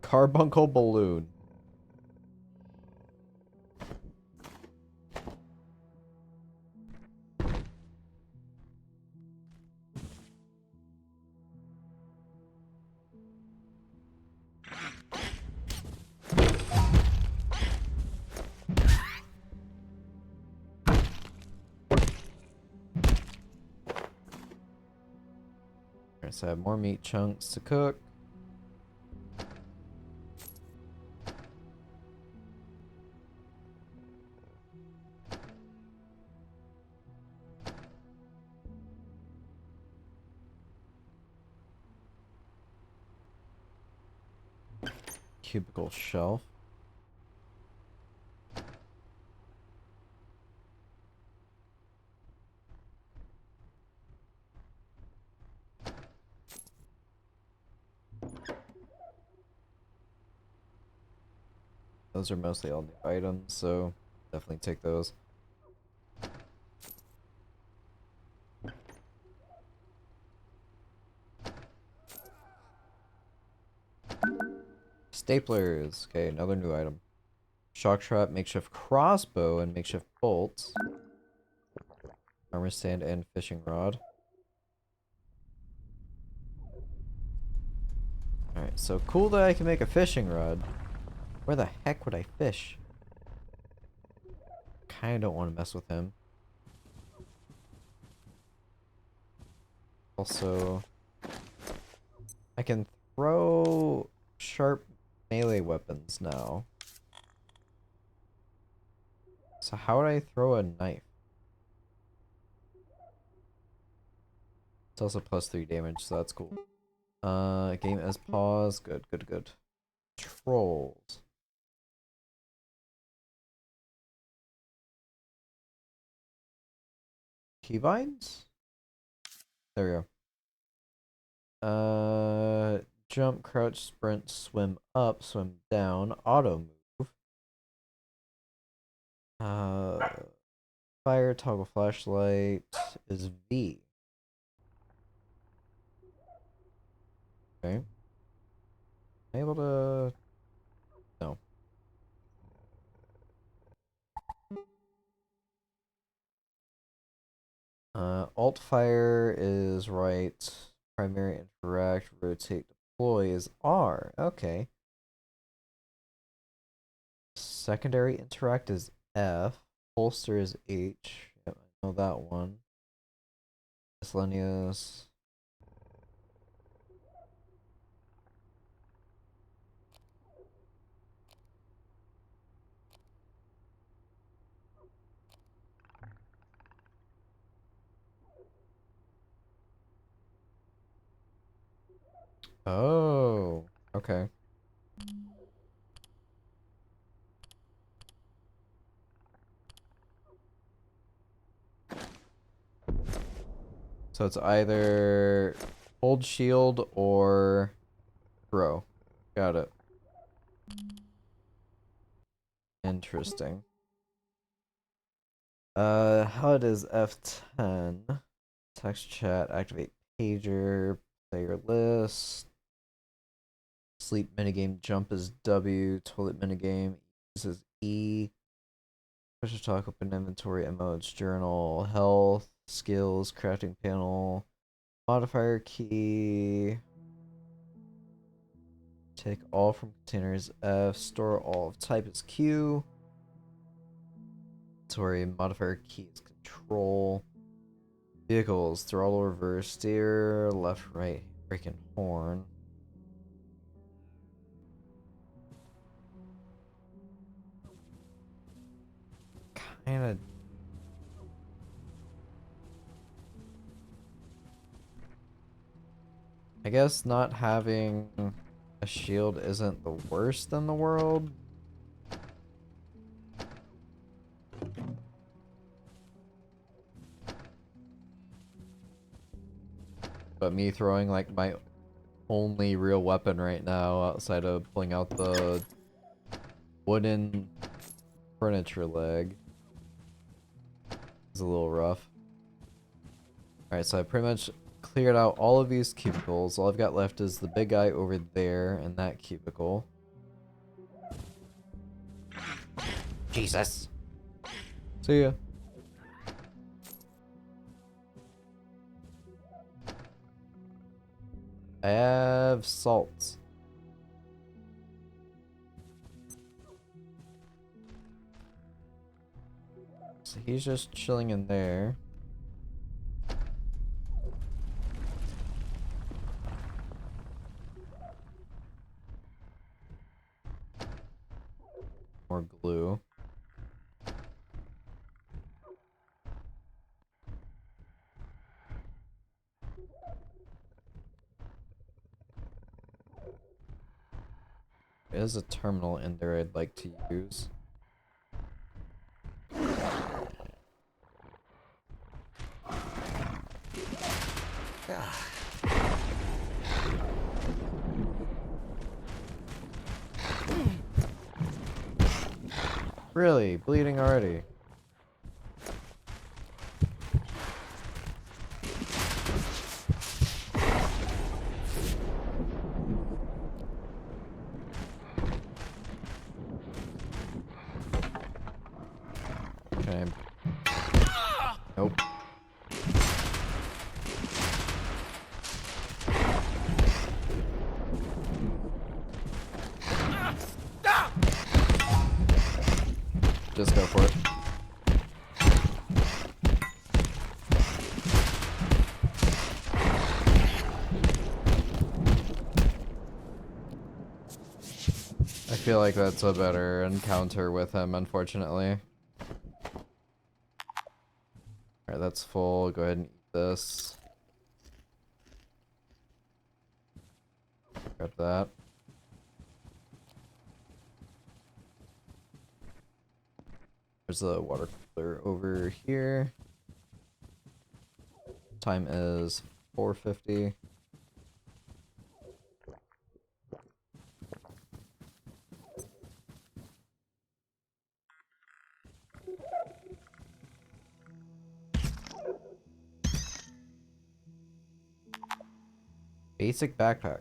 S1: Carbuncle balloon. Alright, so I have more meat chunks to cook. Cubicle shelf. Those are mostly all new items, so definitely take those. Staplers. Okay, another new item. Shock trap, makeshift crossbow, and makeshift bolts. Armor stand and fishing rod. Alright, so cool that I can make a fishing rod. Where the heck would I fish? Kinda don't want to mess with him. Also, I can throw sharp melee weapons now. So how would I throw a knife? It's also +3 damage, so that's cool. Game as pause. Good, good, good. Trolls. Keybinds? There we go. Jump, crouch, sprint, swim up, swim down, auto move. Fire, toggle flashlight is V. Okay. Am I able to... No. Alt fire is right. Primary interact, rotate, deploy is R. Okay. Secondary interact is F. Holster is H. Yep, I know that one. Miscellaneous. Oh, okay. So it's either hold shield or Bro. Got it. Interesting. HUD is F10. Text chat, activate pager, player list. Sleep minigame, jump is W, toilet minigame, this is E. Push to talk, open inventory, emotes, journal, health, skills, crafting panel, modifier key. Take all from containers F, store all of type is Q. Inventory, modifier key is control. Vehicles, throttle, reverse, steer, left, right, brake and horn. Kinda. I guess not having a shield isn't the worst in the world. But me throwing like my only real weapon right now outside of pulling out the wooden furniture leg is a little rough. Alright, so I pretty much cleared out all of these cubicles. All I've got left is the big guy over there in that cubicle.
S12: Jesus.
S1: See ya. I have salts. So he's just chilling in there. More glue. There's a terminal in there I'd like to use. Really? Bleeding already? Okay. Nope. Just go for it. I feel like that's a better encounter with him, unfortunately. Alright, that's full. Go ahead and eat this. Grab that. There's a water cooler over here. Time is 4:50. Basic backpack.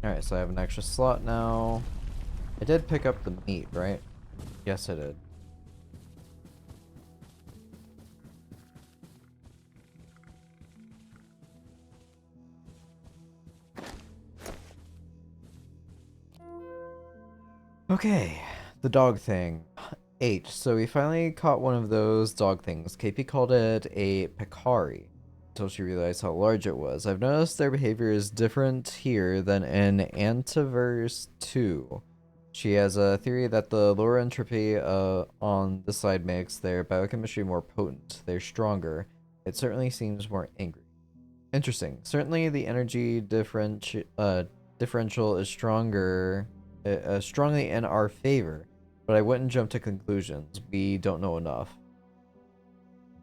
S1: Alright, so I have an extra slot now. I did pick up the meat, right? Yes, I did. Okay, the dog thing. 8. So we finally caught one of those dog things. KP called it a peccari until she realized how large it was. I've noticed their behavior is different here than in Antiverse 2. She has a theory that the lower entropy on this side makes their biochemistry more potent. They're stronger. It certainly seems more angry. Interesting. Certainly the energy differential is stronger strongly in our favor, but I wouldn't jump to conclusions. We don't know enough.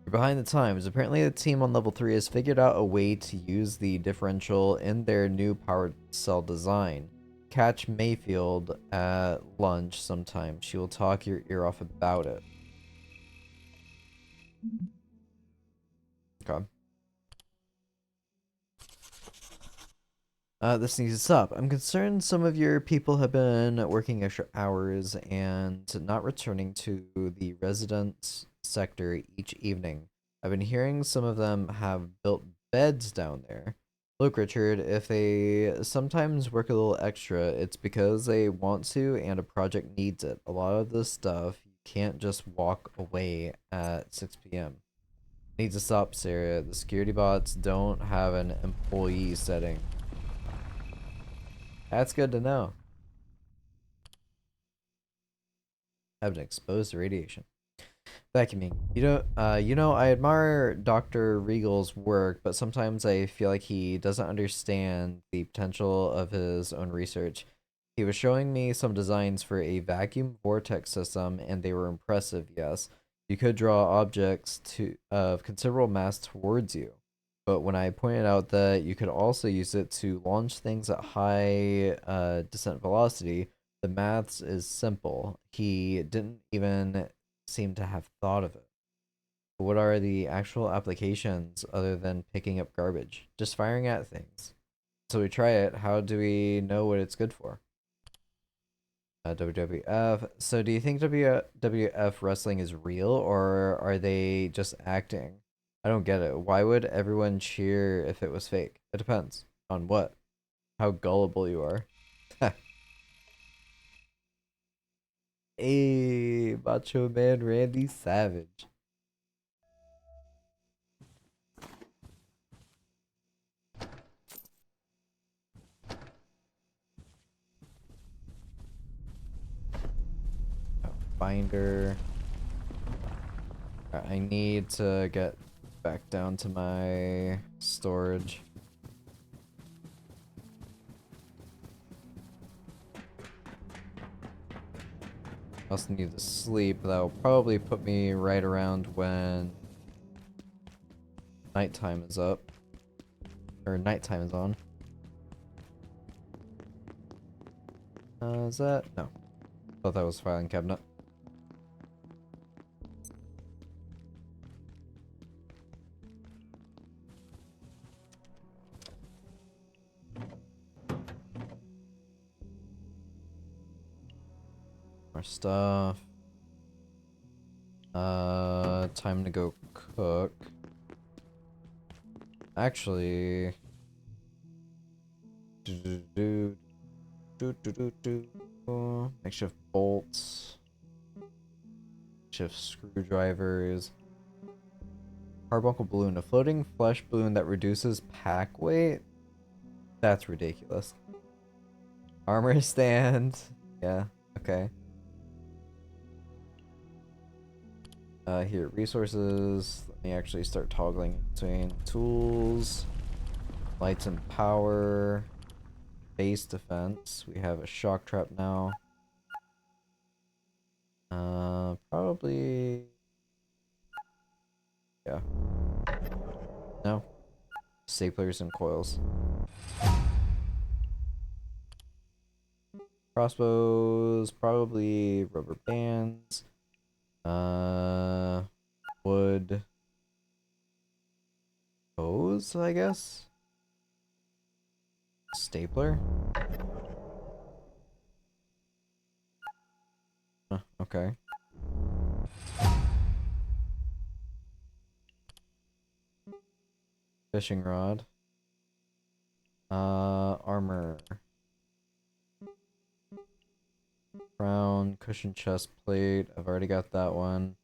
S1: You're behind the times. Apparently the team on level 3 has figured out a way to use the differential in their new power cell design. Catch Mayfield at lunch sometime. She will talk your ear off about it. Okay. This needs to stop. I'm concerned some of your people have been working extra hours and not returning to the residence sector each evening. I've been hearing some of them have built beds down there. Look, Richard, if they sometimes work a little extra, it's because they want to and a project needs it. A lot of this stuff, you can't just walk away at 6 p.m. Needs to stop, Sarah. The security bots don't have an employee setting. That's good to know. Have been exposed to radiation. Vacuuming. You know, I admire Dr. Regal's work, but sometimes I feel like he doesn't understand the potential of his own research. He was showing me some designs for a vacuum vortex system, and they were impressive, yes. You could draw objects of considerable mass towards you. But when I pointed out that you could also use it to launch things at high descent velocity, the maths is simple. He didn't even seem to have thought of it. What are the actual applications other than picking up garbage? Just firing at things. So we try it. How do we know what it's good for? WWF. So do you think WWF wrestling is real, or are they just acting? I don't get it. Why would everyone cheer if it was fake? It depends on what. How gullible you are. Hey, Macho Man Randy Savage. Binder. I need to get back down to my storage. I also need to sleep. That'll probably put me right around when nighttime is up. Or nighttime is on. Is that? No. Thought that was filing cabinet. More stuff. Time to go cook. Actually, makeshift bolts, makeshift screwdrivers, carbuncle balloon, a floating flesh balloon that reduces pack weight. That's ridiculous. Armor stand, yeah, okay. Here, resources. Let me actually start toggling between tools, lights and power, base defense. We have a shock trap now. Probably. Yeah. No. Staplers and coils. Crossbows, probably rubber bands. Wood. Hose, I guess? Stapler? Okay. Fishing rod. Armor. Crown, cushion chest plate. I've already got that one.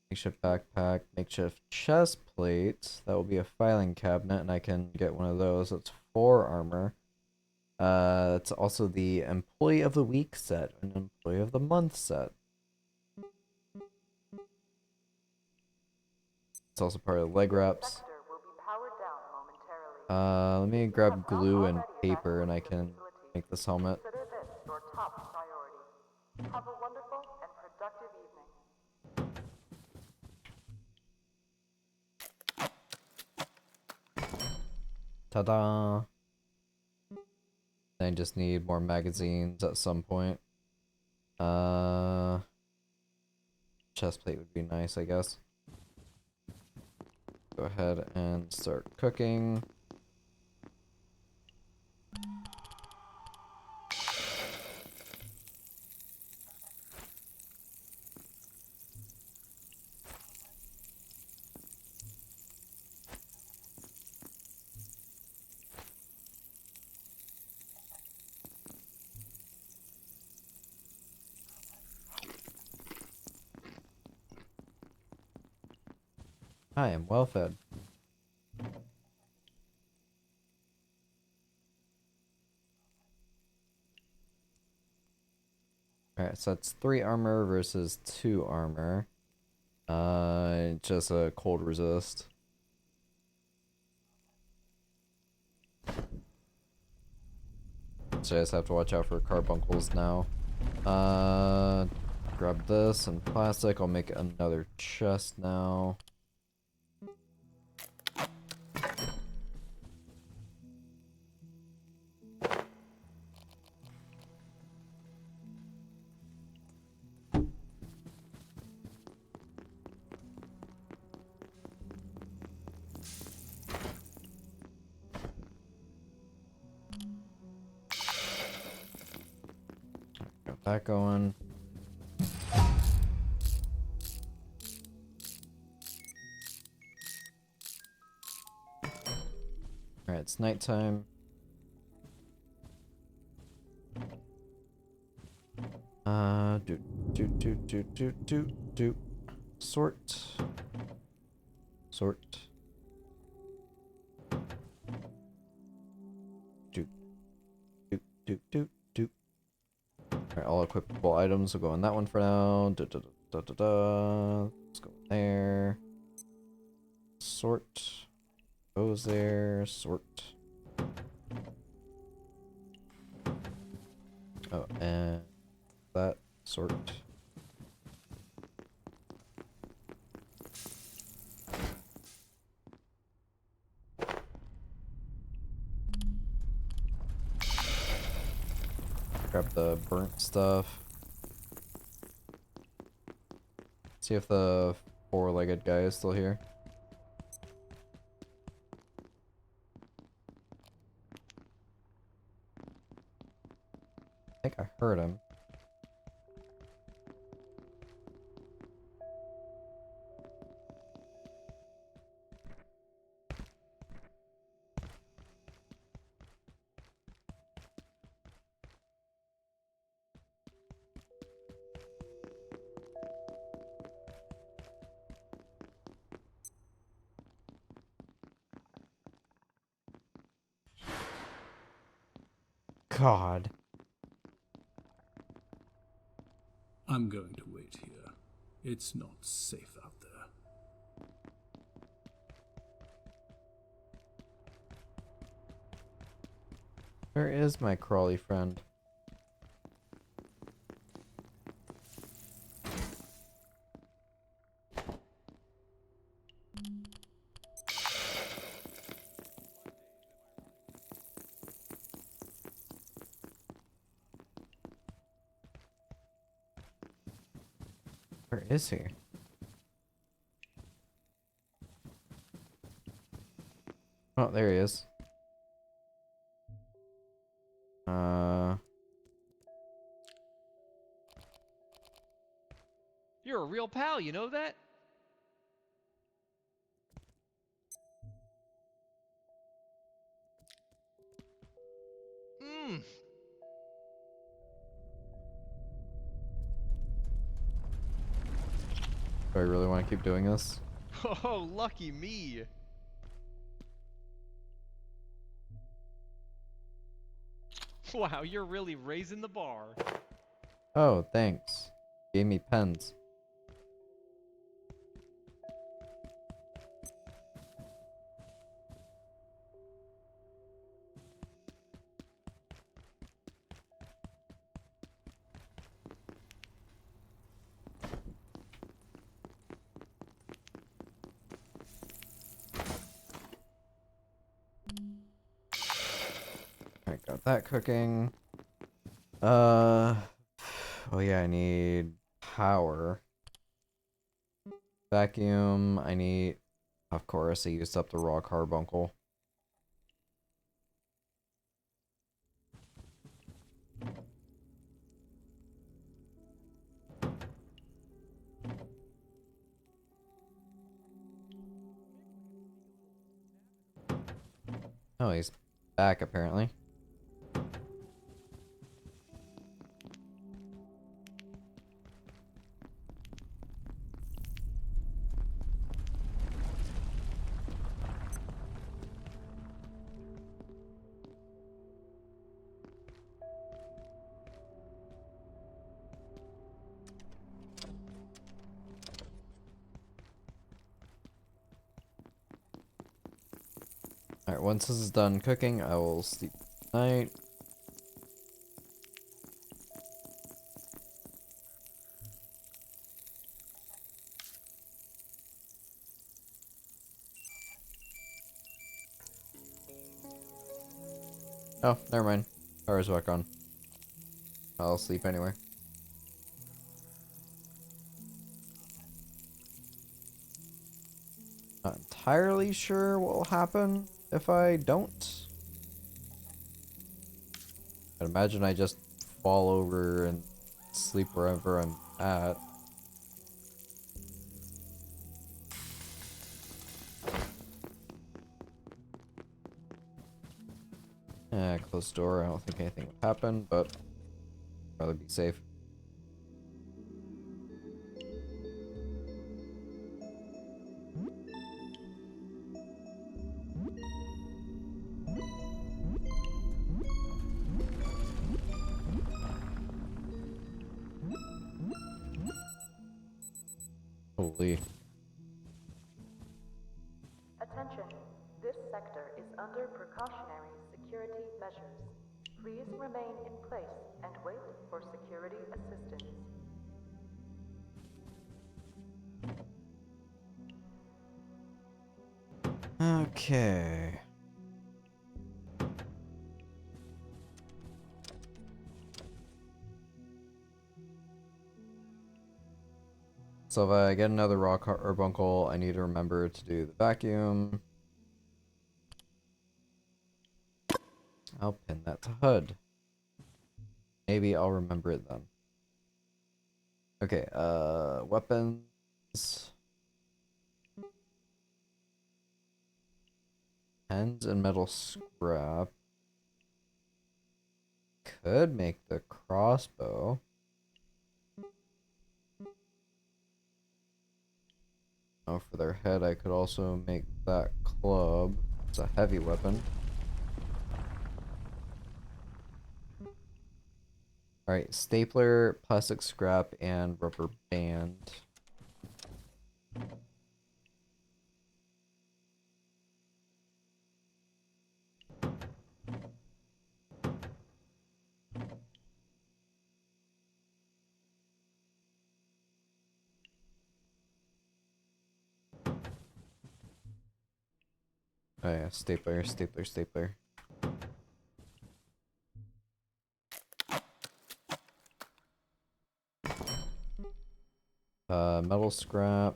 S1: Makeshift backpack, makeshift chest plate. That will be a filing cabinet, and I can get one of those. That's 4 armor. It's also the Employee of the Week set, an Employee of the Month set. It's also part of the leg wraps. Let me grab glue and paper, and I can make this helmet.
S14: Consider this your top priority.
S1: Ta-da! I just need more magazines at some point. Chest plate would be nice, I guess. Go ahead and start cooking. I am well fed. Alright, so that's 3 armor versus 2 armor. Just a cold resist. So I just have to watch out for carbuncles now. Grab this and plastic. I'll make another chest now. Got that going. Alright, it's nighttime. Do. Sort. Do. Alright, all equipable items will go on that one for now. Let's go there. Sort. Goes there. Sort. Oh, and that. Sort. Grab the burnt stuff. See if the 4-legged guy is still here. I think I heard him. God.
S8: I'm going to wait here. It's not safe out there.
S1: Where is my crawly friend? Where is he? Oh, there he is.
S6: You're a real pal, you know that? Mmm.
S1: Do I really want to keep doing this?
S6: Oh, lucky me. Wow, you're really raising the bar.
S1: Oh, thanks. Gave me pens. that cooking. Oh yeah, I need power. Vacuum, I need... Of course, I used up the raw carbuncle. Oh, he's back apparently. Alright, once this is done cooking, I will sleep tonight. Oh, never mind. Power's back on. I'll sleep anyway. Not entirely sure what will happen if I don't. I'd imagine I just fall over and sleep wherever I'm at. Closed door. I don't think anything would happen, but rather be safe. Holy.
S14: Attention. This sector is under precautionary security measures. Please remain in place and wait for security assistance.
S1: Okay. So if I get another raw carbuncle, I need to remember to do the vacuum. I'll pin that to HUD. Maybe I'll remember it then. Okay, weapons. Pens and metal scrap. Could make the crossbow. Oh, for their head, I could also make that club. It's a heavy weapon. Alright, stapler, plastic scrap, and rubber band. Oh yeah, stapler, stapler, stapler. Metal scrap.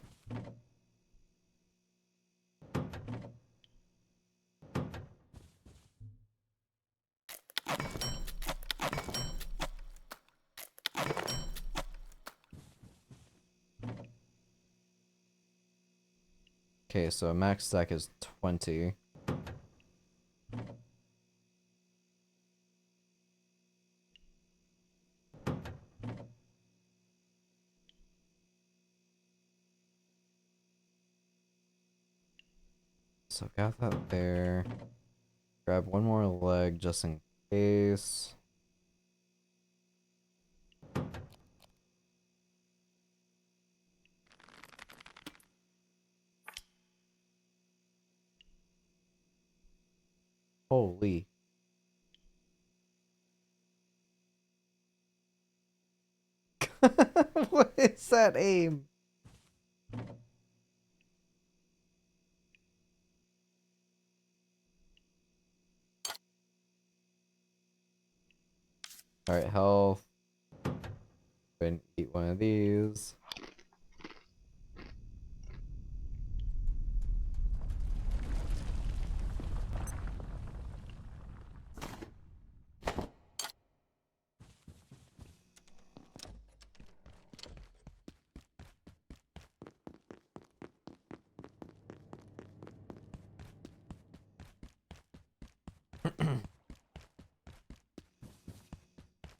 S1: Okay, so max stack is 20. So got that there. Grab one more leg just in case. Holy. What is that aim? Alright, health. Go ahead and eat one of these.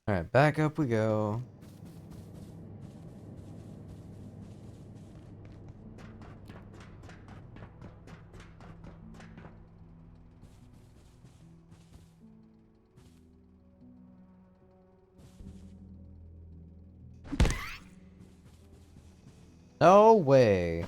S1: Alright, back up we go. No way.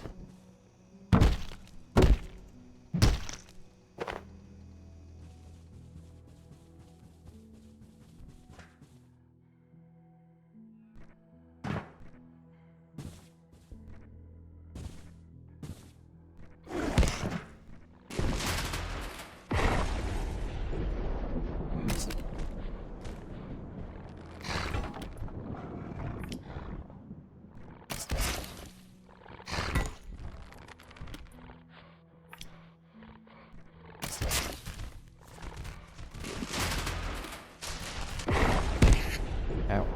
S1: Ow.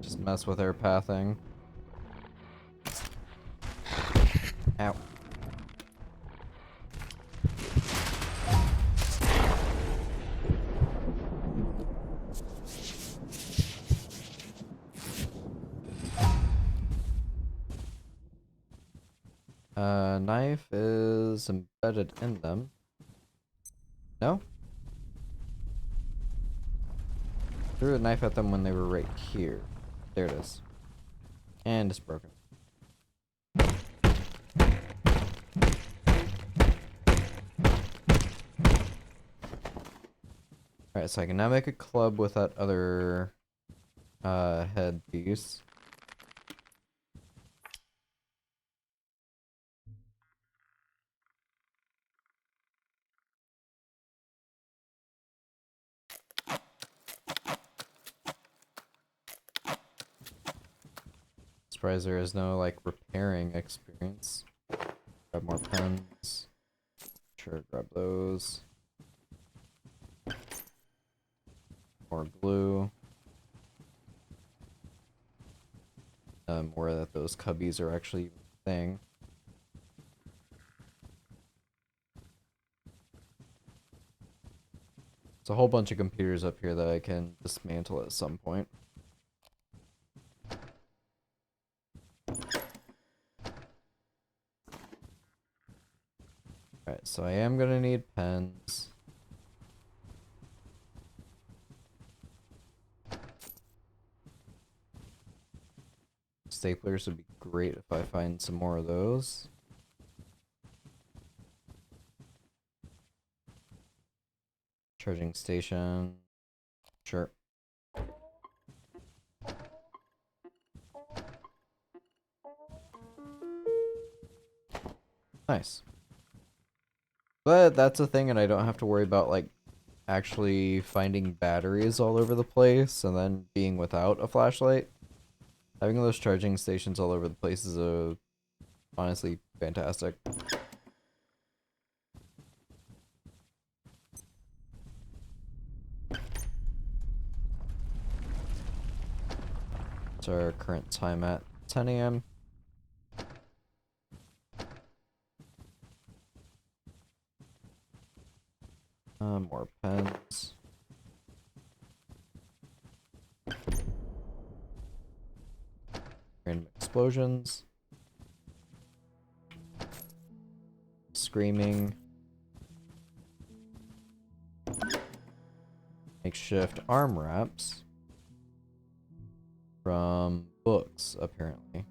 S1: Just mess with air pathing. Ow. Knife is embedded in them. No? Threw a knife at them when they were right here. There it is. And it's broken. Alright, so I can now make a club with that other head piece. Surprised there is no like repairing experience. Grab more pens. Sure, grab those. More glue. More that those cubbies are actually a thing. It's a whole bunch of computers up here that I can dismantle at some point. Alright, so I am gonna need pens. Staplers would be great if I find some more of those. Charging station. Sure. Nice. But that's a thing, and I don't have to worry about, like, actually finding batteries all over the place and then being without a flashlight. Having those charging stations all over the place is honestly fantastic. What's our current time at? 10 a.m. More pens. Random explosions. Screaming. Makeshift arm wraps. From books, apparently.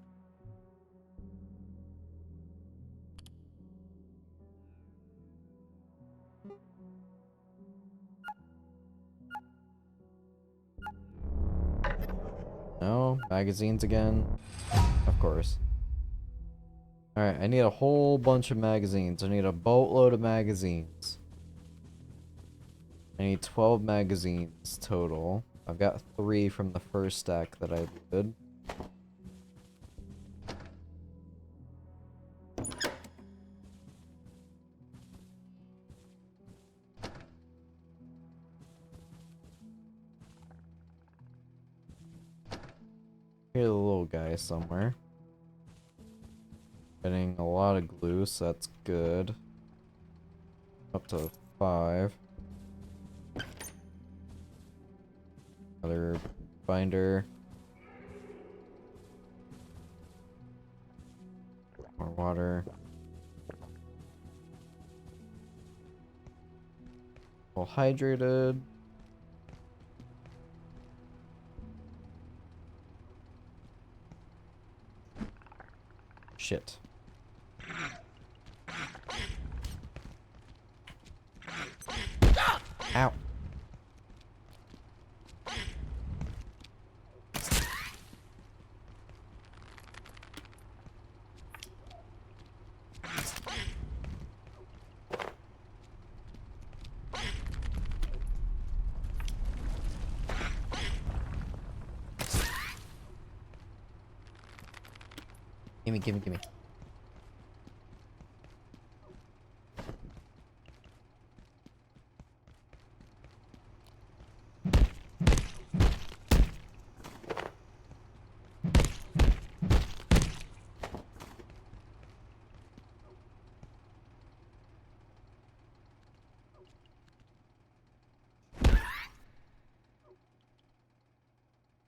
S1: go. Magazines again. Of course. Alright, I need a whole bunch of magazines. I need a boatload of magazines. I need 12 magazines total. I've got 3 from the first stack that I did. Here's a little guy somewhere. Getting a lot of glue, so that's good. Up to 5. Another binder. More water. Well hydrated. Shit. Ow. Gimme, gimme, gimme.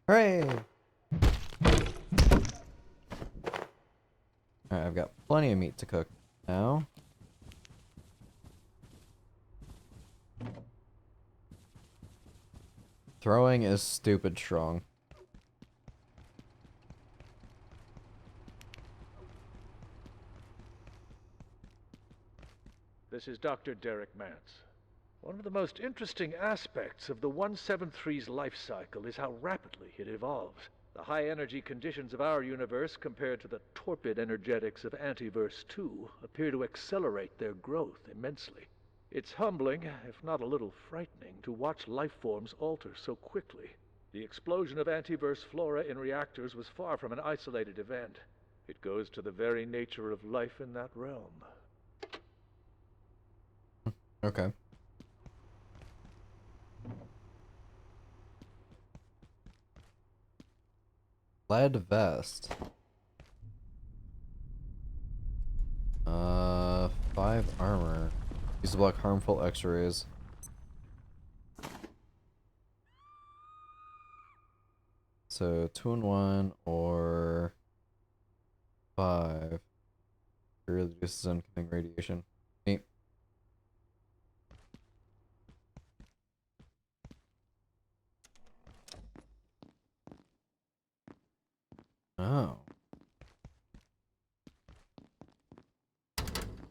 S1: Hooray! Alright, I've got plenty of meat to cook now. Throwing is stupid strong.
S7: This is Dr. Derek Mance. One of the most interesting aspects of the 173's life cycle is how rapidly it evolves. The high-energy conditions of our universe compared to the torpid energetics of Antiverse 2 appear to accelerate their growth immensely. It's humbling, if not a little frightening, to watch life forms alter so quickly. The explosion of Antiverse flora in reactors was far from an isolated event. It goes to the very nature of life in that realm.
S1: Okay. Lead vest. 5 armor. Use to block harmful X-rays. So 2 and 1 or 5. Reduces incoming radiation. Neat. Oh.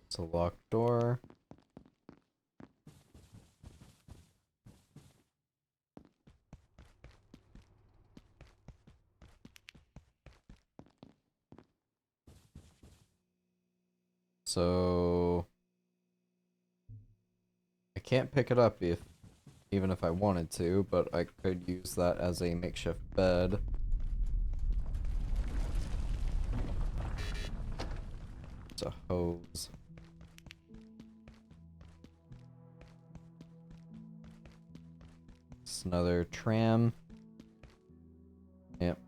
S1: It's a locked door. So I can't pick it up even if I wanted to, but I could use that as a makeshift bed. It's a hose. It's another tram. Yep.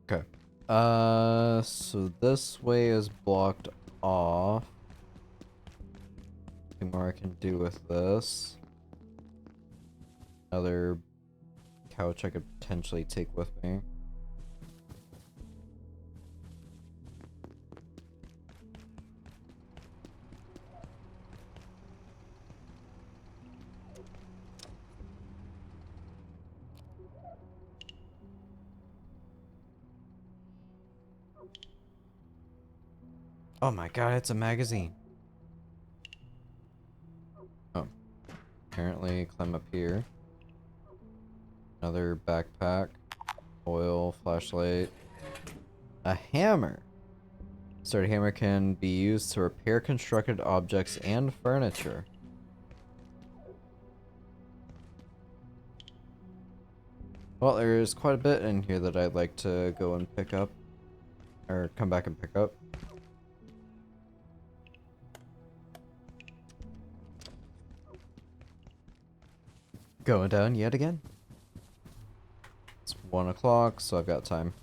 S1: Okay. So this way is blocked off. Nothing more I can do with this. Another couch I could potentially take with me. Oh my god, it's a magazine. Oh. Apparently climb up here. Another backpack. Oil, flashlight. A hammer. Sturdy hammer can be used to repair constructed objects and furniture. Well, there's quite a bit in here that I'd like to go and pick up. Or come back and pick up. Going down yet again. It's 1 o'clock, so I've got time.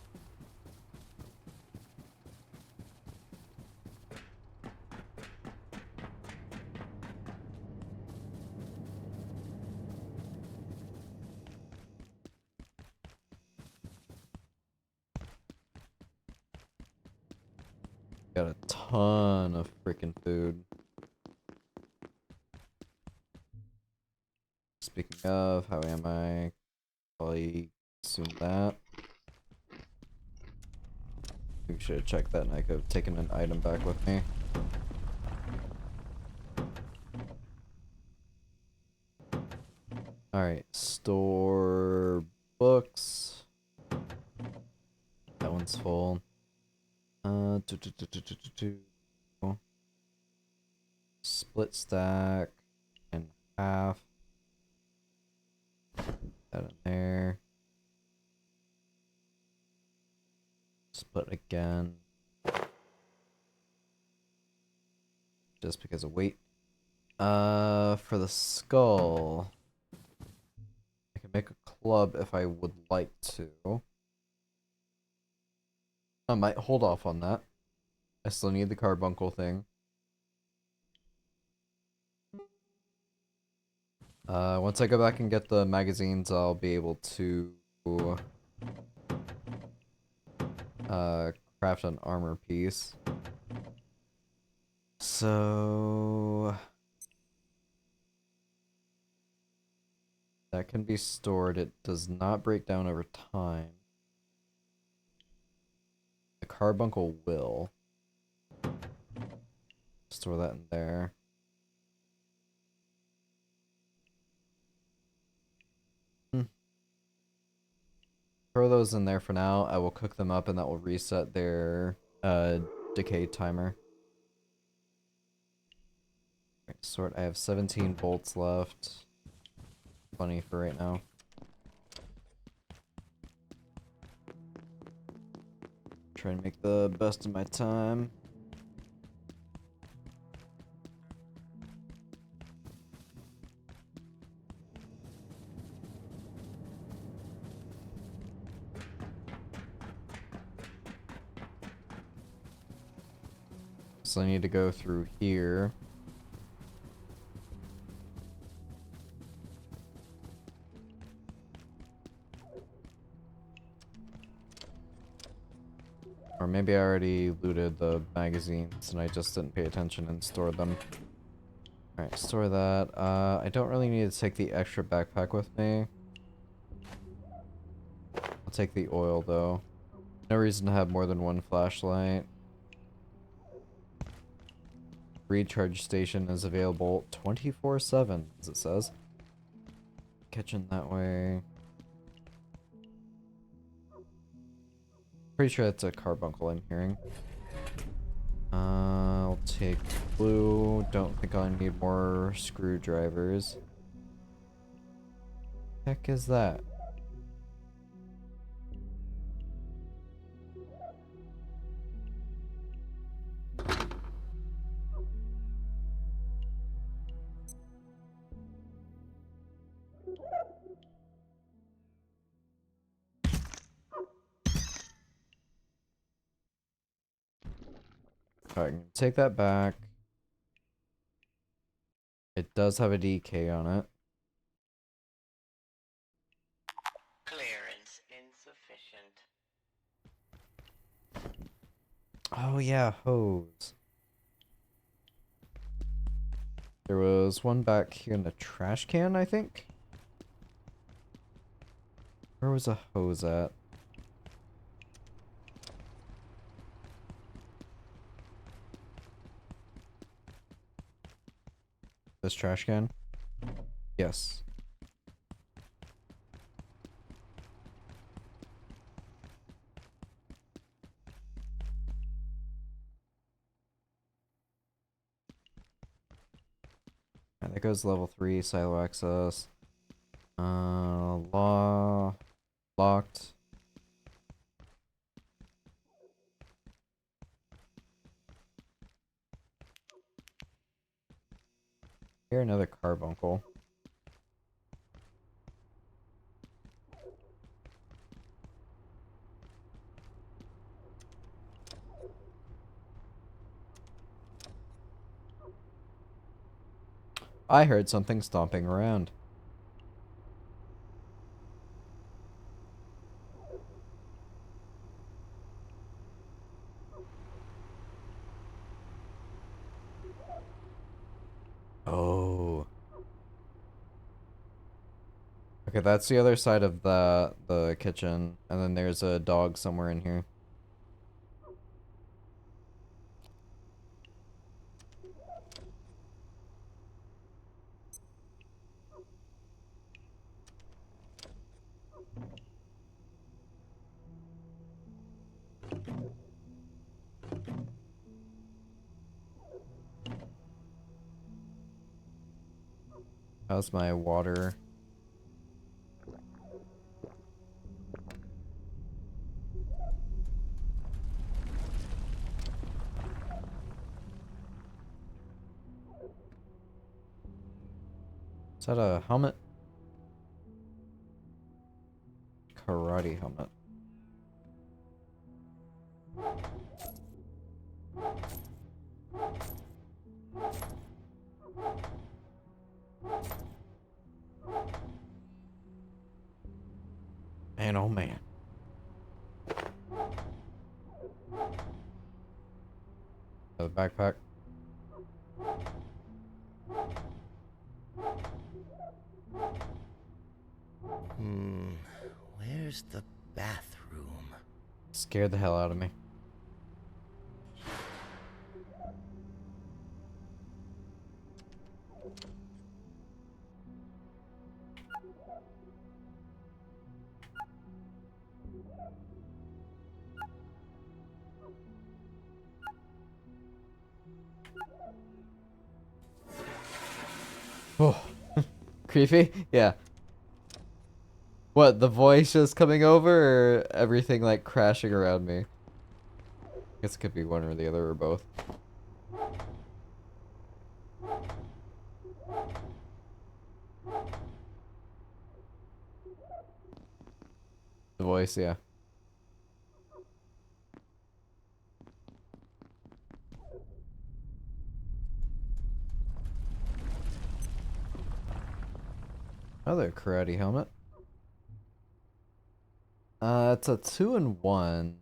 S1: Got a ton of freaking food. Speaking of, how am I? Probably consume that. We should have checked that and I could have taken an item back with me. Alright, store books. That one's full. Split stack in half. That in there. Split again. Just because of weight. For the skull, I can make a club if I would like to. I might hold off on that. I still need the carbuncle thing. Once I go back and get the magazines, I'll be able to craft an armor piece. So that can be stored. It does not break down over time. The carbuncle will. Store that in there. Throw those in there for now. I will cook them up and that will reset their decay timer. Right, sort. I have 17 bolts left. Funny for right now. Try and make the best of my time. So I need to go through here. Or maybe I already looted the magazines and I just didn't pay attention and stored them. Alright, store that. I don't really need to take the extra backpack with me. I'll take the oil though. No reason to have more than one flashlight. Recharge station is available 24/7, as it says. Kitchen that way. Pretty sure that's a carbuncle I'm hearing. I'll take blue. Don't think I'll need more screwdrivers. Heck is that? Alright, take that back. It does have a DK on it.
S12: Clearance insufficient.
S1: Oh yeah, hose. There was one back here in the trash can, I think? Where was a hose at? This trash can? Yes. there goes level 3 silo access. Locked. Here, another carbuncle. I heard something stomping around. Oh. Okay, that's the other side of the kitchen, and then there's a dog somewhere in here. How's my water? Is that a helmet? Karate helmet. Man, oh man. The backpack.
S12: Where's the bathroom?
S1: Scared the hell out of me. Oh, creepy? Yeah. What, the voice just coming over, or everything like crashing around me? I guess it could be one or the other, or both. The voice, yeah. Another karate helmet. It's a 2-in-1.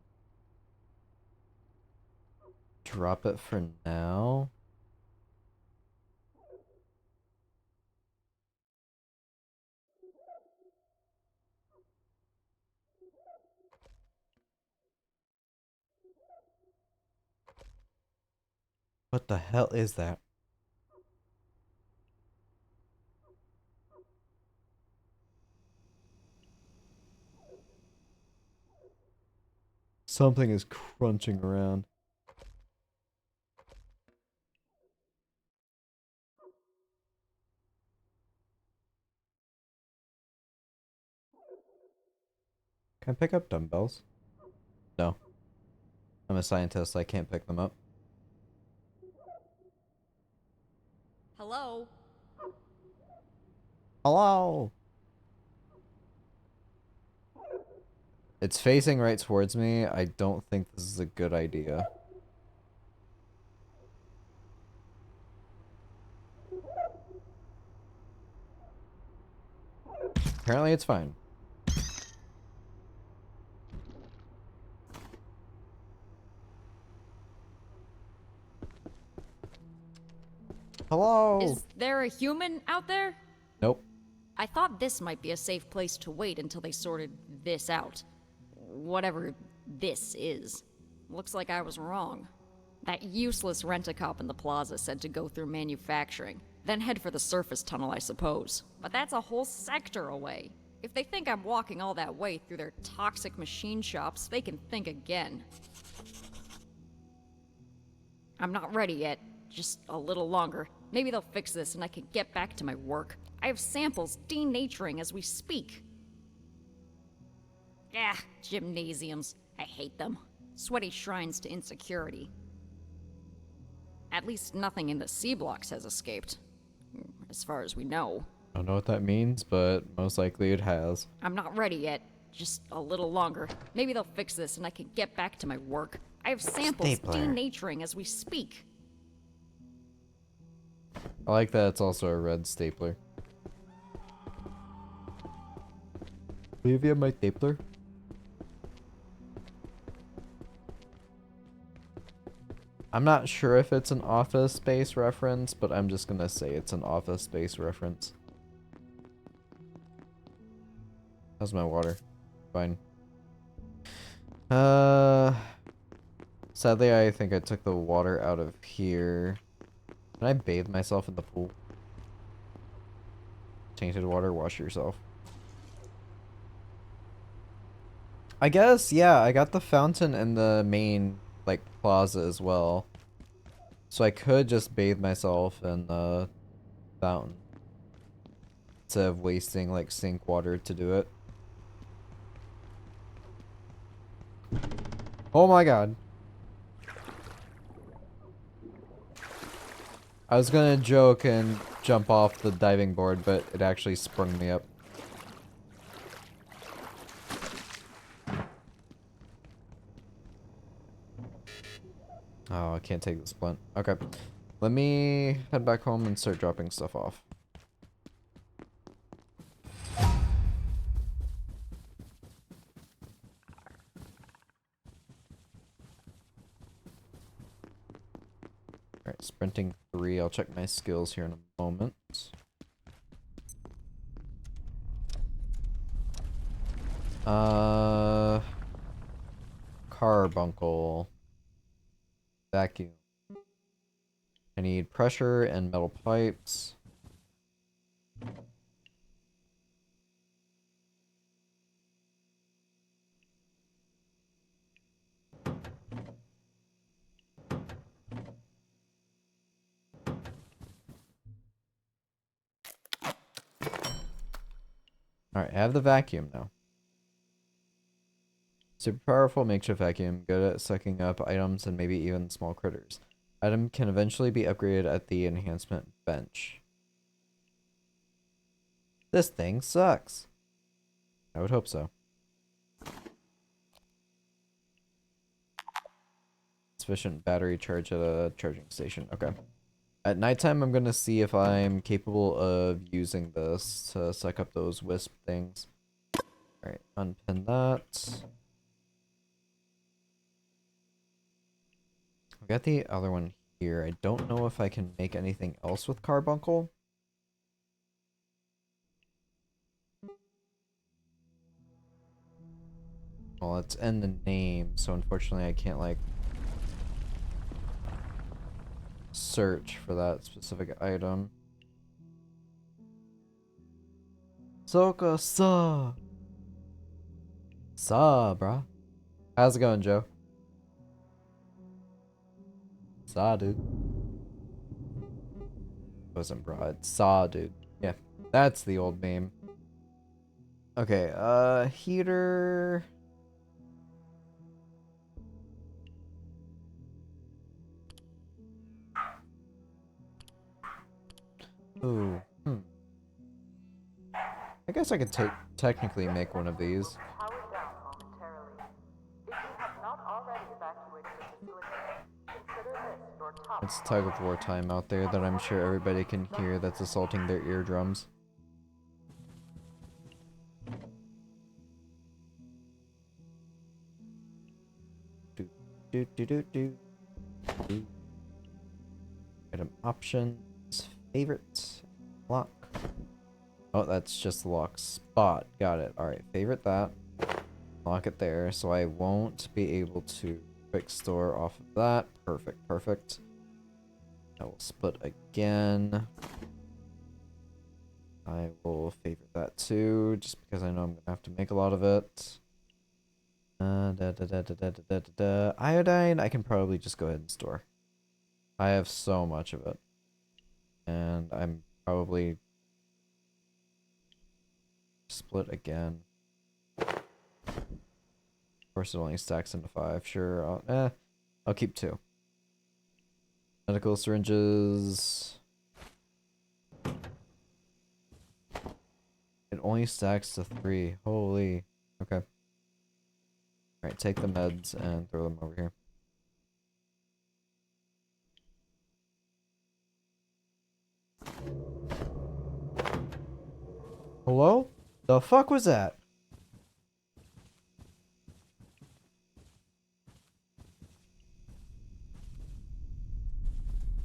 S1: Drop it for now. What the hell is that? Something is crunching around. Can I pick up dumbbells? No. I'm a scientist, I can't pick them up.
S13: Hello?
S1: Hello! It's facing right towards me. I don't think this is a good idea. Apparently it's fine. Hello?
S13: Is there a human out there?
S1: Nope.
S13: I thought this might be a safe place to wait until they sorted this out. Whatever this is. Looks like I was wrong. That useless rent-a-cop in the plaza said to go through manufacturing, then head for the surface tunnel, I suppose. But that's a whole sector away. If they think I'm walking all that way through their toxic machine shops, they can think again. I'm not ready yet. Just a little longer. Maybe they'll fix this and I can get back to my work. I have samples denaturing as we speak. Ah, gymnasiums. I hate them. Sweaty shrines to insecurity. At least nothing in the C blocks has escaped. As far as we know.
S1: I don't know what that means, but most likely it has.
S13: I'm not ready yet. Just a little longer. Maybe they'll fix this and I can get back to my work. I have samples denaturing as we speak.
S1: I like that it's also a red stapler. Leave you my stapler? I'm not sure if it's an Office Space reference, but I'm just gonna say it's an Office Space reference. How's my water? Fine. Sadly, I think I took the water out of here. Can I bathe myself in the pool? Tainted water, wash yourself. I guess, yeah, I got the fountain in the main, like, plaza as well. So I could just bathe myself in the fountain. Instead of wasting, like, sink water to do it. Oh my god. I was gonna joke and jump off the diving board, but it actually sprung me up. Oh, I can't take the splint. Okay. Let me head back home and start dropping stuff off. Alright, sprinting 3. I'll check my skills here in a moment. Carbuncle. Vacuum. I need pressure and metal pipes. Alright, I have the vacuum now. Super powerful makeshift vacuum, good at sucking up items and maybe even small critters. Item can eventually be upgraded at the enhancement bench. This thing sucks. I would hope so. Sufficient battery charge at a charging station. Okay. At nighttime, I'm going to see if I'm capable of using this to suck up those wisp things. Alright, unpin that. I've got the other one here. I don't know if I can make anything else with carbuncle. Well, it's in the name, so unfortunately I can't, like, search for that specific item. Soka sa. Sa, bruh. How's it going, Joe? Saw, dude. Wasn't broad. Saw, dude. Yeah, that's the old name. Okay, heater. Ooh, I guess I could technically make one of these.
S14: Powered down momentarily. If you have not already evacuated the facility, consider this your top
S1: It's tug of war time out there that I'm sure everybody can hear that's assaulting their eardrums. Item options, favorites, lock. Oh, that's just the lock spot. Got it. Alright, favorite that. Lock it there, so I won't be able to quick store off of that. Perfect, perfect. I will split again. I will favorite that too, just because I know I'm gonna have to make a lot of it. Iodine, I can probably just go ahead and store. I have so much of it. And I'm probably split again. Of course it only stacks into 5. Sure, I'll keep 2. Medical syringes. It only stacks to 3. Holy. Okay. Alright, take the meds and throw them over here. Hello? The fuck was that?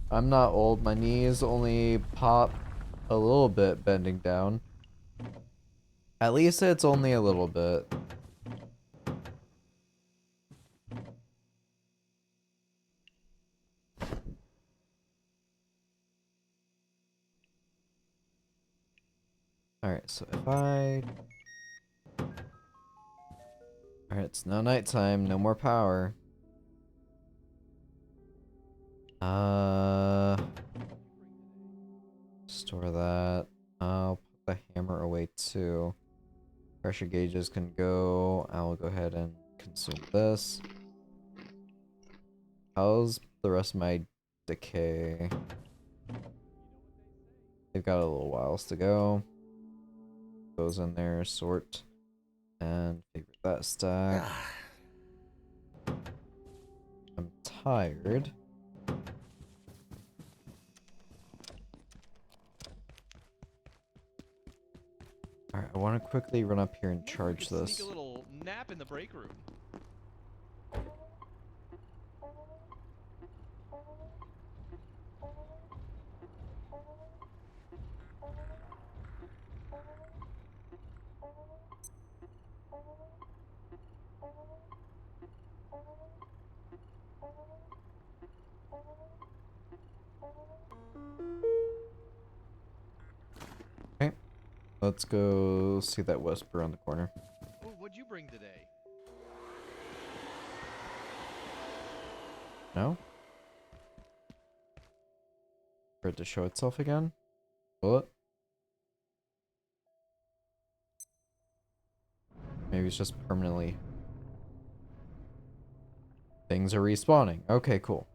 S1: I'm not old. My knees only pop a little bit bending down. At least it's only a little bit. Alright, so if I... Alright, it's now nighttime, no more power. Store that. I'll put the hammer away too. Pressure gauges can go. I'll go ahead and consume this. How's the rest of my decay? They've got a little whiles to go. Goes in there, sort, and favorite that stack. I'm tired. Alright, I want to quickly run up here and charge this.
S6: Sneak a little nap in the break room.
S1: Okay, let's go see that whisper on the corner.
S6: Oh, what'd you bring today?
S1: No? For it to show itself again? Will it? Maybe it's just permanently. Things are respawning. Okay, cool.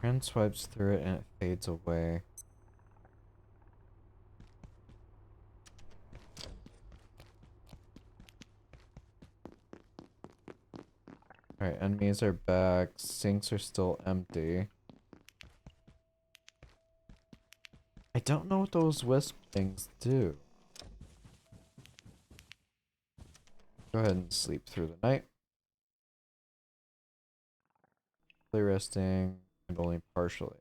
S1: Hand swipes through it and it fades away. Alright, enemies are back. Sinks are still empty. I don't know what those wisp things do. Go ahead and sleep through the night. Fully resting and only partially.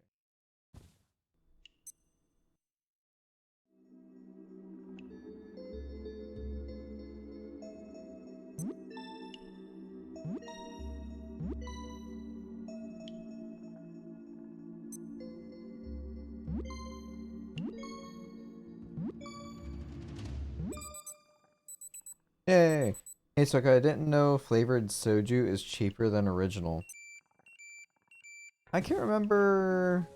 S1: Yay! Hey Soka, I didn't know flavored soju is cheaper than original. I can't remember...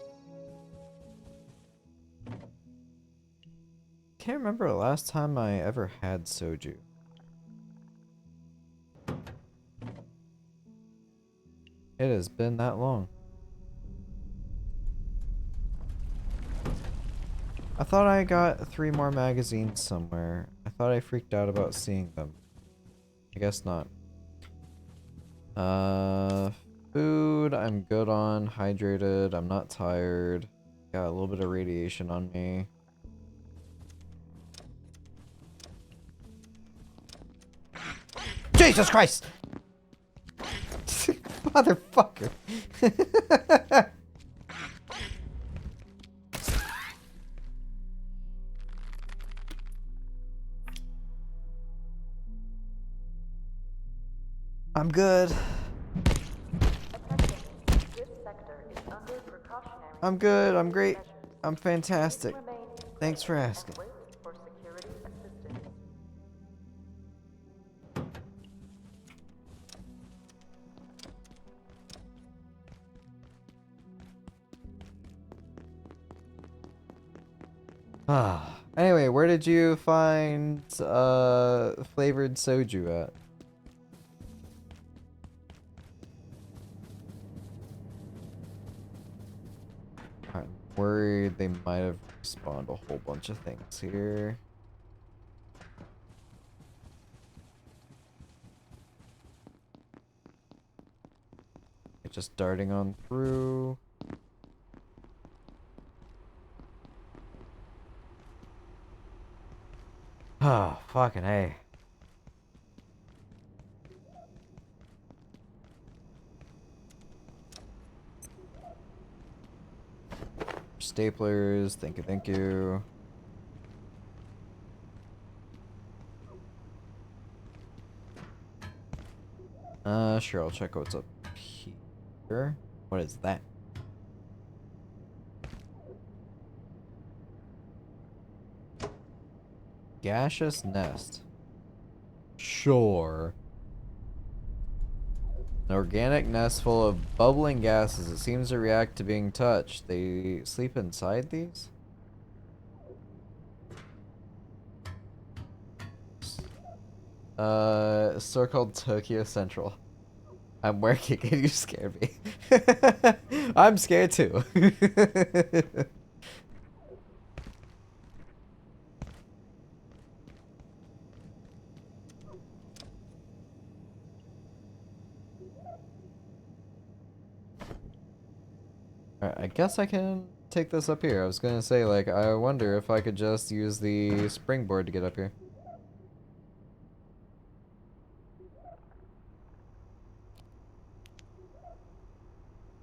S1: Can't remember the last time I ever had soju. It has been that long. I thought I got 3 more magazines somewhere. I thought I freaked out about seeing them. I guess not. Food, I'm good on. Hydrated, I'm not tired. Got a little bit of radiation on me. Jesus Christ! Motherfucker! I'm good.
S14: Attention. This sector is under precautionary
S1: I'm good. I'm great.
S14: measures.
S1: I'm fantastic.
S14: Please remain in
S1: Thanks for
S14: place
S1: asking.
S14: and wait for security assistance.
S1: Ah. Anyway, where did you find flavored soju at? I'm worried they might have spawned a whole bunch of things here. Just darting on through. Ah, fucking A. Staplers, thank you, thank you. Sure, I'll check what's up here. What is that? Gaseous nest. Sure. An organic nest full of bubbling gases. It seems to react to being touched. They sleep inside these? A store called Tokyo Central. I'm working and you scared me. I'm scared too. Alright, I guess I can take this up here. I was gonna say, like, I wonder if I could just use the springboard to get up here.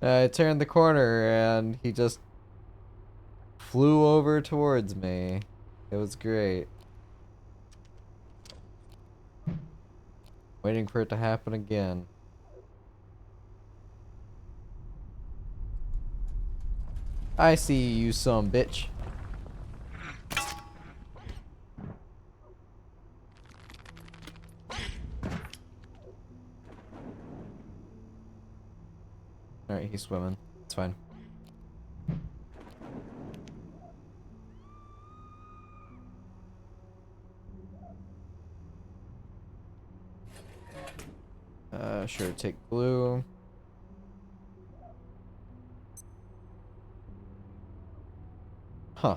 S1: I turned the corner and he just flew over towards me. It was great. Waiting for it to happen again. I see you, some bitch. Alright, he's swimming. It's fine. Sure, take glue. Huh.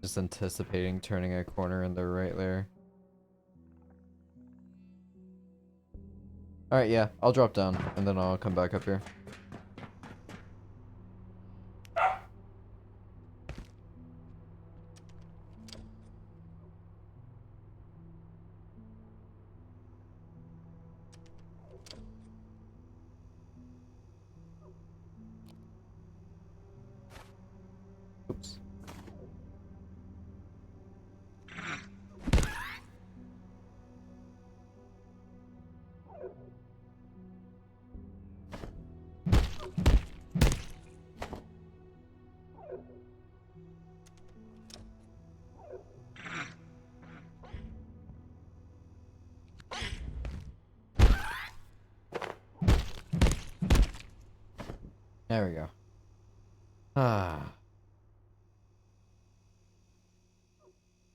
S1: Just anticipating turning a corner in the right there. Alright, yeah, I'll drop down and then I'll come back up here. Oops. There we go. Ah.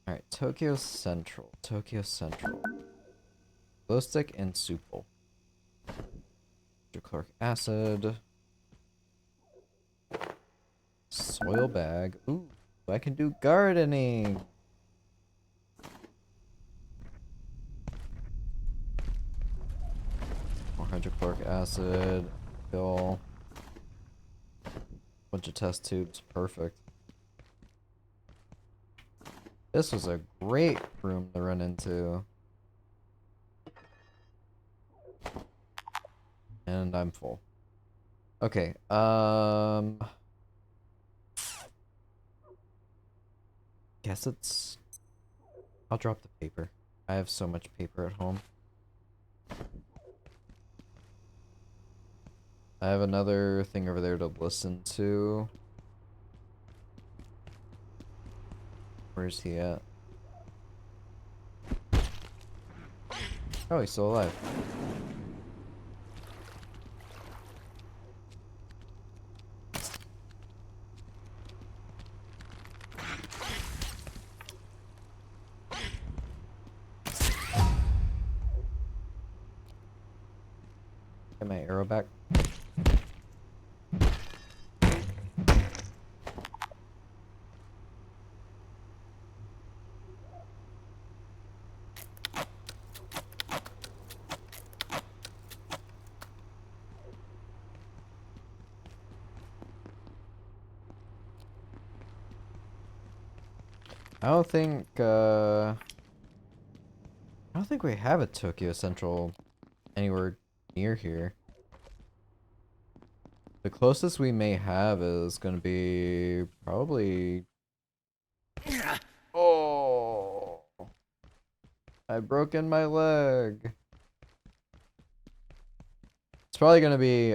S1: Alright, Tokyo Central. Tokyo Central. Glow stick and supple. Hydrochloric acid. Soil bag. Ooh, I can do gardening. More hydrochloric acid. Fill. Bunch of test tubes. Perfect. This was a great room to run into. And I'm full. Okay, guess it's... I'll drop the paper. I have so much paper at home. I have another thing over there to listen to. Where's he at? Oh, he's still alive. Get my arrow back. I don't think we have a Tokyo Central anywhere near here. The closest we may have is gonna be probably... Oh! I've broken my leg. It's probably gonna be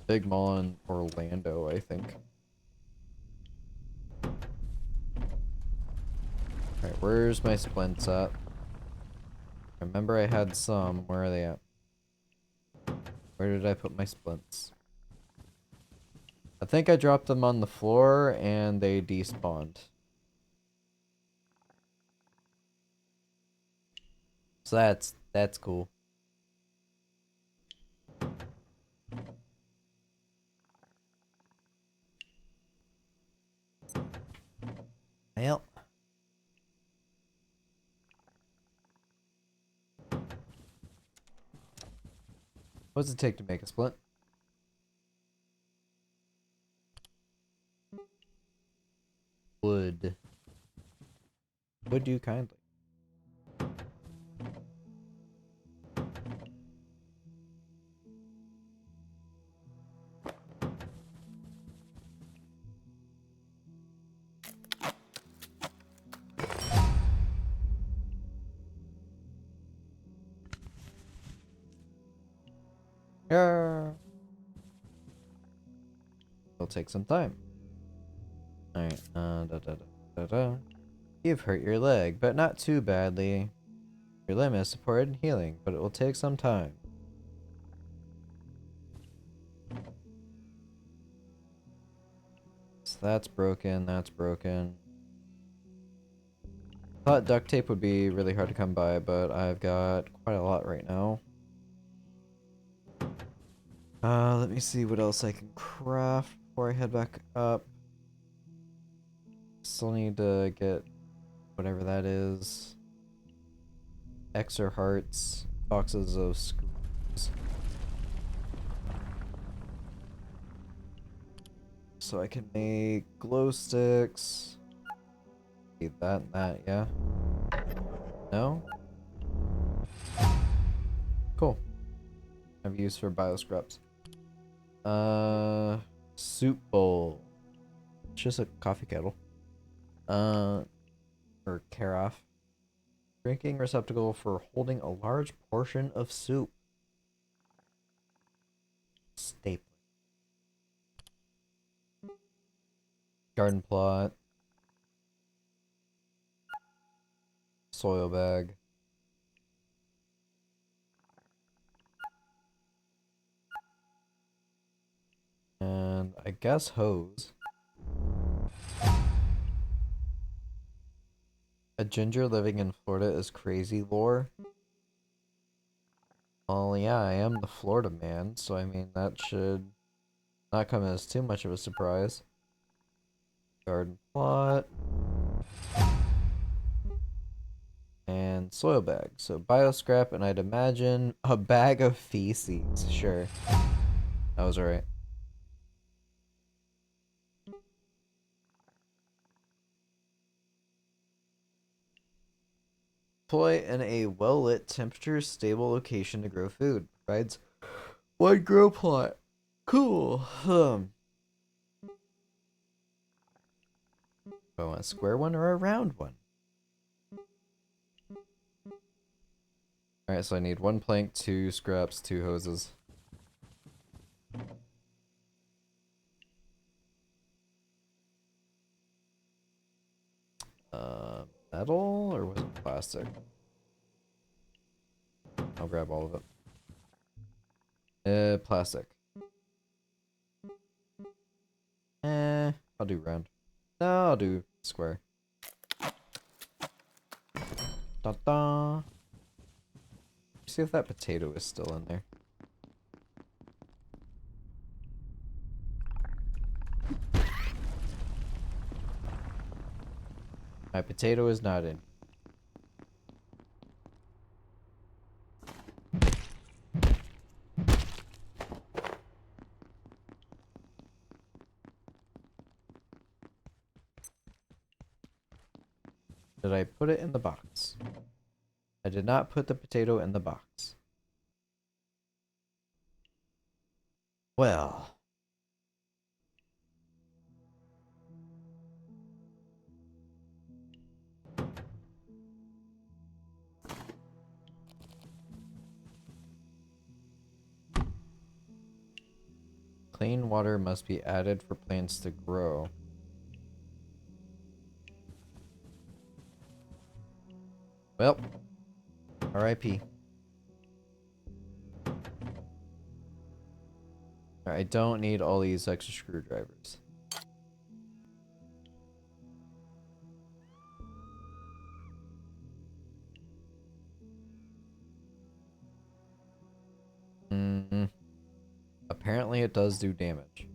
S1: Big Mall in Orlando, I think. Alright, where's my splints at? Remember I had some. Where are they at? Where did I put my splints? I think I dropped them on the floor and they despawned. So that's cool. Well. What does it take to make a splint? Wood. Would you kindly? Yeah. It'll take some time. Alright, You've hurt your leg, but not too badly. Your limb is supported and healing, but it will take some time. So that's broken, that's broken. Thought duct tape would be really hard to come by, but I've got quite a lot right now. Let me see what else I can craft before I head back up. Still need to get whatever that is. Extra hearts, boxes of screws. So I can make glow sticks. Need that and that, yeah? No? Cool. I've used for bioscraps. Soup bowl. It's just a coffee kettle. Or carafe. Drinking receptacle for holding a large portion of soup. Staple. Garden plot. Soil bag. And I guess hose. A ginger living in Florida is crazy lore. Well, yeah, I am the Florida man, so I mean, that should not come as too much of a surprise. Garden plot. And soil bag. So bioscrap, and I'd imagine a bag of feces. Sure. That was alright. Deploy in a well-lit, temperature-stable location to grow food. Provides one grow plot. Cool. Do I want a square one or a round one? Alright, so I need 1 plank, 2 scraps, 2 hoses. Metal or was it plastic? I'll grab all of it. Plastic. I'll do round. No, I'll do square. Da-da. See if that potato is still in there. My potato is not in. Did I put it in the box? I did not put the potato in the box. Well. Clean water must be added for plants to grow. Well, RIP. I don't need all these extra screwdrivers. Apparently it does do damage.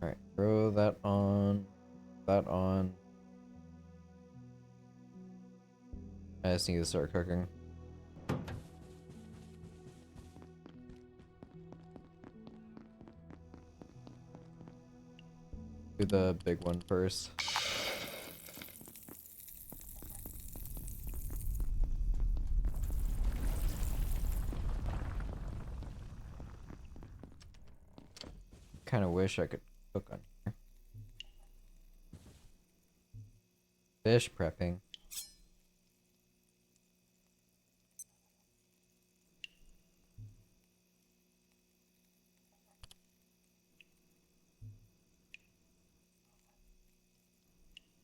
S1: Alright, throw that on. That on. I just need to start cooking. Do the big one first. Kind of wish I could cook on here. Fish prepping.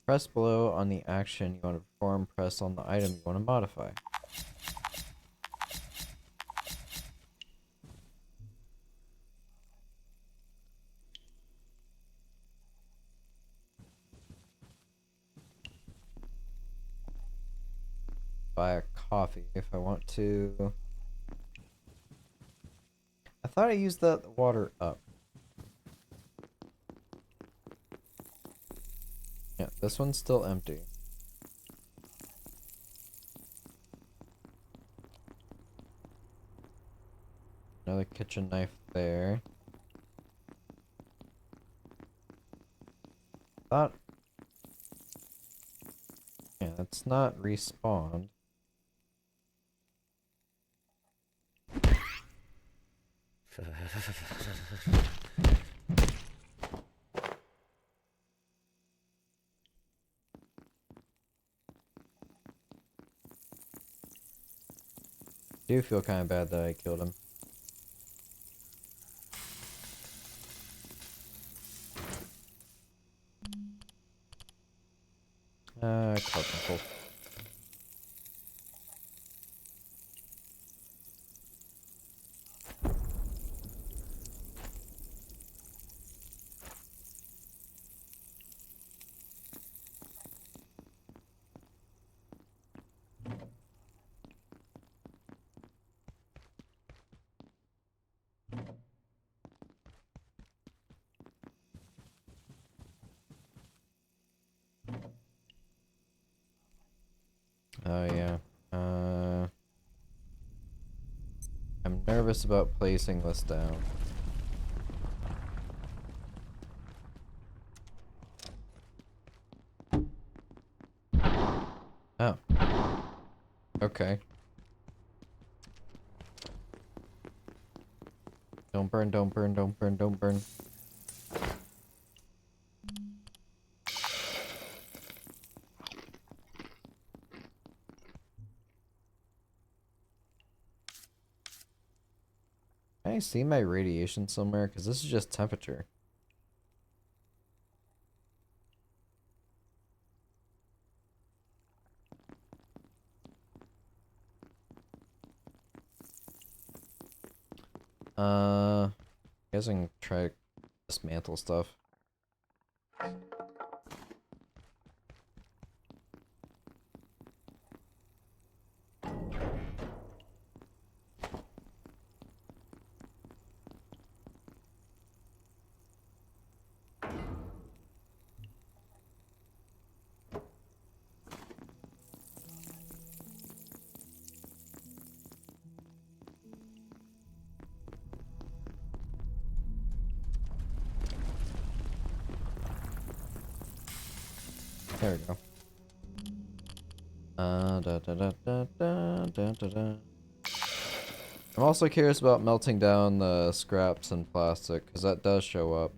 S1: Press below on the action you want to perform. Press on the item you want to modify. Buy a coffee if I want to. I thought I used the water up. Yeah, this one's still empty. Another kitchen knife there. Thought. Yeah, that's not respawned. Do feel kind of bad that I killed him. Carpenter. Oh yeah. nervous about placing this down. Oh. Okay. Don't burn, don't burn, don't burn, don't burn. Can I see my radiation somewhere? Because this is just temperature. I guess I can try to dismantle stuff. There we go. I'm also curious about melting down the scraps and plastic, because that does show up.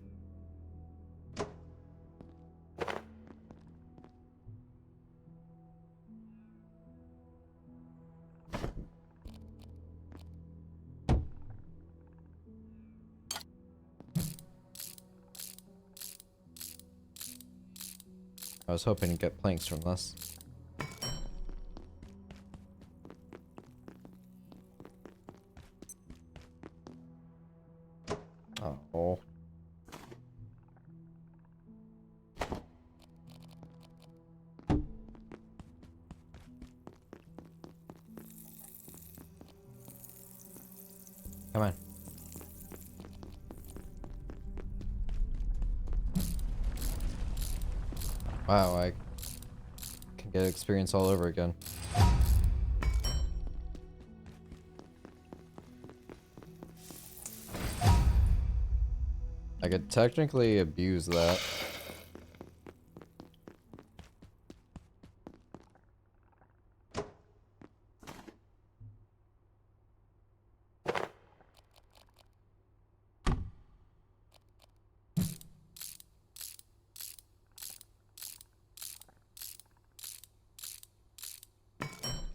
S1: I was hoping to get planks from this. Oh. Come on. Wow, I can get experience all over again. I could technically abuse that.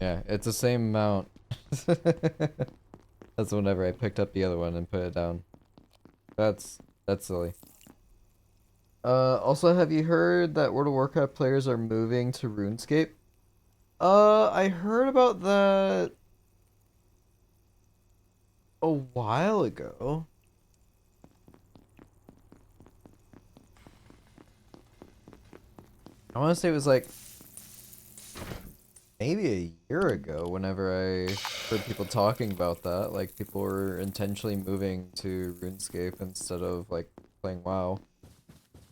S1: Yeah, it's the same amount. That's whenever I picked up the other one and put it down. That's silly. Also, have you heard that World of Warcraft players are moving to RuneScape? I heard about that a while ago. I want to say it was like maybe a year ago whenever I heard people talking about that. Like, people were intentionally moving to RuneScape instead of, like, playing WoW.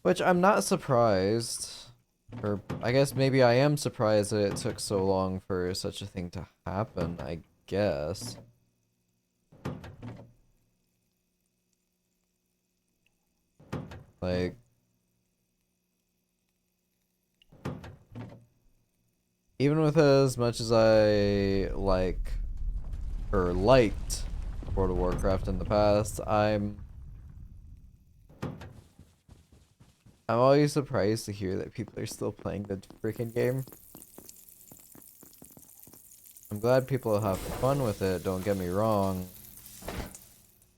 S1: Which I'm not surprised. Or, I guess maybe I am surprised that it took so long for such a thing to happen, I guess. Like... even with as much as I like... or liked World of Warcraft in the past, I'm always surprised to hear that people are still playing the freaking game. I'm glad people have fun with it, don't get me wrong.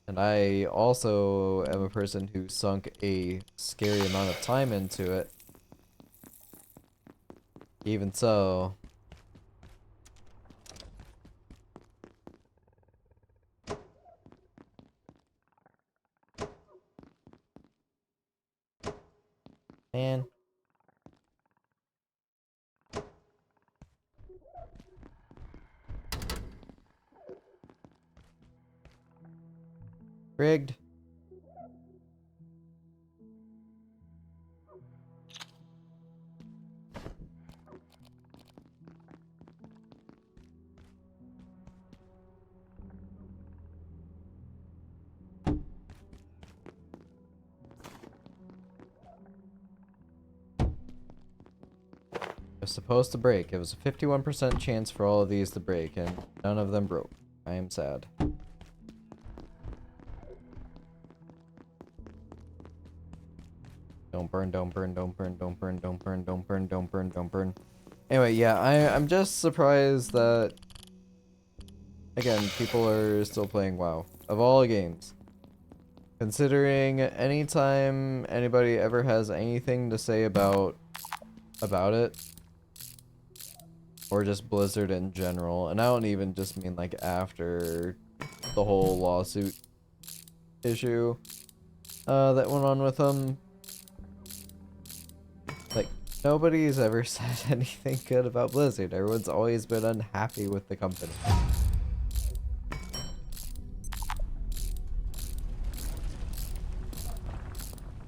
S1: And I also am a person who sunk a scary amount of time into it. Even so... man. Rigged. was supposed to break. It was a 51% chance for all of these to break, and none of them broke. I am sad. Don't burn, don't burn, don't burn, don't burn, don't burn, don't burn, don't burn, don't burn. Anyway, yeah, I'm just surprised that, again, people are still playing WoW. Of all games. Considering anytime anybody ever has anything to say about it, or just Blizzard in general, and I don't even just mean like after the whole lawsuit issue that went on with them, like nobody's ever said anything good about Blizzard. Everyone's always been unhappy with the company.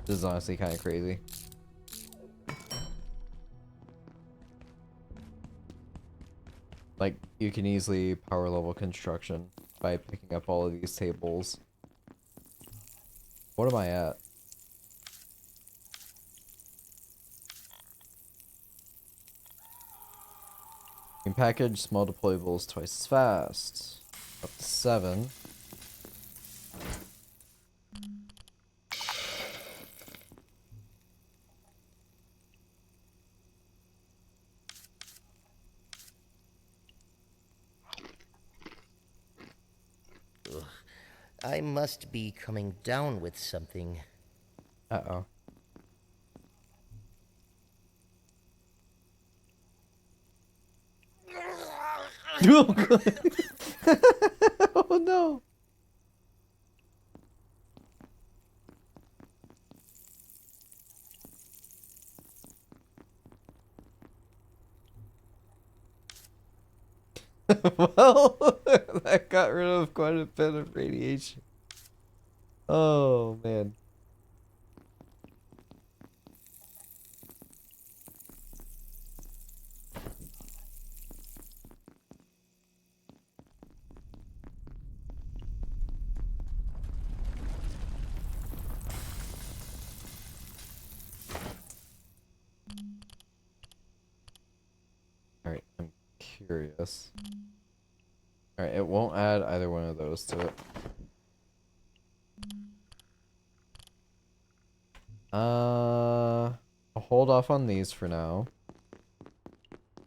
S1: This is honestly kind of crazy. Like, you can easily power level construction by picking up all of these tables. What am I at? You can package small deployables twice as fast. Up to 7.
S12: Ugh. I must be coming down with something.
S1: Uh-oh. Oh no! Well, that got rid of quite a bit of radiation. Oh, man. Alright, I'm curious. Alright, it won't add either one of those to it. I'll hold off on these for now.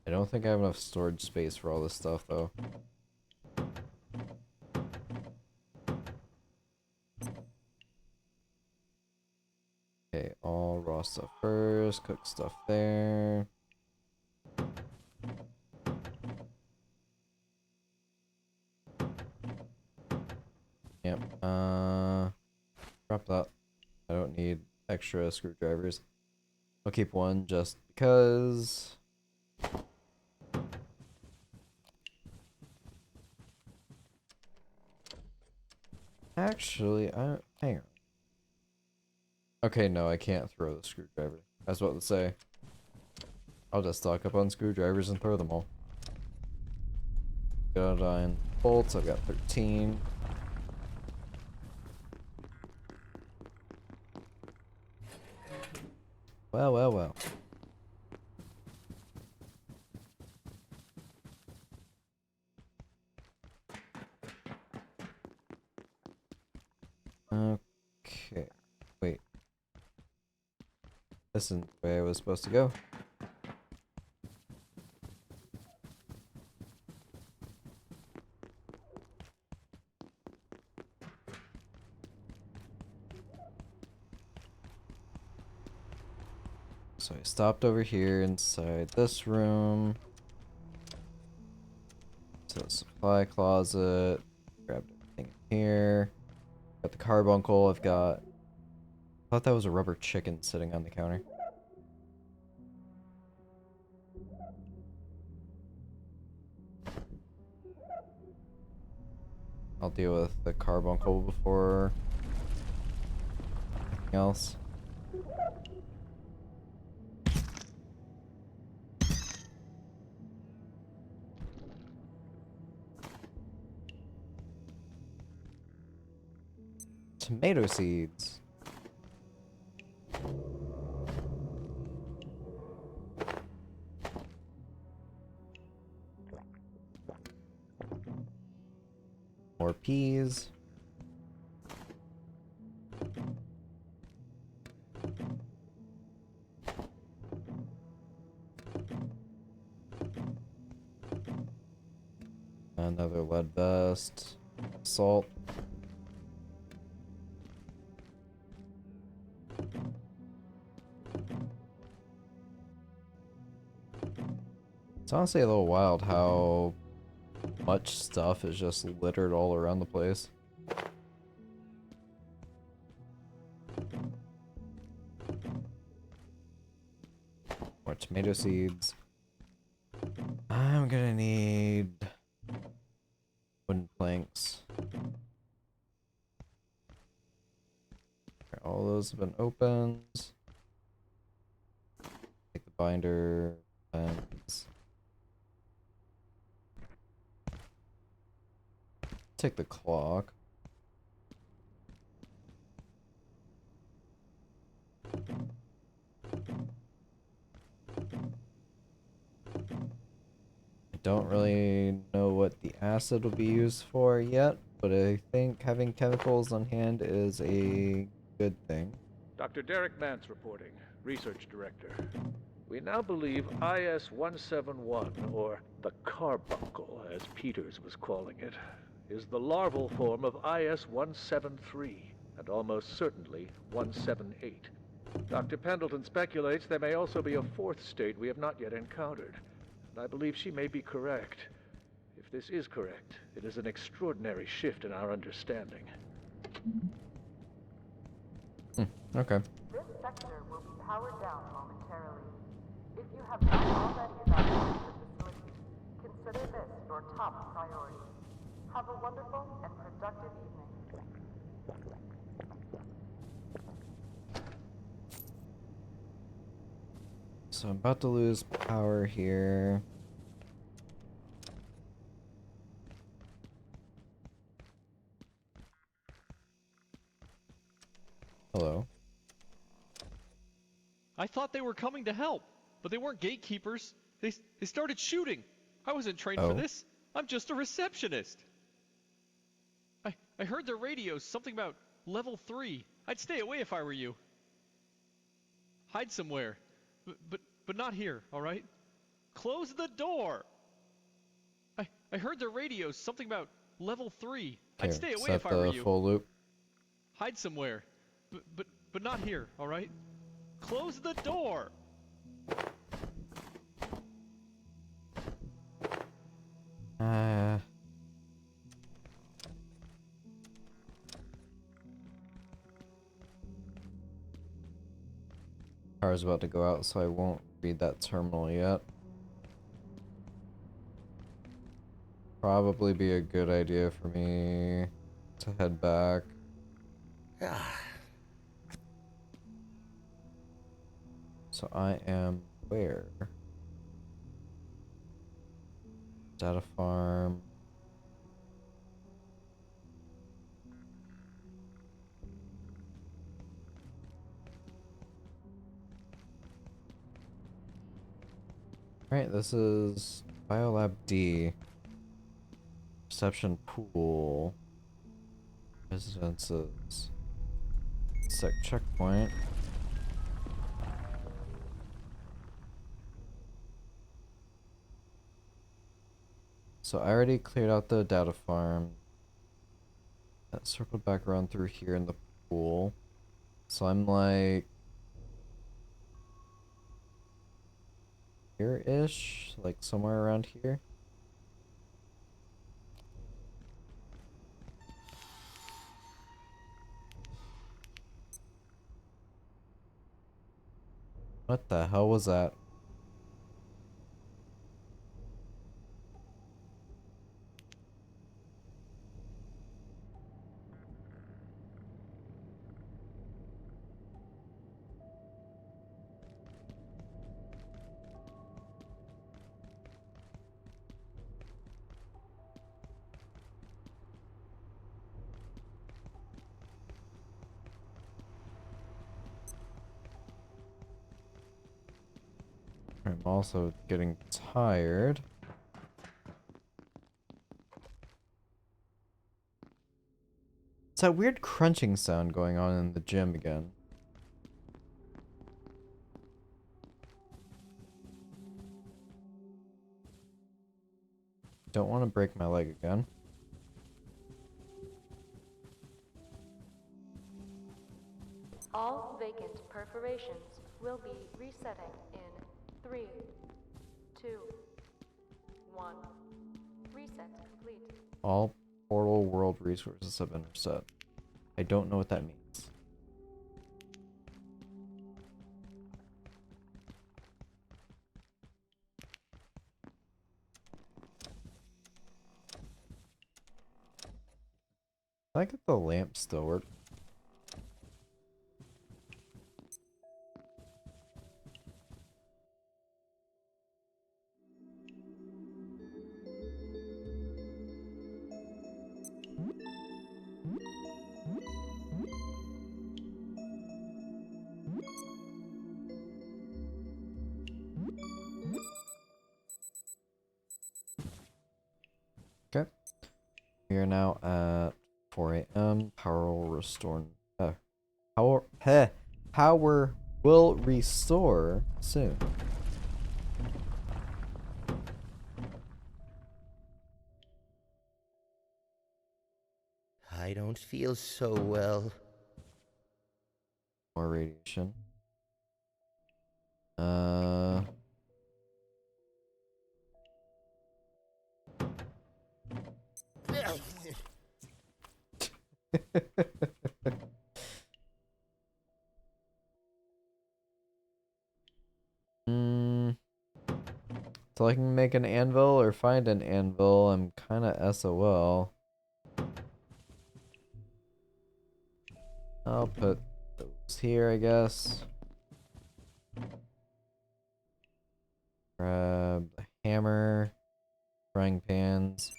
S1: I don't think I have enough storage space for all this stuff, though. Okay, all raw stuff first, cook stuff there. Yep, drop that. I don't need extra screwdrivers. I'll keep one just because. Actually, hang on. Okay, no, I can't throw the screwdriver. I was about to say. I'll just stock up on screwdrivers and throw them all. Got on bolts, I've got 13. Well, well, well. Okay, wait. This isn't the way I was supposed to go. So I stopped over here inside this room. To the supply closet. Grabbed everything in here. Got the carbuncle. I've got. I thought that was a rubber chicken sitting on the counter. I'll deal with the carbuncle before anything else. Tomato seeds. more peas. Another lead vest. Salt. It's honestly a little wild how much stuff is just littered all around the place. More tomato seeds. I'm gonna need wooden planks. All those have been opened. Take the binder, pens. Take the clock. I don't really know what the acid will be used for yet, but I think having chemicals on hand is a good thing.
S7: Dr. Derek Mance reporting, Research Director. We now believe IS-171, or the carbuncle, as Peters was calling it, is the larval form of IS-173, and almost certainly 178. Dr. Pendleton speculates there may also be a fourth state we have not yet encountered, and I believe she may be correct. If this is correct, it is an extraordinary shift in our understanding.
S1: Okay.
S14: This sector will be powered down momentarily. If you have not already evacuated the facility, consider this your top priority. Have a wonderful and productive evening.
S1: So I'm about to lose power here. Hello.
S6: I thought they were coming to help, but they weren't gatekeepers. They started shooting. I wasn't trained for this. I'm just a receptionist. I heard their radios, something about level 3. I'd stay away if I were you. Hide somewhere. But not here, all right? Close the door. I heard their radios, something about level 3. I'd stay away if I were you.
S1: Full loop.
S6: Hide somewhere. But not here, all right? Close the door.
S1: Power's about to go out, so I won't read that terminal yet. Probably be a good idea for me to head back. So I am where? Data farm. Right, this is Biolab D. Reception pool. Residences. Sec checkpoint. So I already cleared out the data farm. That circled back around through here in the pool. So I'm like here-ish, like somewhere around here. What the hell was that? I'm also getting tired. It's that weird crunching sound going on in the gym again. Don't want to break my leg again.
S5: All vacant perforations will be resetting in 3, 2, 1. Reset complete.
S1: All portal world resources have been reset. I don't know what that means. I get the lamp still work. Okay. We are now at 4 a.m. Power will restore. Power will restore soon.
S12: I don't feel so well.
S1: More radiation. So I can make an anvil or find an anvil. I'm kind of SOL. I'll put those here, I guess. Grab a hammer, frying pans.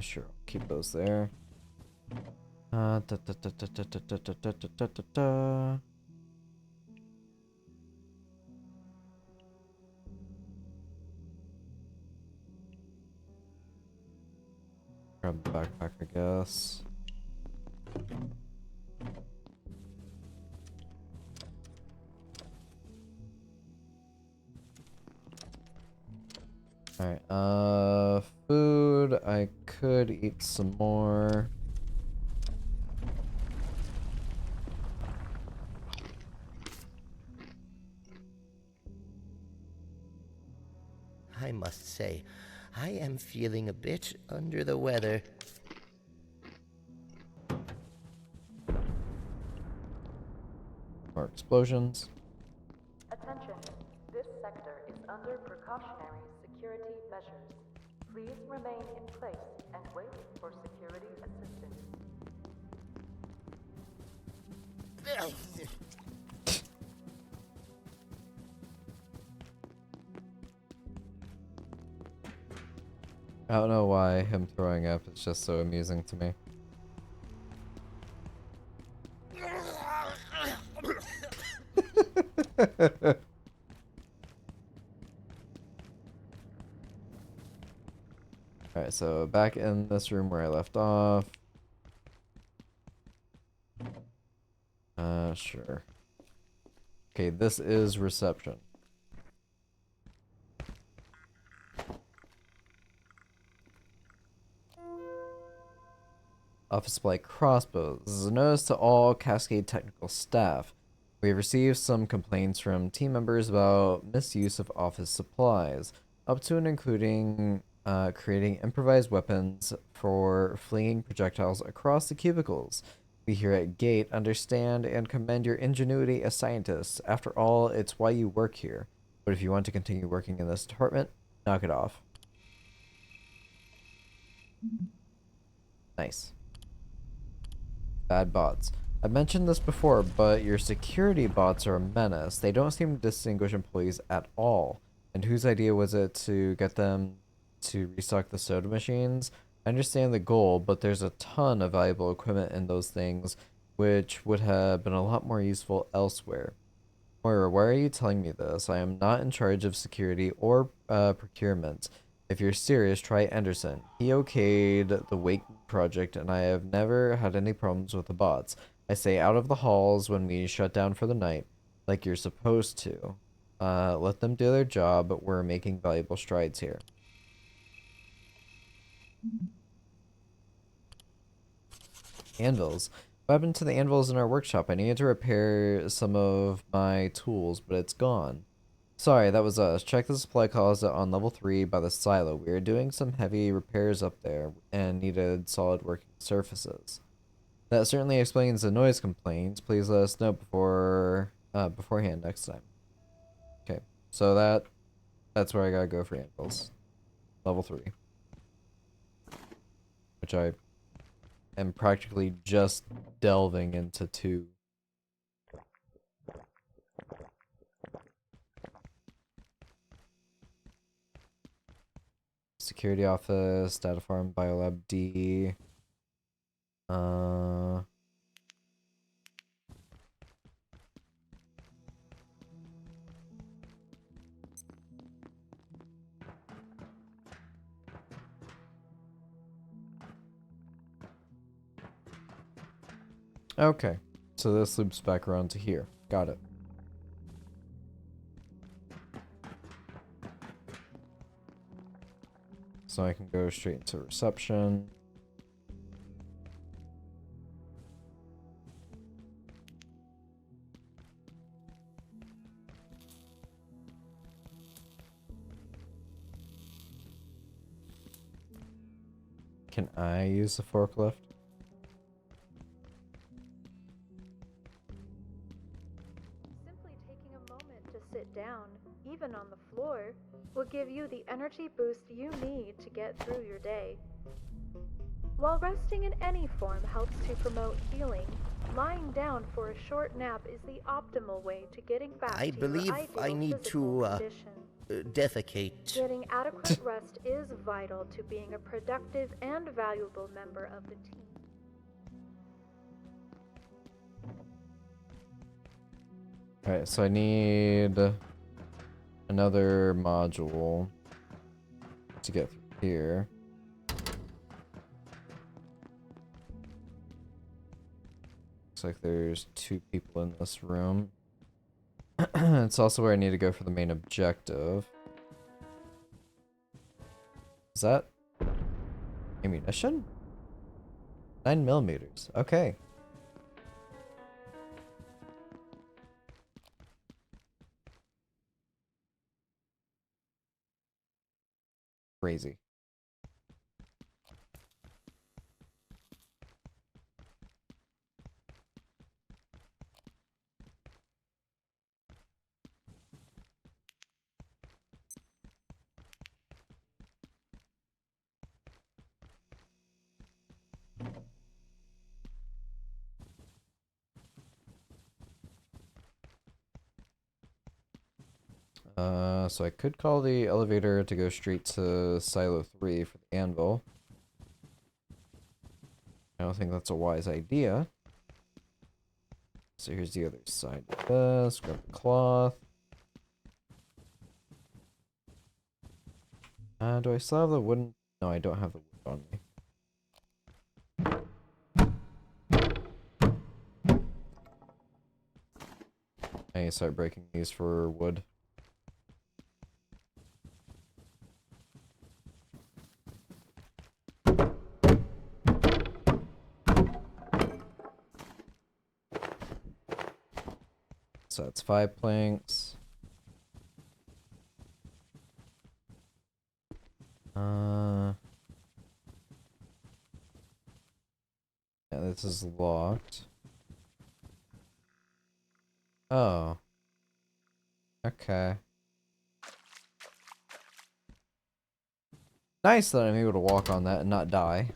S1: Sure, I'll keep those there. Da, da, da, da, da, da, da, da, da, da, da, da. Grab the backpack, I guess. Alright, food. I could eat some more.
S12: I must say, I am feeling a bit under the weather.
S1: More explosions.
S5: Attention, this sector is under precautionary security measures. Please remain in place and wait for security assistance.
S1: I don't know why him throwing up is just so amusing to me. Alright, so back in this room where I left off. Sure. Okay, this is reception. Office supply crossbows. This is a notice to all Cascade technical staff. We have received some complaints from team members about misuse of office supplies, up to and including creating improvised weapons for flinging projectiles across the cubicles. We here at Gate understand and commend your ingenuity as scientists. After all, it's why you work here. But if you want to continue working in this department, knock it off. Nice. Bad bots. I've mentioned this before, but your security bots are a menace. They don't seem to distinguish employees at all. And whose idea was it to get them to restock the soda machines? I understand the goal, but there's a ton of valuable equipment in those things, which would have been a lot more useful elsewhere. Moira, why are you telling me this? I am not in charge of security or procurement. If you're serious, try Anderson. He okayed the Wake project, and I have never had any problems with the bots. I stay out of the halls when we shut down for the night, like you're supposed to. Let them do their job, but we're making valuable strides here. Anvils. What happened to the anvils in our workshop? I needed to repair some of my tools, but it's gone. Sorry, that was us. Check the supply closet on level 3 by the silo. We are doing some heavy repairs up there and needed solid working surfaces. That certainly explains the noise complaints. Please let us know beforehand next time. Okay, so that's where I gotta go for anvils. Level 3. Which I am practically just delving into 2. Security office, data farm, biolab D. Okay, so this loops back around to here. Got it. So I can go straight into reception. Can I use the forklift?
S5: Simply taking a moment to sit down, even on the floor, will give you the energy boost you need to get through your day. While resting in any form helps to promote healing, lying down for a short nap is the optimal way to getting back
S12: I
S5: to your
S12: believe
S5: ideal
S12: I need
S5: physical
S12: to,
S5: condition.
S12: defecate.
S5: Getting adequate rest is vital to being a productive and valuable member of the team.
S1: Alright, so I need another module to get through here. Looks like there's 2 people in this room. It's also where I need to go for the main objective. Is that ammunition? 9mm. Okay. Crazy. So I could call the elevator to go straight to Silo 3 for the anvil. I don't think that's a wise idea. So here's the other side of this. Grab the cloth. Do I still have the wooden? No, I don't have the wood on me. I need to start breaking these for wood. So that's 5 planks. Yeah, this is locked. Oh. Okay. Nice that I'm able to walk on that and not die.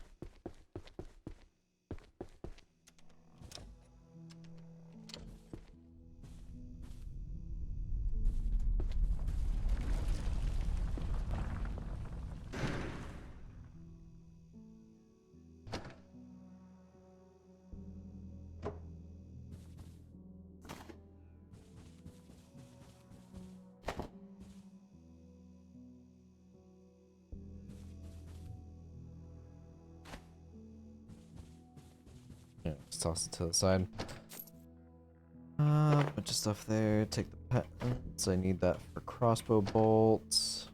S1: Yeah, just toss it to the side. Bunch of stuff there. Take the patents. I need that for crossbow bolts.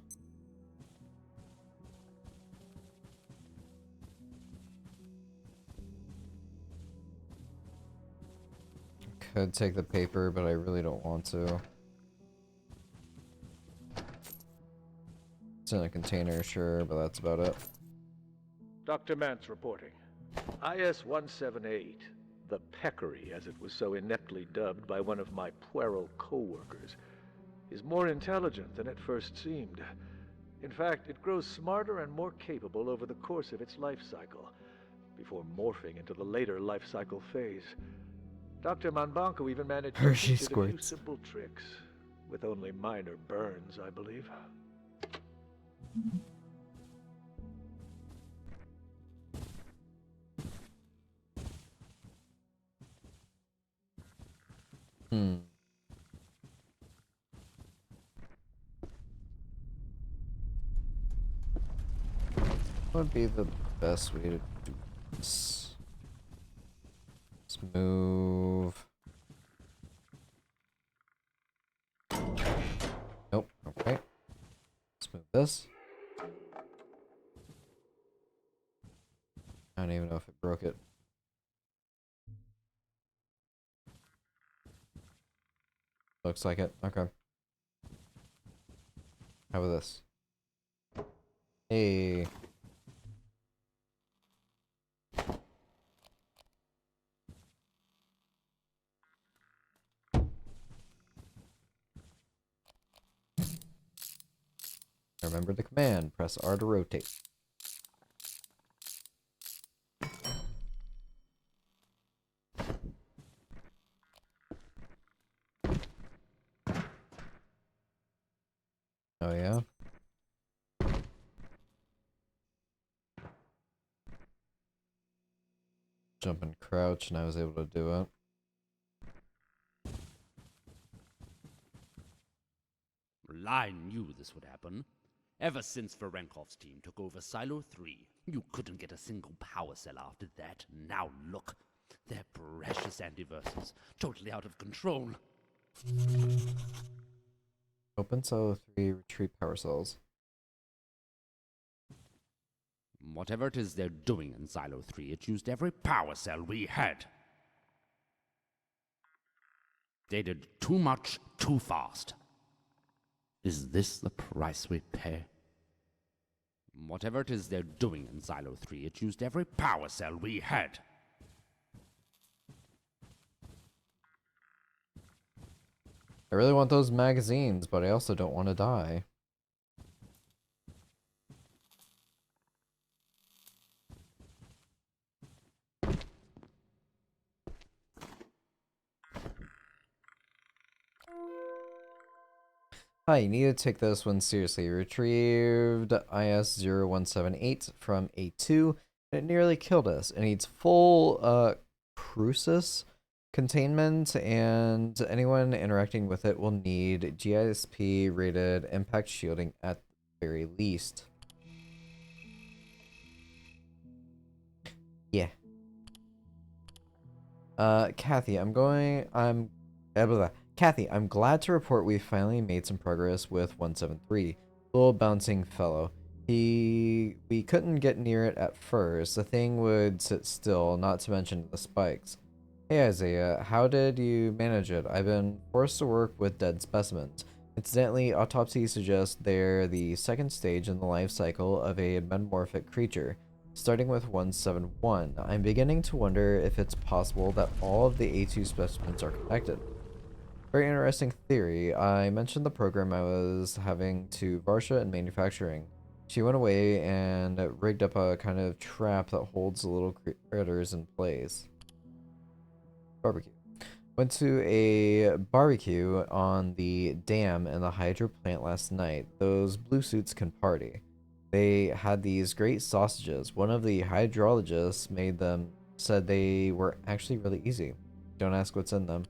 S1: Could take the paper, but I really don't want to. It's in a container, sure, but that's about it.
S7: Dr. Mance reporting. IS-178, the Peccary, as it was so ineptly dubbed by one of my puerile co-workers, is more intelligent than it first seemed. In fact, it grows smarter and more capable over the course of its life cycle, before morphing into the later life cycle phase. Dr. Manbanco even managed to
S1: Hershey
S7: teach it a few
S1: squirts.
S7: simple tricks, with only minor burns, I believe.
S1: What would be the best way to do this? Let's move. Nope. Okay. Let's move this. I don't even know if it broke it. Looks like it. Okay. How about this? Hey. Remember the command. Press R to rotate. Oh yeah? Jump and crouch and I was able to do it.
S15: I knew this would happen. Ever since Varenkov's team took over Silo 3, you couldn't get a single power cell after that. Now look. They're precious antiverses. Totally out of control.
S1: Open Silo 3, retrieve power cells.
S15: Whatever it is they're doing in Silo 3, it used every power cell we had. They did too much, too fast. Is this the price we pay? Whatever it is they're doing in Silo 3, it used every power cell we had.
S1: I really want those magazines, but I also don't want to die. Hi, you need to take this one seriously. Retrieved IS-0178 from A2, and it nearly killed us. It needs full, crucis containment, and anyone interacting with it will need GISP-rated impact shielding at the very least. Yeah. Kathy, Kathy, I'm glad to report we finally made some progress with 173. Little bouncing fellow. We couldn't get near it at first. The thing would sit still, not to mention the spikes. Hey Isaiah, how did you manage it? I've been forced to work with dead specimens. Incidentally, autopsies suggest they're the second stage in the life cycle of a metamorphic creature, starting with 171. I'm beginning to wonder if it's possible that all of the A2 specimens are connected. Very interesting theory. I mentioned the program I was having to Varsha in manufacturing. She went away and rigged up a kind of trap that holds the little critters in place. Barbecue. Went to a barbecue on the dam and the hydro plant last night. Those blue suits can party. They had these great sausages. One of the hydrologists made them, said they were actually really easy. Don't ask what's in them.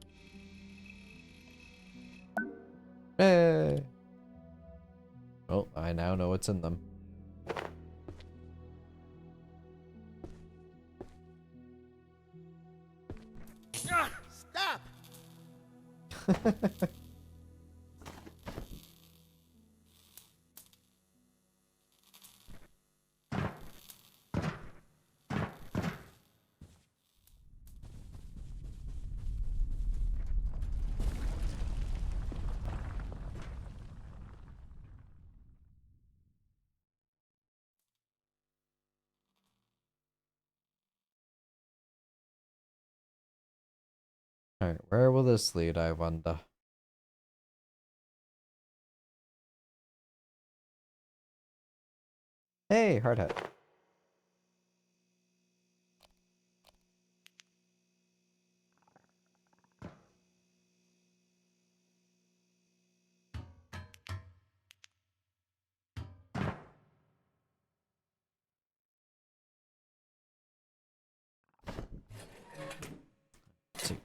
S1: Hey. Well, I now know what's in them.
S12: Stop!
S1: Alright, where will this lead, I wonder? Hey, hard hat.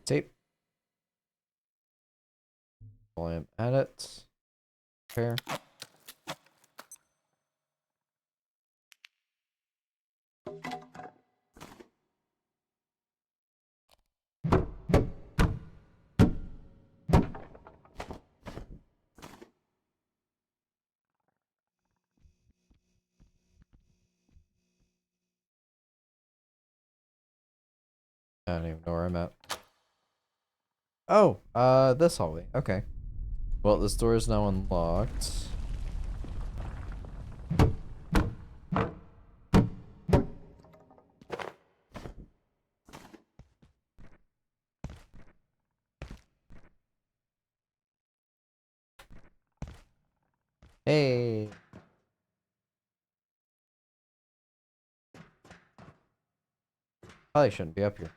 S1: Tape. Volume edit. Fair. I don't even know where I'm at. Oh, this hallway. Okay. Well, this door is now unlocked. Hey. Probably shouldn't be up here.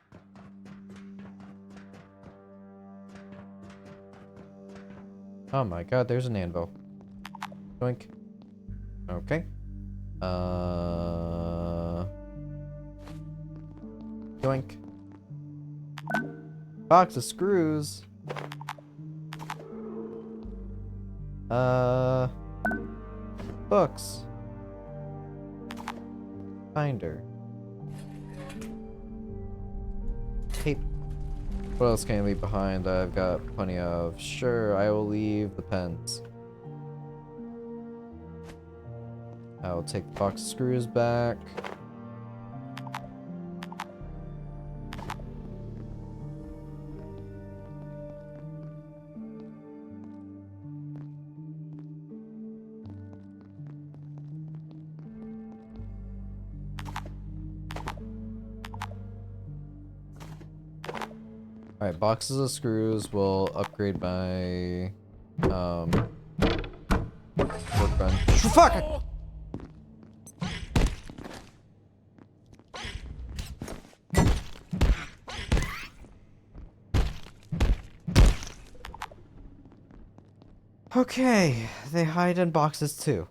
S1: Oh my god, there's an anvil. Doink. Okay. Doink. Box of screws. Books. Binder. Tape. What else can I leave behind? I've got plenty of. Sure, I will leave the pens. I will take the box of screws back. Alright, boxes of screws will upgrade my workbench. Fuck! Okay, they hide in boxes too.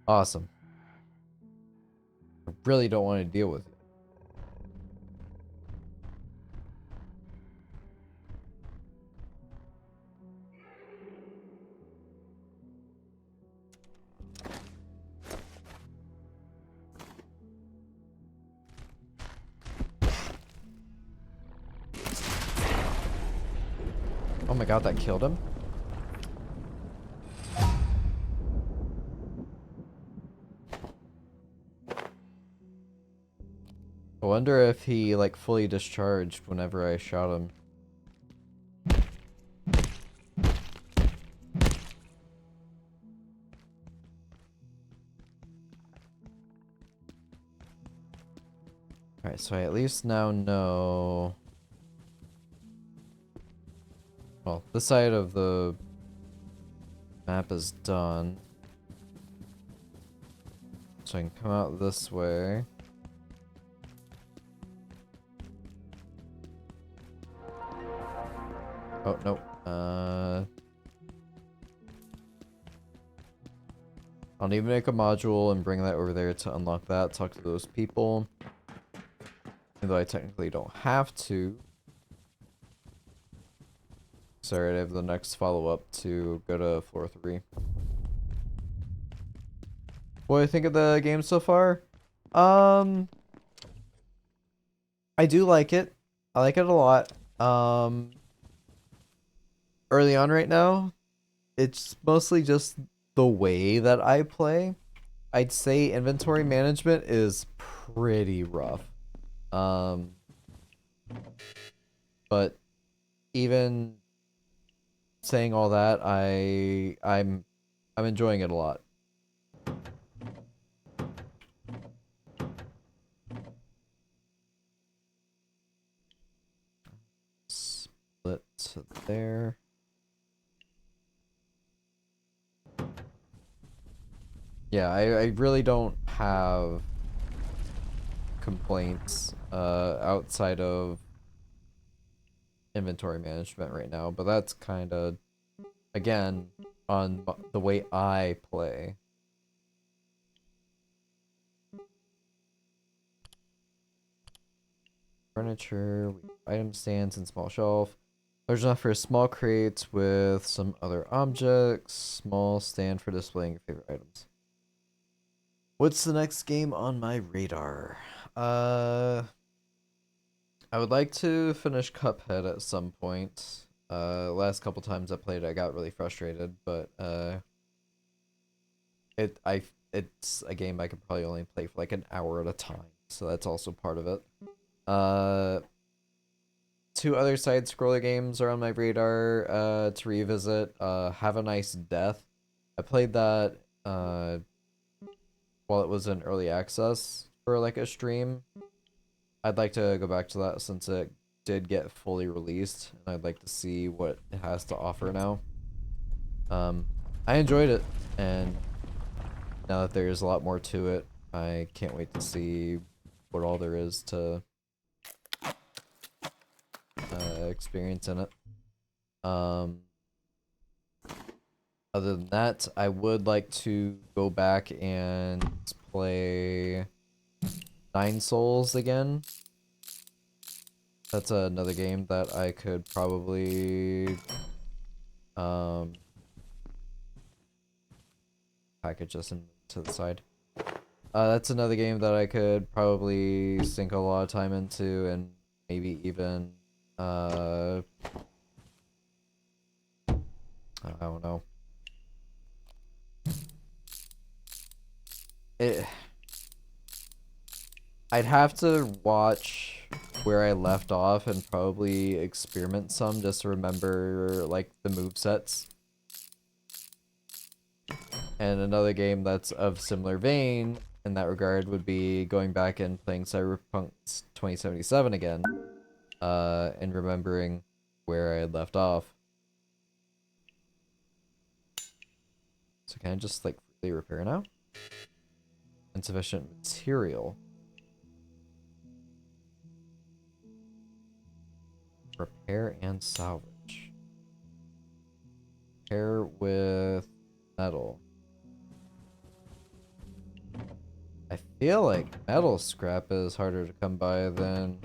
S1: Awesome. I really don't want to deal with it. Oh my god, that killed him? I wonder if he, like, fully discharged whenever I shot him. Alright, so I at least now know... Well, this side of the map is done. So I can come out this way. Oh, no. I'll need to make a module and bring that over there to unlock that, talk to those people. Even though I technically don't have to. Sorry, I have the next follow-up to go to floor 3. What do I think of the game so far? I do like it. I like it a lot. Early on right now, it's mostly just the way that I play. I'd say inventory management is pretty rough. But even saying all that, I'm enjoying it a lot. Split to there. Yeah, I really don't have complaints outside of inventory management right now, but that's kind of, again, on the way I play. Furniture, item stands and small shelf. Large enough for small crates with some other objects. Small stand for displaying your favorite items. What's the next game on my radar? I would like to finish Cuphead at some point. Last couple times I played, I got really frustrated, but it's a game I could probably only play for like an hour at a time, so that's also part of it. 2 other side-scroller games are on my radar to revisit. Have a Nice Death. I played that while it was in early access for like a stream. I'd like to go back to that since it did get fully released, and I'd like to see what it has to offer now. I enjoyed it, and now that there's a lot more to it, I can't wait to see what all there is to experience in it. Other than that, I would like to go back and play Nine Souls again. That's another game that I could probably package this and to the side. That's another game that I could probably sink a lot of time into, and maybe even I don't know. I'd have to watch where I left off and probably experiment some just to remember like the movesets. And another game that's of similar vein in that regard would be going back and playing Cyberpunk 2077 again, and remembering where I had left off. So can I just like really repair now? Insufficient material. Repair and salvage. Repair with metal. I feel like metal scrap is harder to come by than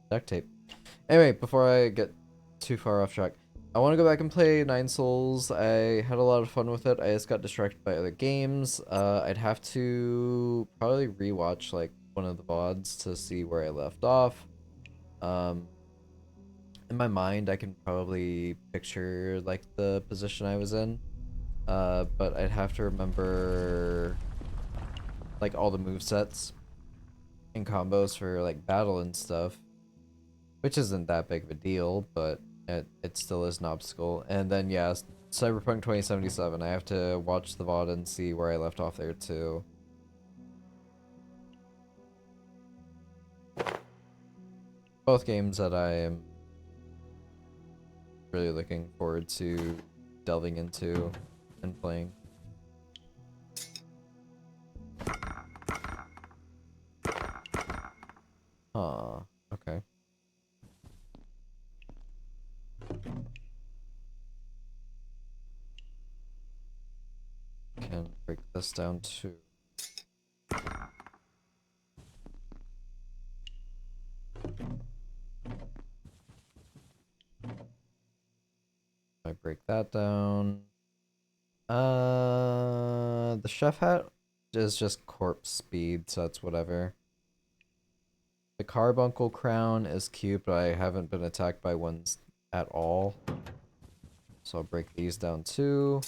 S1: duct tape. Anyway, before I get too far off track, I want to go back and play Nine Souls. I had a lot of fun with it. I just got distracted by other games. I'd have to probably rewatch like one of the VODs to see where I left off. In my mind, I can probably picture like the position I was in, but I'd have to remember like all the movesets and combos for like battle and stuff, which isn't that big of a deal, but it still is an obstacle. And then yeah, Cyberpunk 2077, I have to watch the VOD and see where I left off there too. Both games that I am really looking forward to delving into and playing. this down too. I break that down. The chef hat is just corpse speed, so that's whatever. The carbuncle crown is cute, but I haven't been attacked by ones at all. So I'll break these down too.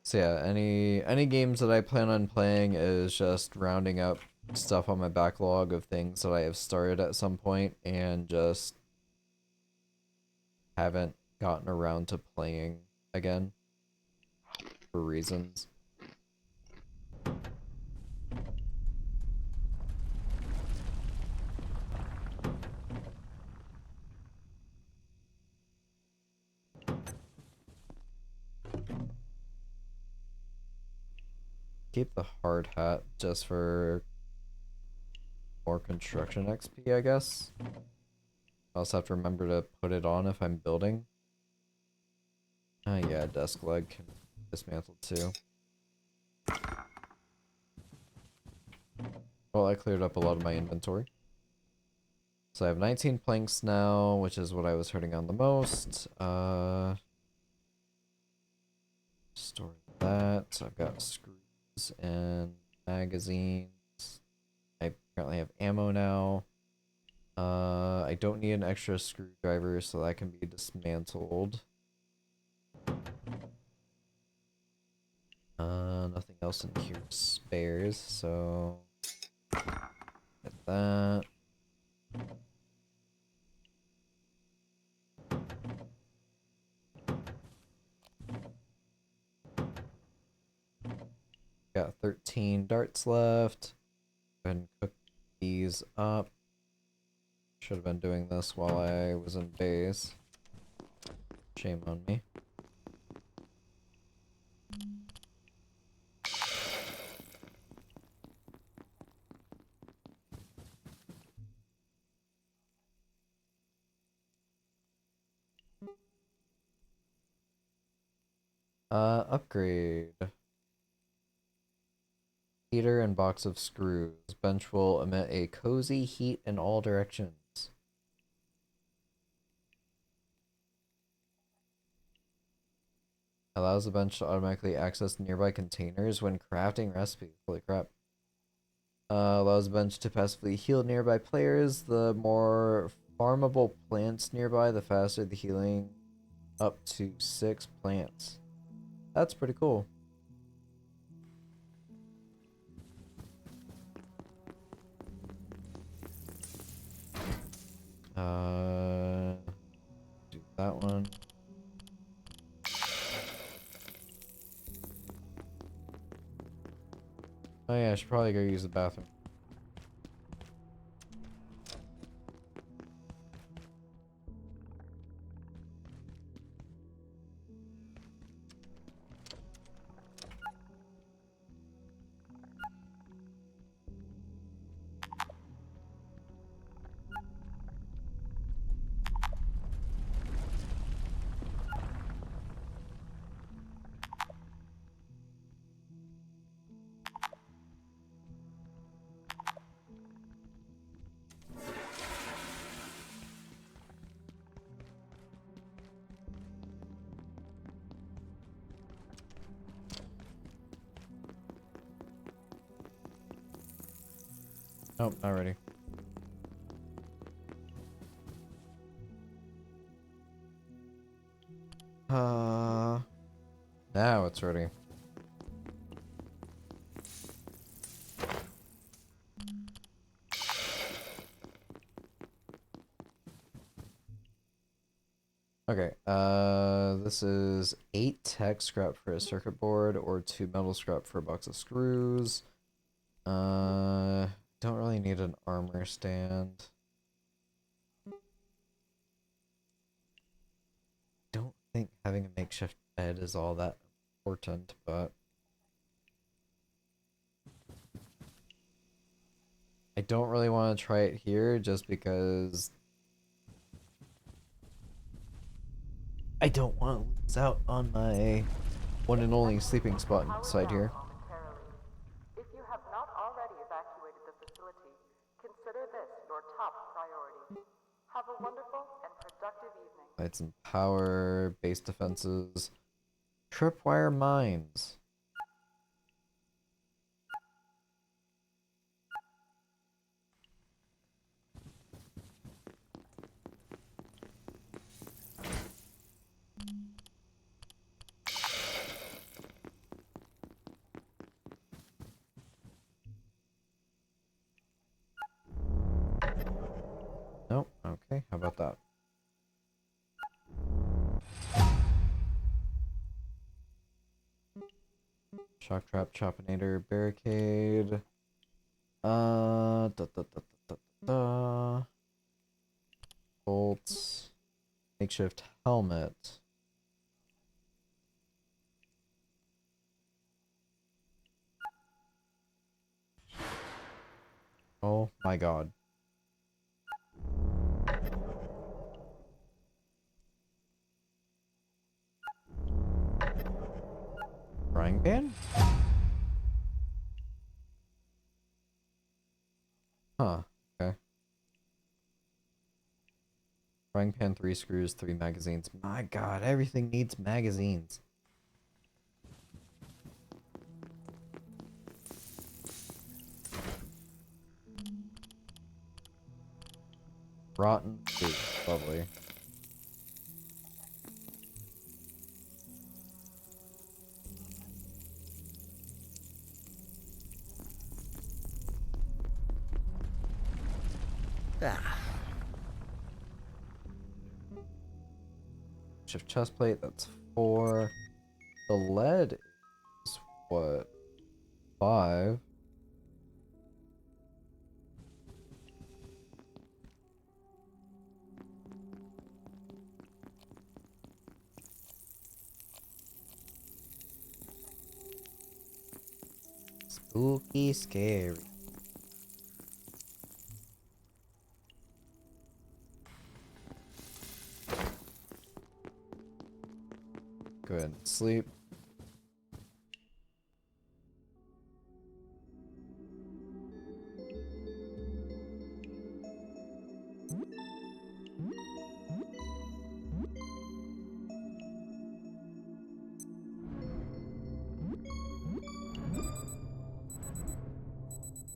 S1: So yeah, any games that I plan on playing is just rounding up stuff on my backlog of things that I have started at some point and just haven't gotten around to playing again for reasons. Keep the hard hat just for more construction XP, I guess. I also have to remember to put it on if I'm building. Yeah, desk leg can dismantle too. Well, I cleared up a lot of my inventory. So I have 19 planks now, which is what I was hurting on the most. Store that. So I've got screws and magazines. I currently have ammo now. I don't need an extra screwdriver, so that can be dismantled. Nothing else in here spares, so get that. Got 13 darts left. Go ahead and cook these up. Should have been doing this while I was in base. Shame on me. Upgrade. Heater and box of screws. Bench will emit a cozy heat in all directions. Allows the bench to automatically access nearby containers when crafting recipes. Holy crap. Allows the bench to passively heal nearby players. The more farmable plants nearby, the faster the healing. Up to 6 plants. That's pretty cool. Do that one. Oh yeah, I should probably go use the bathroom. Nope, not ready. Now it's ready. Okay, this is 8 tech scrap for a circuit board or 2 metal scrap for a box of screws. Don't really need an armor stand. Don't think having a makeshift bed is all that important, but I don't really want to try it here just because I don't want to lose out on my one and only sleeping spot inside here.
S14: If you have not already evacuated the facility, consider this your top priority. Have a wonderful and productive evening.
S1: Lights and power, base defenses, tripwire mines. Nope. Okay, how about that? Shock trap, chopinator, barricade. Da, da, da, da, da, da. Bolts. Makeshift helmet. Oh my god. Frying pan? Huh, okay. Frying pan, 3 screws, 3 magazines. My god, everything needs magazines. Rotten food. Lovely.
S12: Ah.
S1: Shift chest plate, that's 4. The lead is what? 5. Spooky scary. Go ahead and sleep.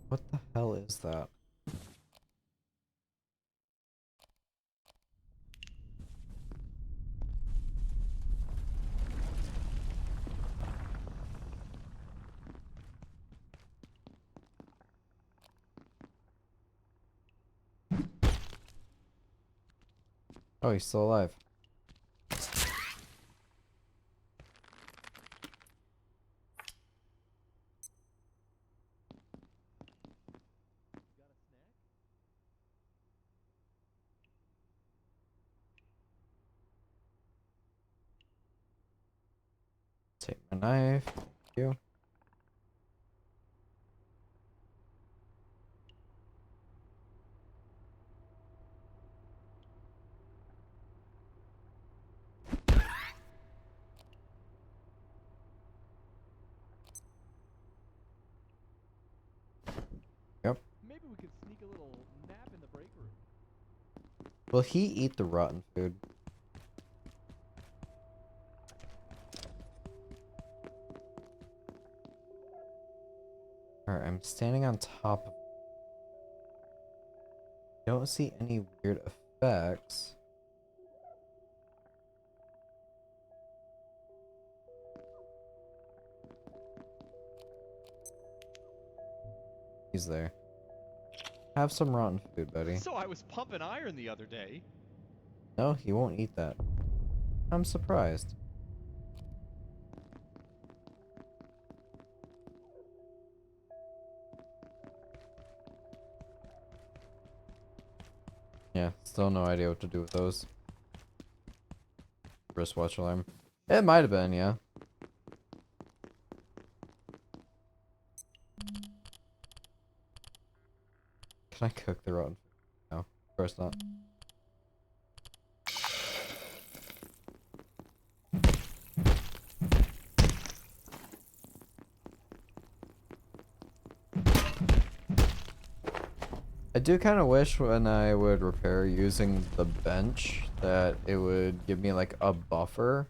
S1: What the hell is that? Oh, he's still alive. Take my knife. Thank you. Yep.
S6: Maybe we could sneak a little nap in the break room.
S1: Will he eat the rotten food? Alright, I'm standing on top of... Don't see any weird effects. He's there. Have some rotten food, buddy.
S6: So I was pumping iron the other day.
S1: No, he won't eat that. I'm surprised. Yeah, still no idea what to do with those. Wristwatch alarm. It might have been, yeah. Can I cook the rotten food? No, of course not. I do kind of wish when I would repair using the bench that it would give me like a buffer.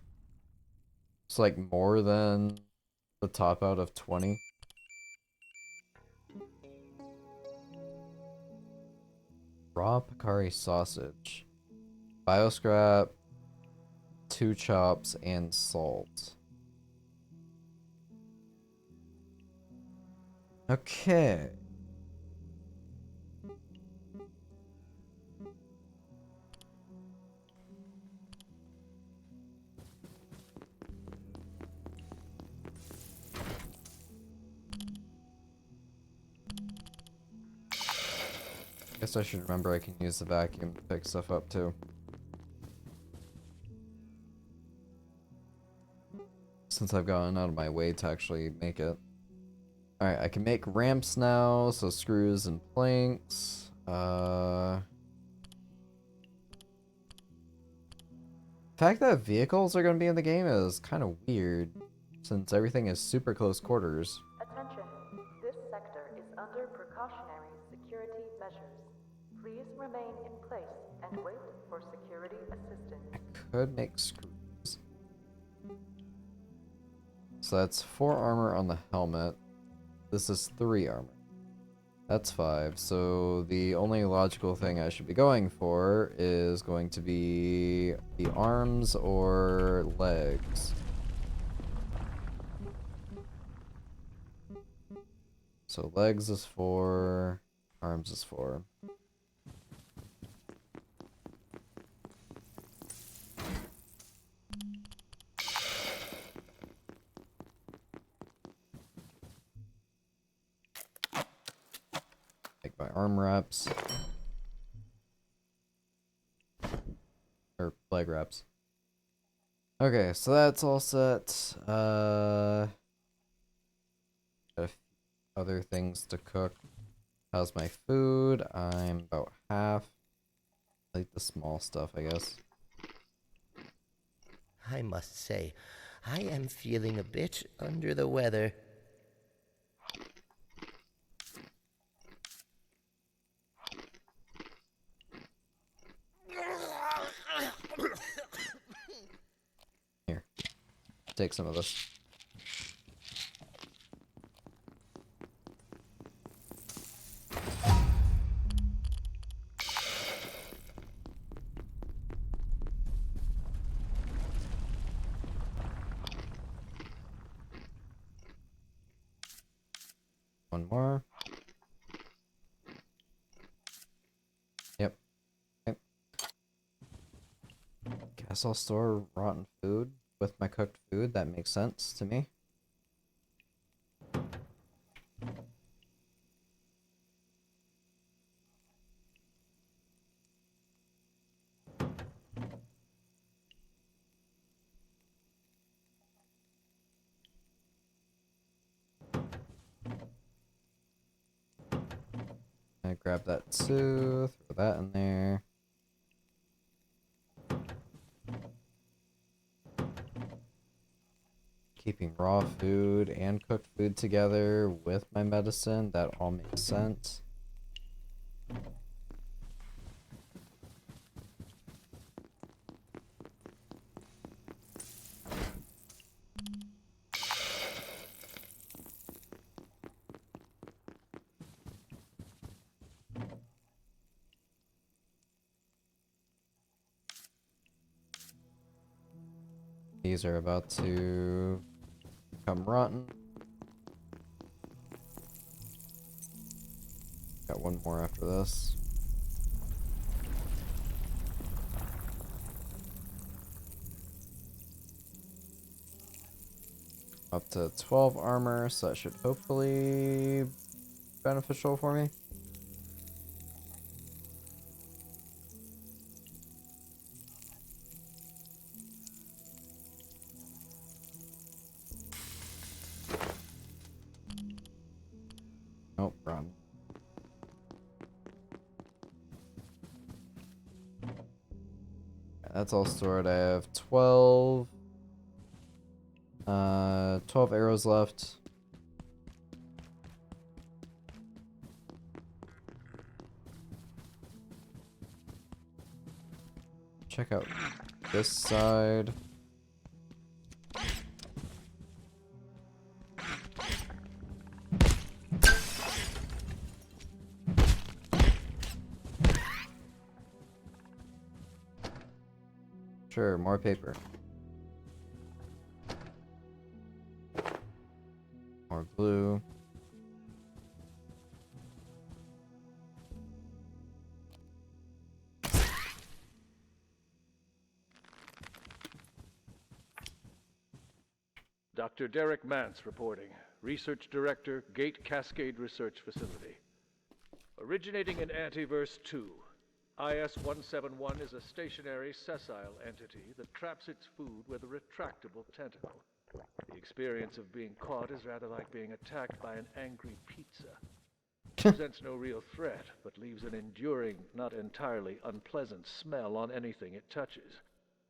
S1: It's like more than the top out of 20. Raw Picari sausage. Bioscrap, 2 chops, and salt. Okay. Guess I should remember I can use the vacuum to pick stuff up too. Since I've gotten out of my way to actually make it. Alright, I can make ramps now, so screws and planks. The fact that vehicles are going to be in the game is kind of weird, since everything is super close quarters.
S14: Attention, this sector is under precautionary security measures. Please remain in place and wait for security assistance.
S1: Could make screws. So that's 4 armor on the helmet. This is 3 armor. That's 5. So the only logical thing I should be going for is going to be the arms or legs. So legs is 4, arms is 4. Make my arm wraps. Or leg wraps. Okay, so that's all set. Got a few other things to cook. How's my food? I'm about half. I like the small stuff, I guess.
S12: I must say, I am feeling a bit under the weather.
S1: Here, take some of this. One more. Yep. Okay. Guess I'll store rotten food with my cooked food. That makes sense to me. I grab that too, throw that in there. Keeping raw food and cooked food together with my medicine, that all makes sense. These are about to become rotten. Got one more after this. Up to 12 armor, so that should hopefully be beneficial for me. Nope, wrong. That's all stored. I have 12 arrows left. check out this side. Sure, more paper. More glue.
S7: Dr. Derek Mance reporting. Research Director, Gate Cascade Research Facility. Originating in Antiverse 2, IS-171 is a stationary, sessile entity that traps its food with a retractable tentacle. The experience of being caught is rather like being attacked by an angry pizza. It presents no real threat, but leaves an enduring, not entirely unpleasant smell on anything it touches.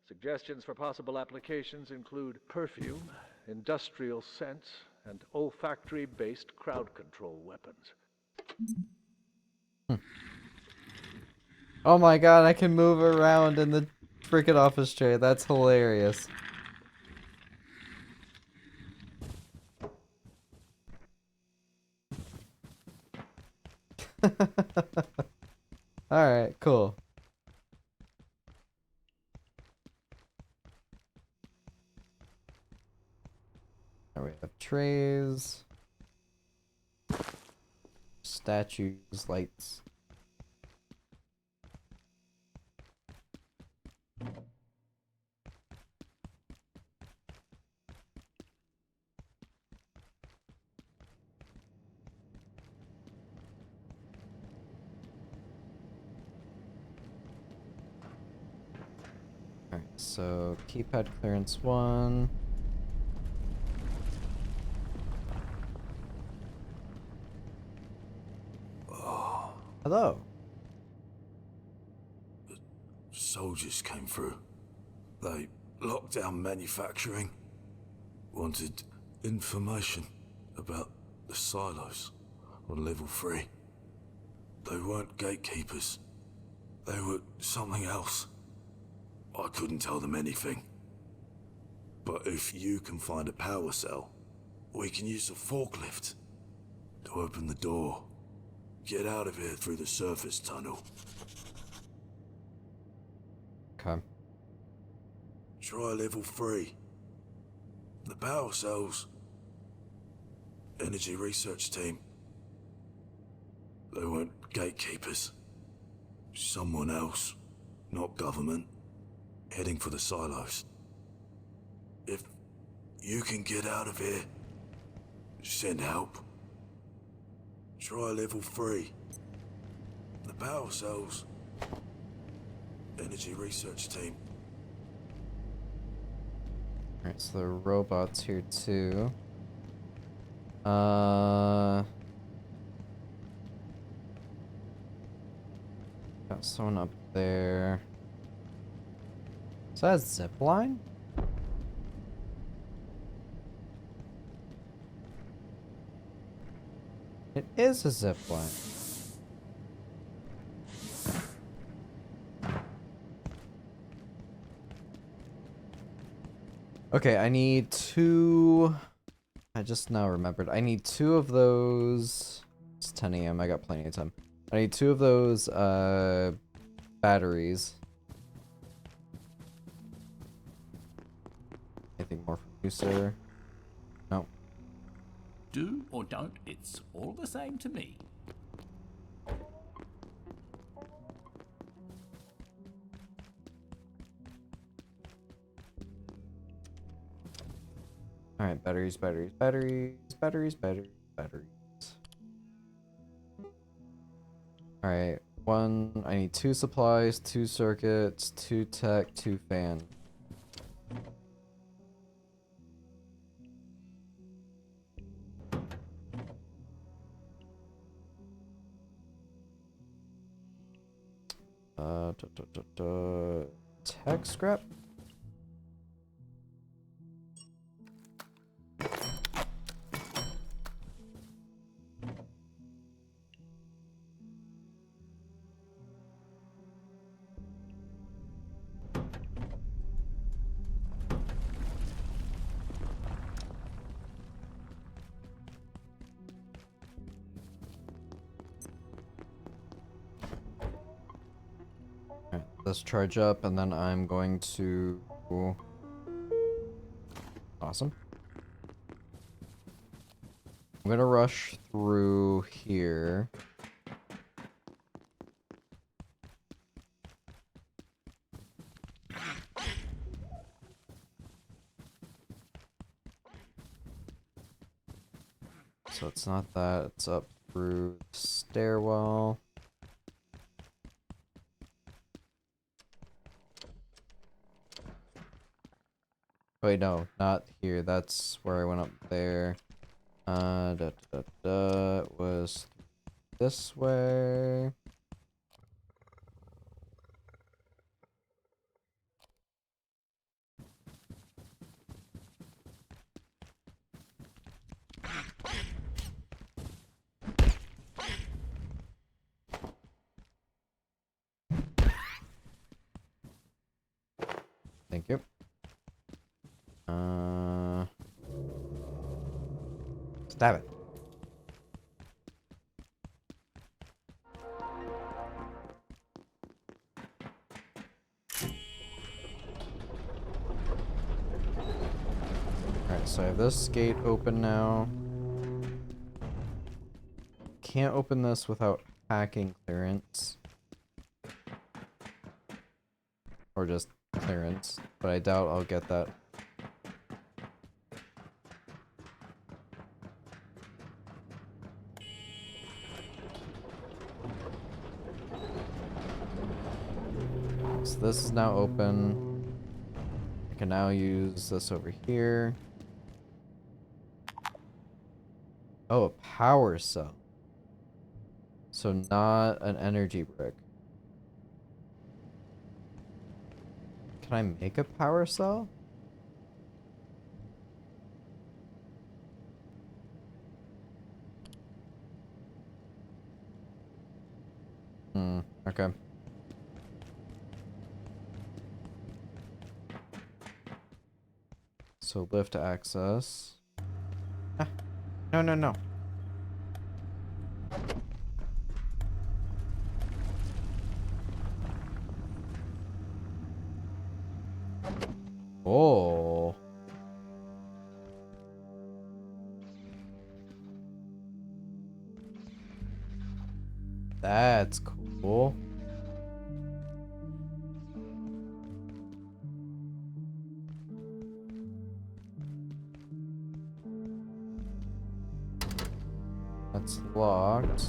S7: Suggestions for possible applications include perfume, industrial scents, and olfactory-based crowd control weapons.
S1: Oh my god, I can move around in the freaking office chair. That's hilarious. Alright, cool. There we have trays. Statues, lights. Alright, so keypad clearance 1. Hello.
S8: Soldiers came through. They locked down manufacturing. Wanted information about the silos on level 3. They weren't gatekeepers. They were something else. I couldn't tell them anything. But if you can find a power cell, we can use a forklift to open the door. Get out of here through the surface tunnel.
S1: Okay.
S8: Try level 3. The power cells. Energy research team. They weren't gatekeepers. Someone else, not government, heading for the silos. If you can get out of here, send help. Try level 3. The power cells. Energy research team.
S1: Alright, so the robot's here too. Got someone up there. Is that a zip line? It is a zip line. Okay, I need 2. I just now remembered. I need 2 of those. It's 10 a.m. I got plenty of time. I need 2 of those batteries. Anything more from you, sir? No.
S2: Do or don't, it's all the same to me.
S1: Alright, batteries, batteries, batteries, batteries, batteries, batteries. Alright, 1. I need 2 supplies, 2 circuits, 2 tech, 2 fan. Tech scrap? this charge up, and then I'm going to... Awesome. I'm gonna rush through here. So it's not that, it's up through the stairwell. Wait, no, not here. That's where I went up there. It was this way. Thank you. Stab it. Alright, so I have this gate open now. Can't open this without hacking clearance. Or just clearance, but I doubt I'll get that. So this is now open. I can now use this over here. Oh, a power cell. So not an energy brick. Can I make a power cell? Okay. So lift access. Ah, no, no, no. Oh. That's cool. That's locked.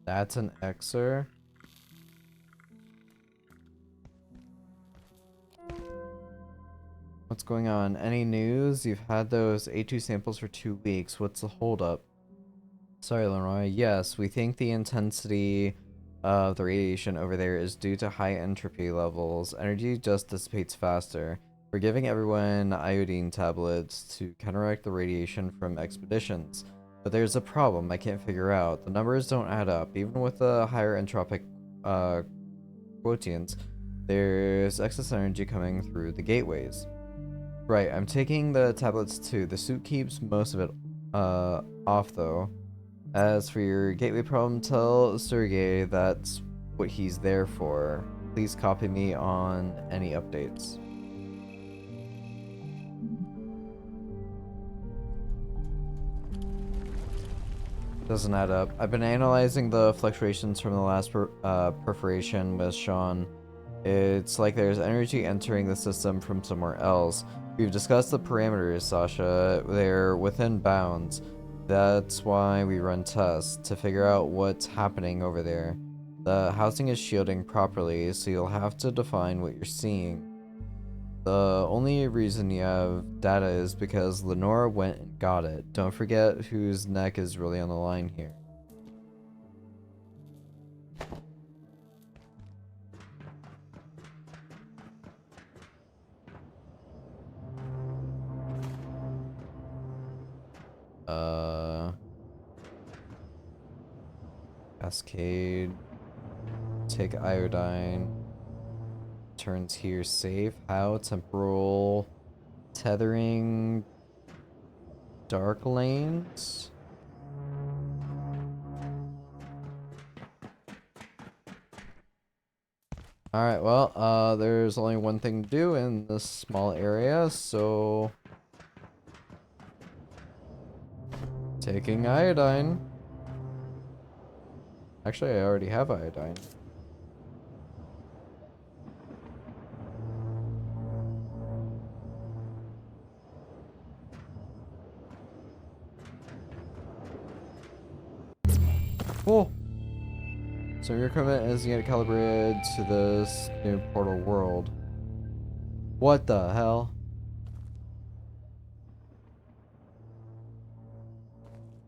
S1: That's an Xer. What's going on? Any news? You've had those A2 samples for 2 weeks. What's the holdup? Sorry, Leroy. Yes, we think the intensity of the radiation over there is due to high entropy levels. Energy just dissipates faster. We're giving everyone iodine tablets to counteract the radiation from expeditions. But there's a problem I can't figure out. The numbers don't add up. Even with the higher entropic quotients, there's excess energy coming through the gateways. Right, I'm taking the tablets too. The suit keeps most of it off though. As for your gateway problem, tell Sergey that's what he's there for. Please copy me on any updates. Doesn't add up. I've been analyzing the fluctuations from the last perforation with Sean. It's like there's energy entering the system from somewhere else. We've discussed the parameters, Sasha. They're within bounds. That's why we run tests, to figure out what's happening over there. The housing is shielding properly, so you'll have to define what you're seeing. The only reason you have data is because Lenora went and got it. Don't forget whose neck is really on the line here. Cascade. Take iodine. Turns here safe. How? Temporal tethering. Dark lanes. Alright, well, there's only one thing to do in this small area, so... Taking iodine. Actually, I already have iodine. Cool. So your equipment is getting calibrated to this new portal world. What the hell?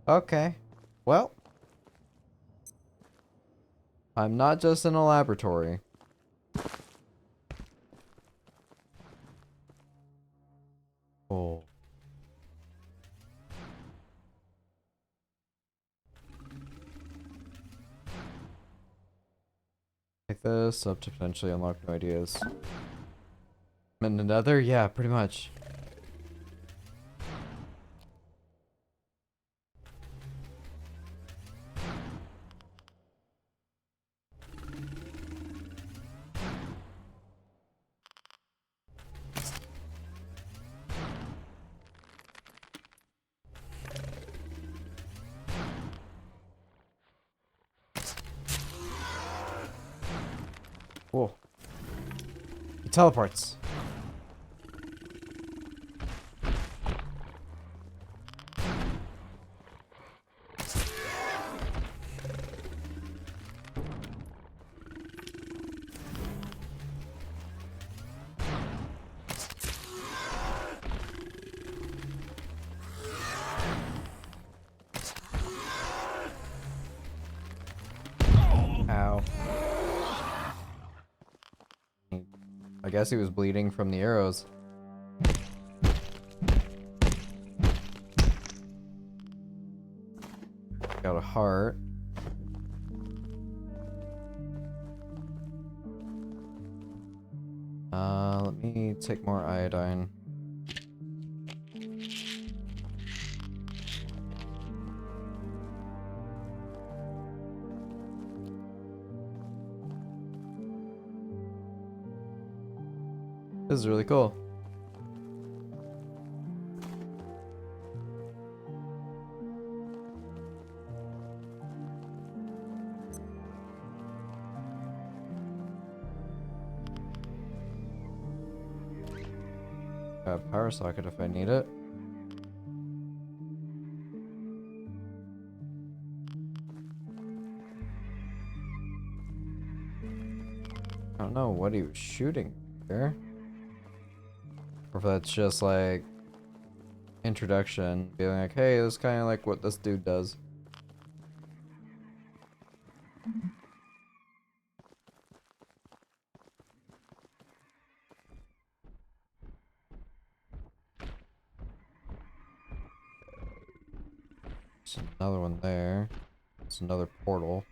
S1: Okay. Well. I'm not just in a laboratory. Oh. Like this up to potentially unlock new ideas. And another? Yeah, pretty much. Cool. He teleports. Ow. I guess he was bleeding from the arrows. Got a heart. Let me take more iodine. This is really cool. Got a power socket if I need it. I don't know what he was shooting there. Or if that's just like introduction, being like, hey, this is kind of like what this dude does. There's another one there. It's another portal.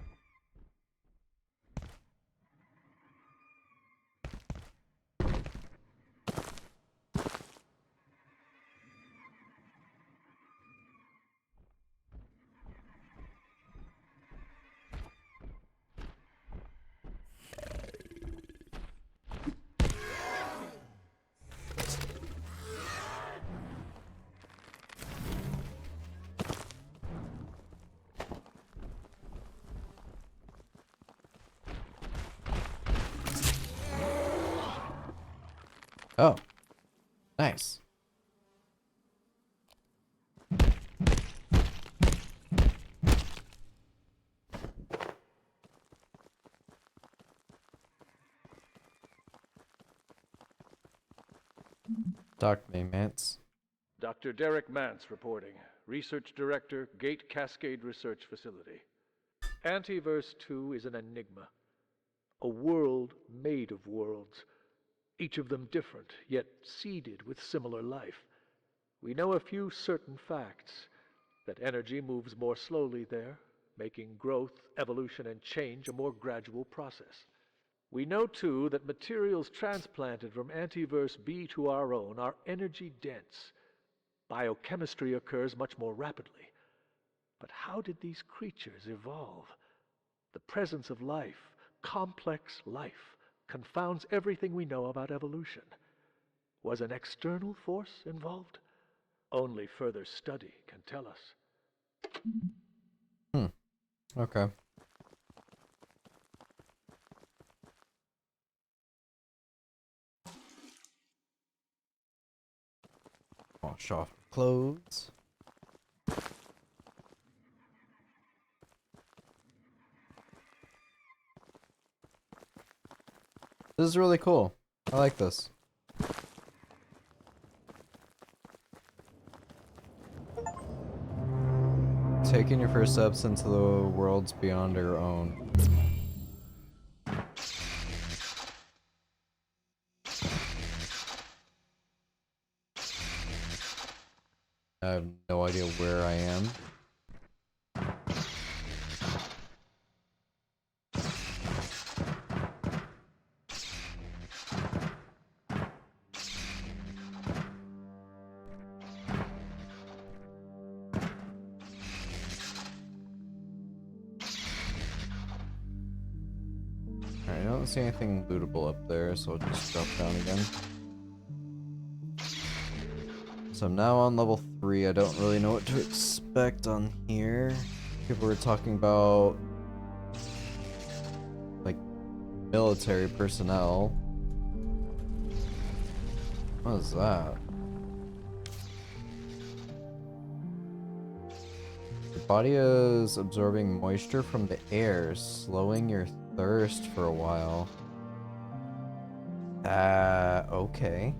S1: Oh, nice. Talk to me, Mance.
S7: Dr. Derek Mance reporting. Research Director, Gate Cascade Research Facility. Antiverse 2 is an enigma. A world made of worlds. Each of them different, yet seeded with similar life. We know a few certain facts. That energy moves more slowly there, making growth, evolution, and change a more gradual process. We know, too, that materials transplanted from Antiverse B to our own are energy dense. Biochemistry occurs much more rapidly. But how did these creatures evolve? The presence of life, complex life, confounds everything we know about evolution. Was an external force involved? Only further study can tell us.
S1: Okay. Wash off clothes. This is really cool. I like this. Taking your first steps into the worlds beyond your own. I have no idea where I am. Alright, I don't see anything lootable up there, so I'll just drop down again. So I'm now on level 3. I don't really know what to expect on here. People were talking about like military personnel. What is that? Your body is absorbing moisture from the air, slowing your thirst for a while. Okay.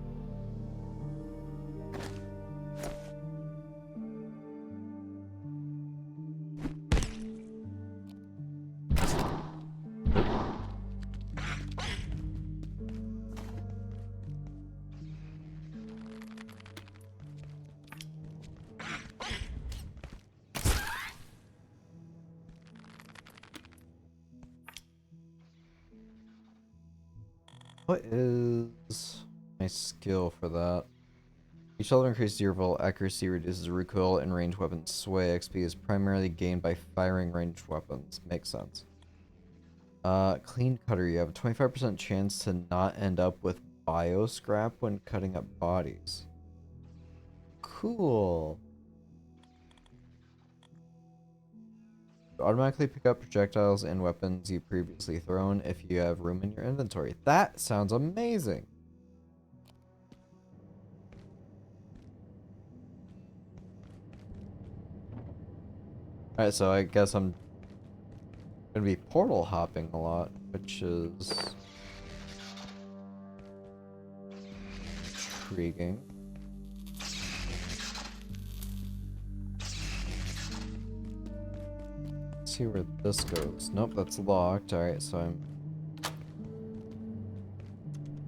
S1: What is my skill for that? Each level increases your roll accuracy, reduces recoil, and ranged weapons sway. XP is primarily gained by firing ranged weapons. Makes sense. Clean cutter. You have a 25% chance to not end up with bio scrap when cutting up bodies. Cool. Automatically pick up projectiles and weapons you previously thrown if you have room in your inventory. That sounds amazing. Alright, so I guess I'm gonna be portal hopping a lot, which is intriguing. Let's see where this goes. Nope, that's locked. Alright, so I'm...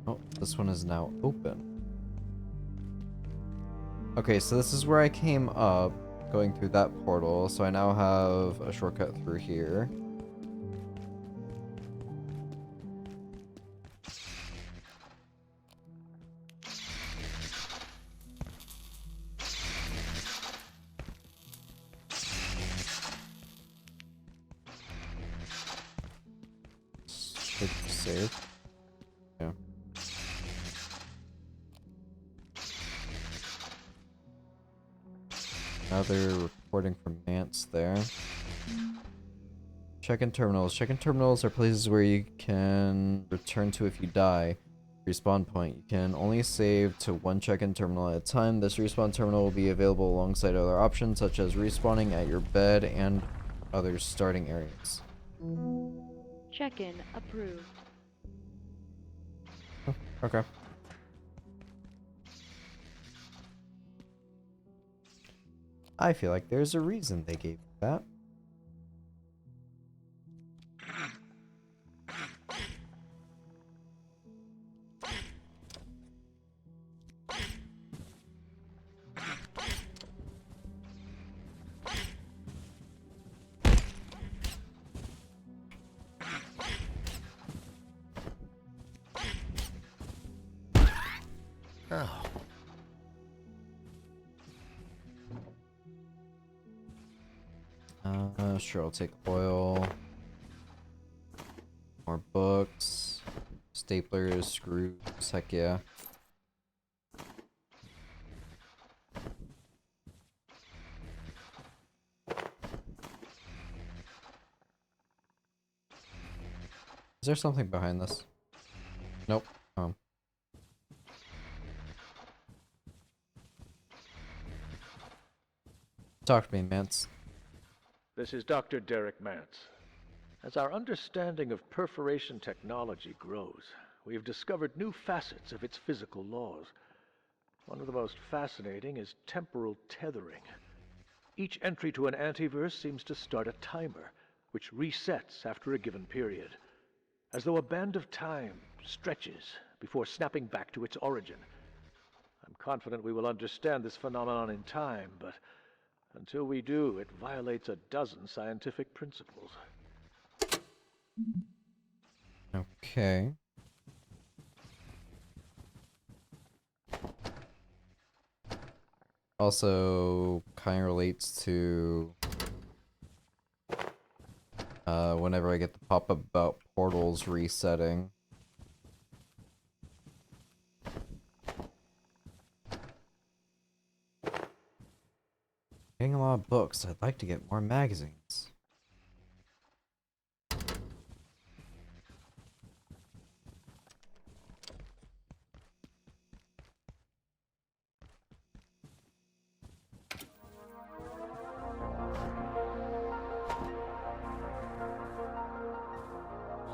S1: Oh, this one is now open. Okay, so this is where I came up, going through that portal, so I now have a shortcut through here. Should save. Yeah. Another reporting from Mance there. Check-in terminals. Check-in terminals are places where you can return to if you die. Respawn point. You can only save to one check-in terminal at a time. This respawn terminal will be available alongside other options such as respawning at your bed and other starting areas.
S5: Check-in approved.
S1: Oh, okay. I feel like there's a reason they gave that. Sure, I'll take oil. More books. Staplers, screws, heck yeah. Is there something behind this? Nope. Oh. Talk to me, Mance.
S7: This is Dr. Derek Mance. As our understanding of perforation technology grows, we have discovered new facets of its physical laws. One of the most fascinating is temporal tethering. Each entry to an antiverse seems to start a timer, which resets after a given period, as though a band of time stretches before snapping back to its origin. I'm confident we will understand this phenomenon in time, but until we do, it violates a dozen scientific principles.
S1: Okay. Also, kind of relates to whenever I get the pop-up about portals resetting. Getting a lot of books. I'd like to get more magazines.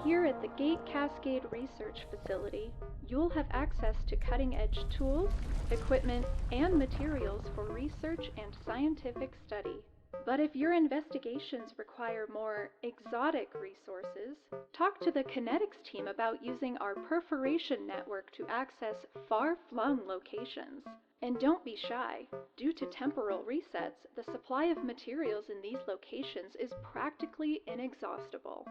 S11: Here at the Gate Cascade Research Facility, you'll have access to cutting-edge tools, equipment, and materials for research and scientific study. But if your investigations require more exotic resources, talk to the kinetics team about using our perforation network to access far-flung locations. And don't be shy. Due to temporal resets, the supply of materials in these locations is practically inexhaustible.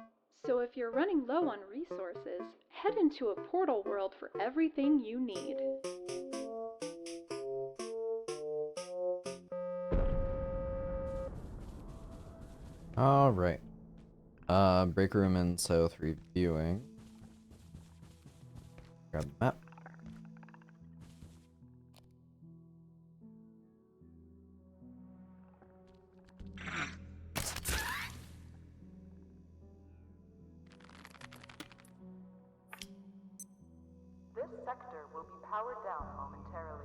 S11: So if you're running low on resources, head into a portal world for everything you need.
S1: Alright. Break room and south reviewing. Grab the map.
S14: This sector will be powered down momentarily.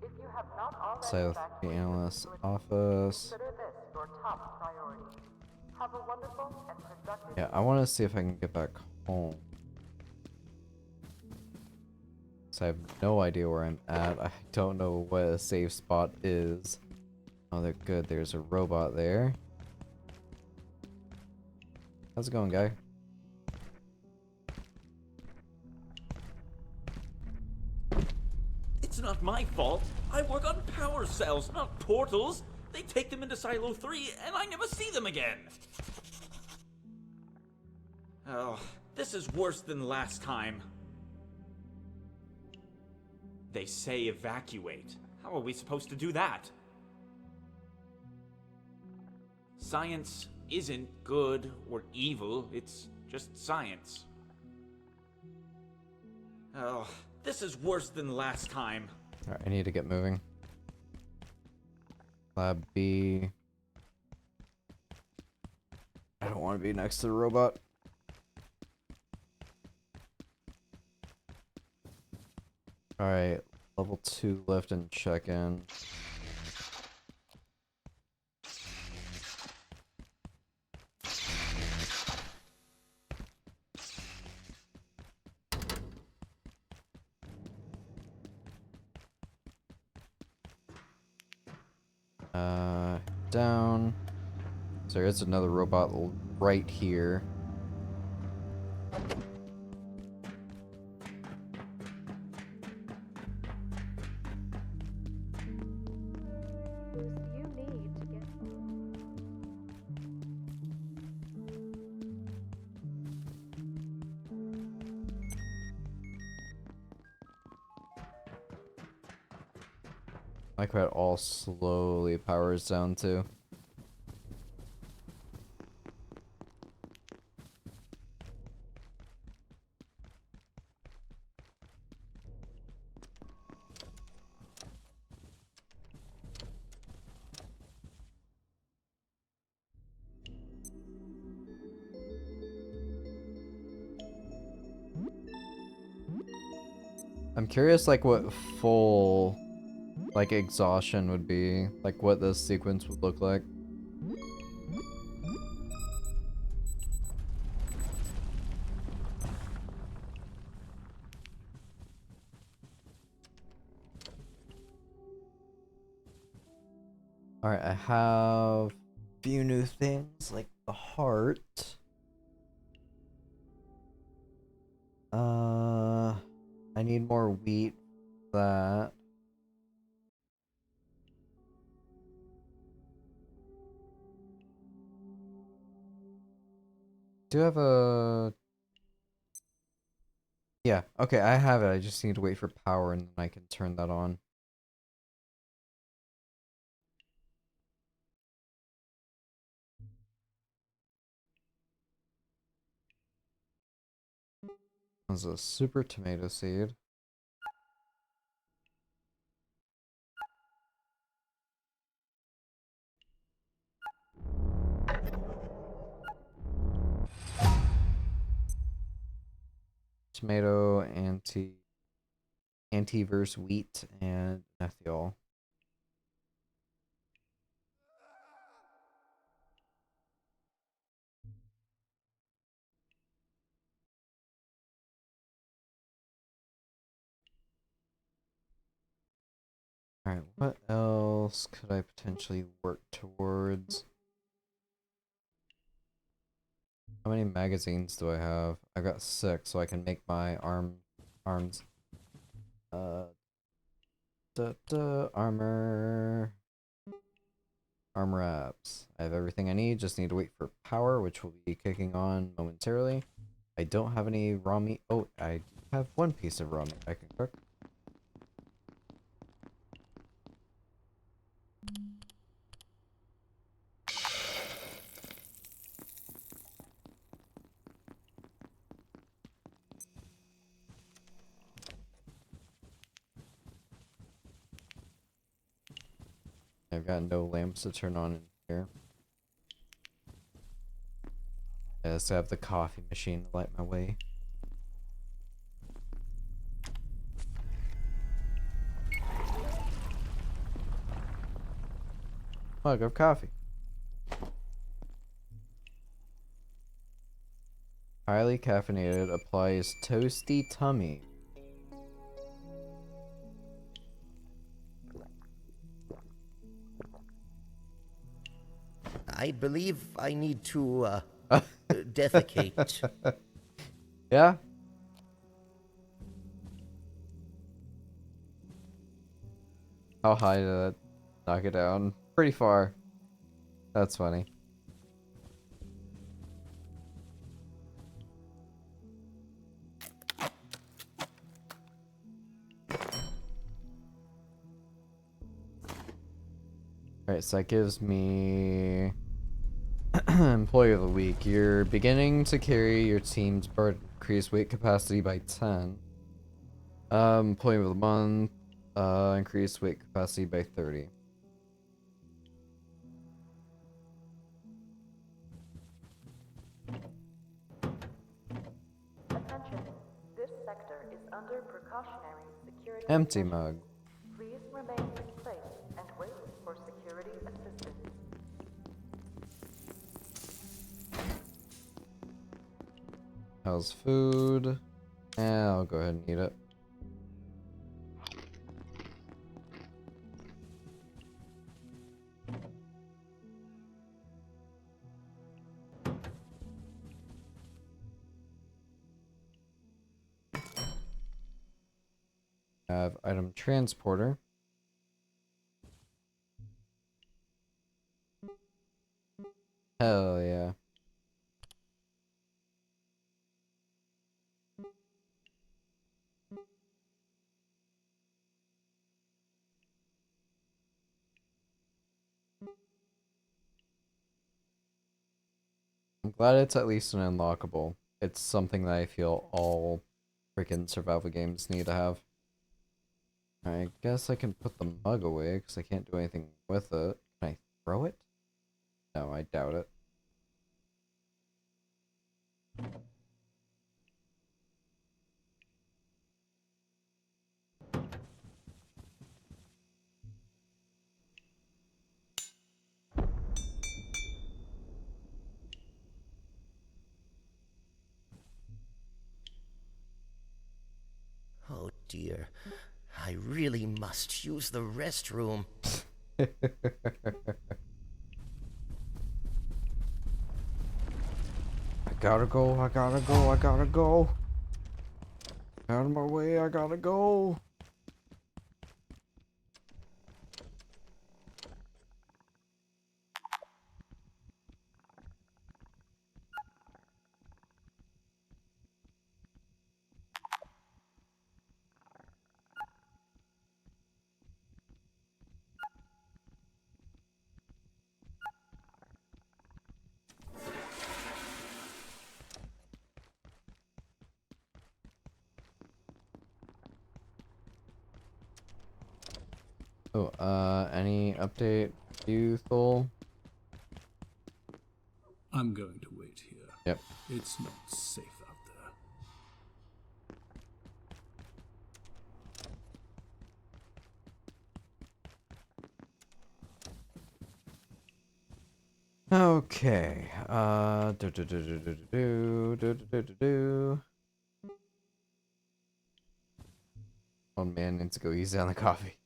S14: If you have not already
S1: South
S14: evacuated
S1: analyst
S14: the facility,
S1: office.
S14: consider this your top priority. Have a wonderful and productive
S1: Yeah, I want to see if I can get back home. So I have no idea where I'm at. I don't know what a safe spot is. Oh, they're good. There's a robot there. How's it going, guy?
S16: It's not my fault. I work on power cells, not portals. They take them into Silo 3, and I never see them again. Oh, this is worse than last time. They say evacuate. How are we supposed to do that? Science isn't good or evil, it's just science. Oh, this is worse than last time.
S1: Alright, I need to get moving. Lab B. I don't want to be next to the robot. Alright, level 2 lift and check-in. Down. So there is another robot right here.
S5: You need to get.
S1: Like how it all slowly powers down too. I'm curious, like, what full, like, exhaustion would be. Like, what this sequence would look like. Alright, I have a few new things, like the heart. I need more wheat for that. Do you have a... Yeah, okay, I have it. I just need to wait for power and then I can turn that on. That's a super tomato seed. Tomato, antiverse wheat, and methiol. Alright, what else could I potentially work towards? How many magazines do I have? I've got 6, so I can make my arms. Armor. Armor apps. I have everything I need, just need to wait for power, which will be kicking on momentarily. I don't have any raw meat. Oh, I have 1 piece of raw meat I can cook. I've got no lamps to turn on in here. I just have the coffee machine to light my way. Mug of coffee. Highly caffeinated, applies toasty tummy.
S12: I believe I need to, defecate.
S1: Yeah? How high did that knock it down? Pretty far. That's funny. Alright, so that gives me Employee of the Week. You're beginning to carry your team's bird increased weight capacity by 10. Employee of the Month, increased weight capacity by 30.
S14: Attention. This sector is under precautionary security
S1: Empty
S14: measures.
S1: mug.
S14: Please remain in place and wait for security assistance.
S1: How's food? Yeah, I'll go ahead and eat it. Have item transporter. Hell yeah. I'm glad it's at least an unlockable. It's something that I feel all freaking survival games need to have. I guess I can put the mug away because I can't do anything with it. Can I throw it? No, I doubt it.
S12: I really must use the restroom.
S1: I gotta go, I gotta go, I gotta go. Out of my way, I gotta go. Oh, any update, you, Thul?
S8: I'm going to wait here.
S1: Yep.
S8: It's not safe out there.
S1: Okay. Old man needs to go easy on the coffee.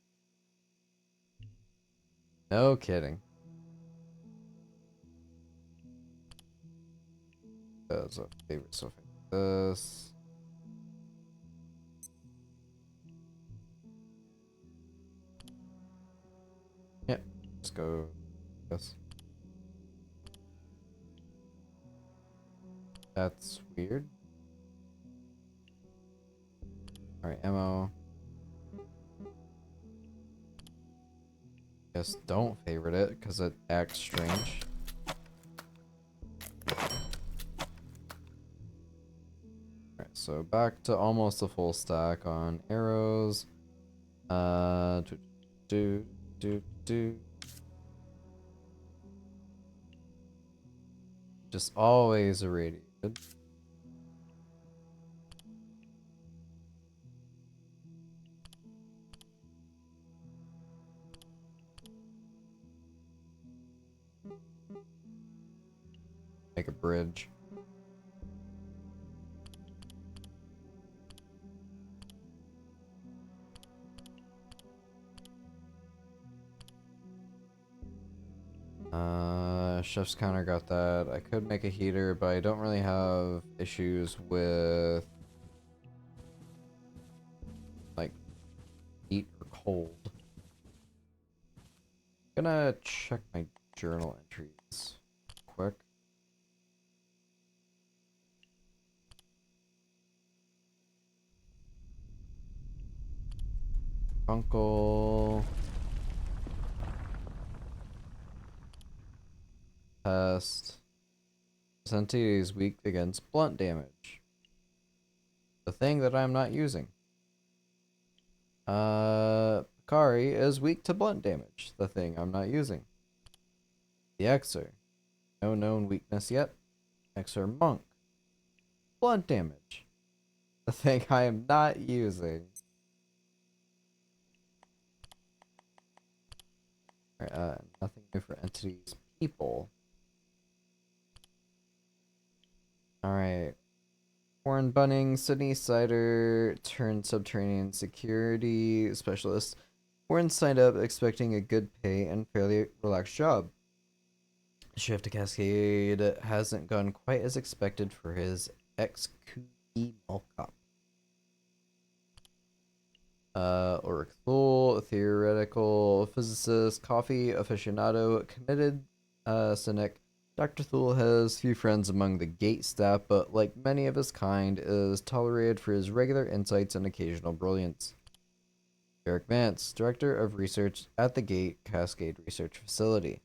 S1: No kidding. That's a favorite stuff like this. Yep. Let's go. Yes. That's weird. Alright, ammo. Guess don't favorite it because it acts strange. Alright, so back to almost a full stack on arrows. Do. Just always irradiated. Make a bridge. Chef's counter got that. I could make a heater, but I don't really have issues with like heat or cold. Gonna check my journal entries quick. Uncle. Test. This entity is weak against blunt damage. The thing that I'm not using. Kari is weak to blunt damage. The thing I'm not using. The Exer. No known weakness yet. Exer Monk. Blunt damage. The thing I am not using. Alright, nothing new for entities. People. Alright. Warren Bunning, Sydney Sider, turned subterranean security specialist. Warren signed up expecting a good pay and fairly relaxed job. Shift to Cascade hasn't gone quite as expected for his ex-QE Malcop. Ulrich Thule, theoretical physicist, coffee aficionado, committed cynic. Dr. Thule has few friends among the Gate staff, but like many of his kind, is tolerated for his regular insights and occasional brilliance. Eric Vance, Director of Research at the Gate Cascade Research Facility.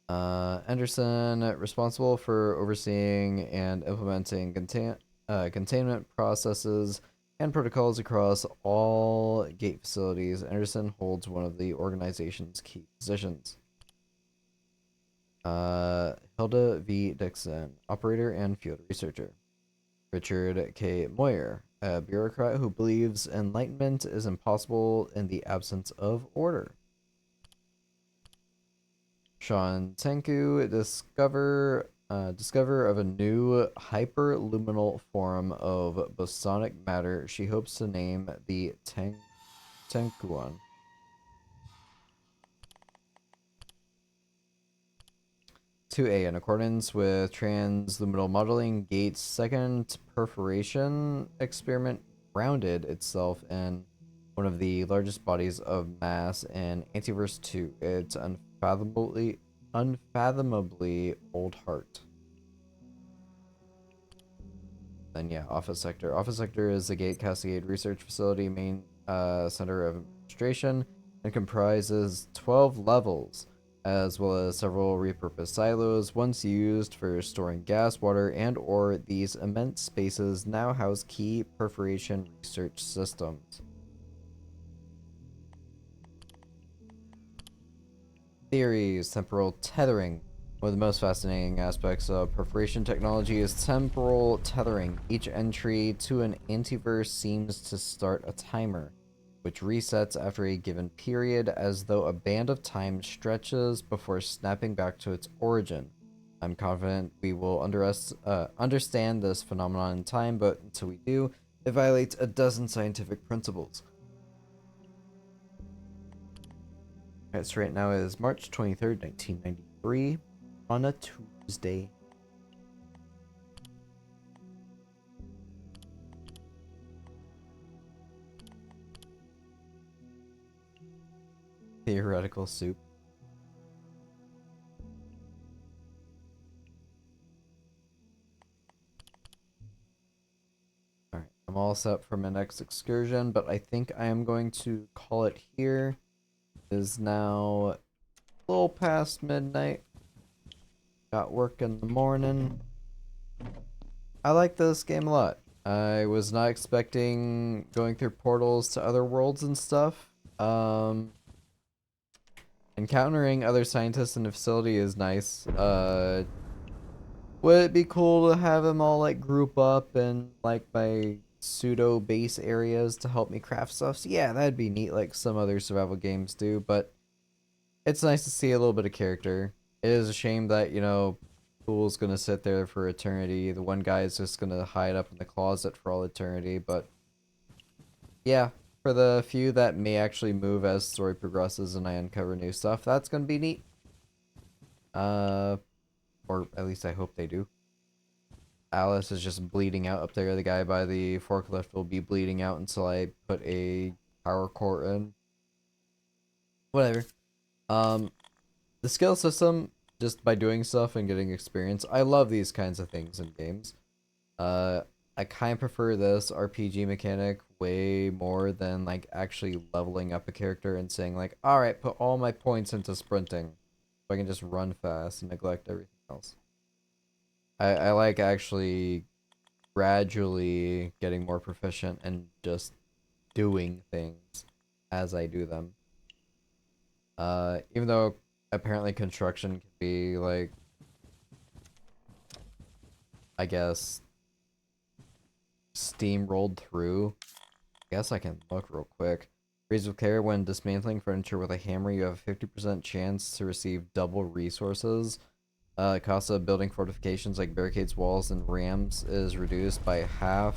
S1: Anderson, responsible for overseeing and implementing containment processes and protocols across all Gate facilities. Anderson holds one of the organization's key positions. Hilda V. Dixon, operator and field researcher. Richard K. Moyer, a bureaucrat who believes enlightenment is impossible in the absence of order. Sean Tenku, discover Discover of a new hyperluminal form of bosonic matter she hopes to name the Tenkuan. In accordance with transluminal modeling, Gates' second perforation experiment grounded itself in one of the largest bodies of mass in Antiverse 2, its unfathomably old heart. Then yeah, Office Sector. Office Sector is the Gate Cascade Research Facility main center of administration and comprises 12 levels, as well as several repurposed silos once used for storing gas, water, and or these immense spaces now house key perforation research systems. Theories. Temporal tethering. One of the most fascinating aspects of perforation technology is temporal tethering. Each entry to an antiverse seems to start a timer, which resets after a given period as though a band of time stretches before snapping back to its origin. I'm confident we will understand this phenomenon in time, but until we do, it violates a dozen scientific principles. Alright, so right now is March 23rd, 1993, on a Tuesday. Theoretical soup. Alright, I'm all set for my next excursion, but I think I am going to call it here. It is now a little past midnight. Got work in the morning. I like this game a lot. I was not expecting going through portals to other worlds and stuff. Encountering other scientists in the facility is nice. Would it be cool to have them all like group up in like my pseudo base areas to help me craft stuff? So yeah, that'd be neat like some other survival games do, but it's nice to see a little bit of character. It is a shame that, you know, Pool's gonna sit there for eternity. The one guy is just gonna hide up in the closet for all eternity, but yeah, for the few that may actually move as story progresses and I uncover new stuff, that's gonna be neat. Or at least I hope they do. Alice is just bleeding out up there. The guy by the forklift will be bleeding out until I put a power core in. Whatever. The skill system, just by doing stuff and getting experience, I love these kinds of things in games. I kind of prefer this RPG mechanic way more than like actually leveling up a character and saying like, alright, put all my points into sprinting so I can just run fast and neglect everything else. I like actually gradually getting more proficient and just doing things as I do them. Even though apparently construction can be like, I guess, steamrolled through. I guess I can look real quick. Raise with care. When dismantling furniture with a hammer, you have a 50% chance to receive double resources. Cost of building fortifications like barricades, walls, and rams is reduced by half.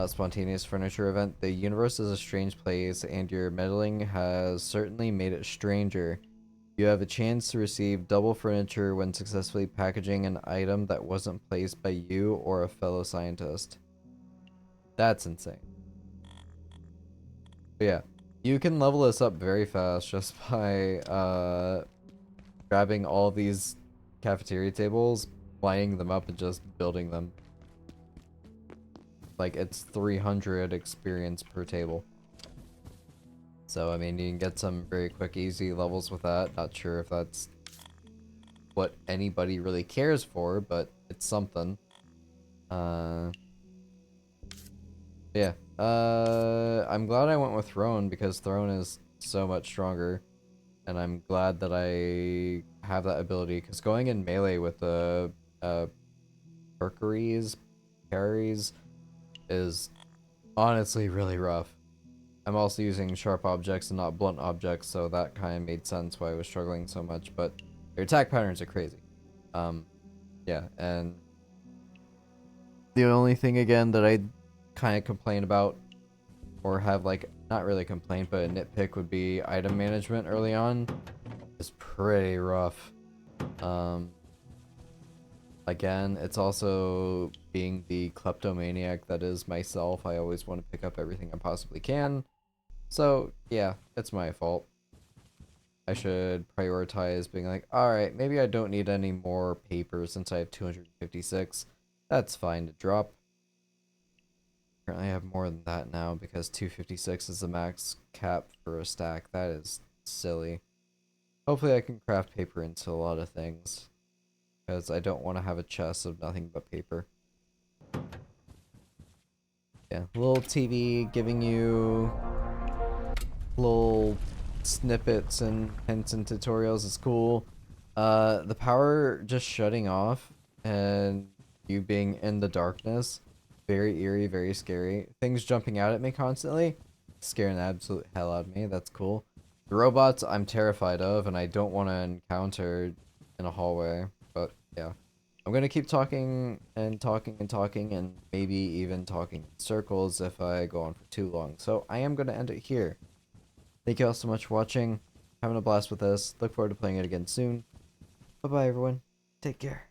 S1: Spontaneous furniture event. The universe is a strange place, and your meddling has certainly made it stranger. You have a chance to receive double furniture when successfully packaging an item that wasn't placed by you or a fellow scientist. That's insane. But yeah, you can level this up very fast just by grabbing all these cafeteria tables, lining them up, and just building them. Like, it's 300 experience per table. So, I mean, you can get some very quick, easy levels with that. Not sure if that's what anybody really cares for, but it's something. Yeah. I'm glad I went with Throne, because Throne is so much stronger. And I'm glad that I have that ability, because going in melee with the parries is honestly really rough. I'm also using sharp objects and not blunt objects, so that kind of made sense why I was struggling so much, but their attack patterns are crazy. Yeah, and the only thing again that I kind of complain about, or have like, not really complaint, but a nitpick would be item management early on. Is pretty rough. Again, it's also being the kleptomaniac that is myself. I always want to pick up everything I possibly can. So, yeah, it's my fault. I should prioritize being like, alright, maybe I don't need any more paper since I have 256. That's fine to drop. Currently I have more than that now because 256 is the max cap for a stack. That is silly. Hopefully I can craft paper into a lot of things, because I don't want to have a chest of nothing but paper. Yeah, little TV giving you little snippets and hints and tutorials is cool. The power just shutting off and you being in the darkness, very eerie, very scary. Things jumping out at me constantly, scaring the absolute hell out of me. That's cool. The robots I'm terrified of and I don't want to encounter in a hallway, but yeah. I'm gonna keep talking and talking and talking and maybe even talking in circles if I go on for too long. So I am gonna end it here. Thank you all so much for watching. Having a blast with this. Look forward to playing it again soon. Bye bye everyone. Take care.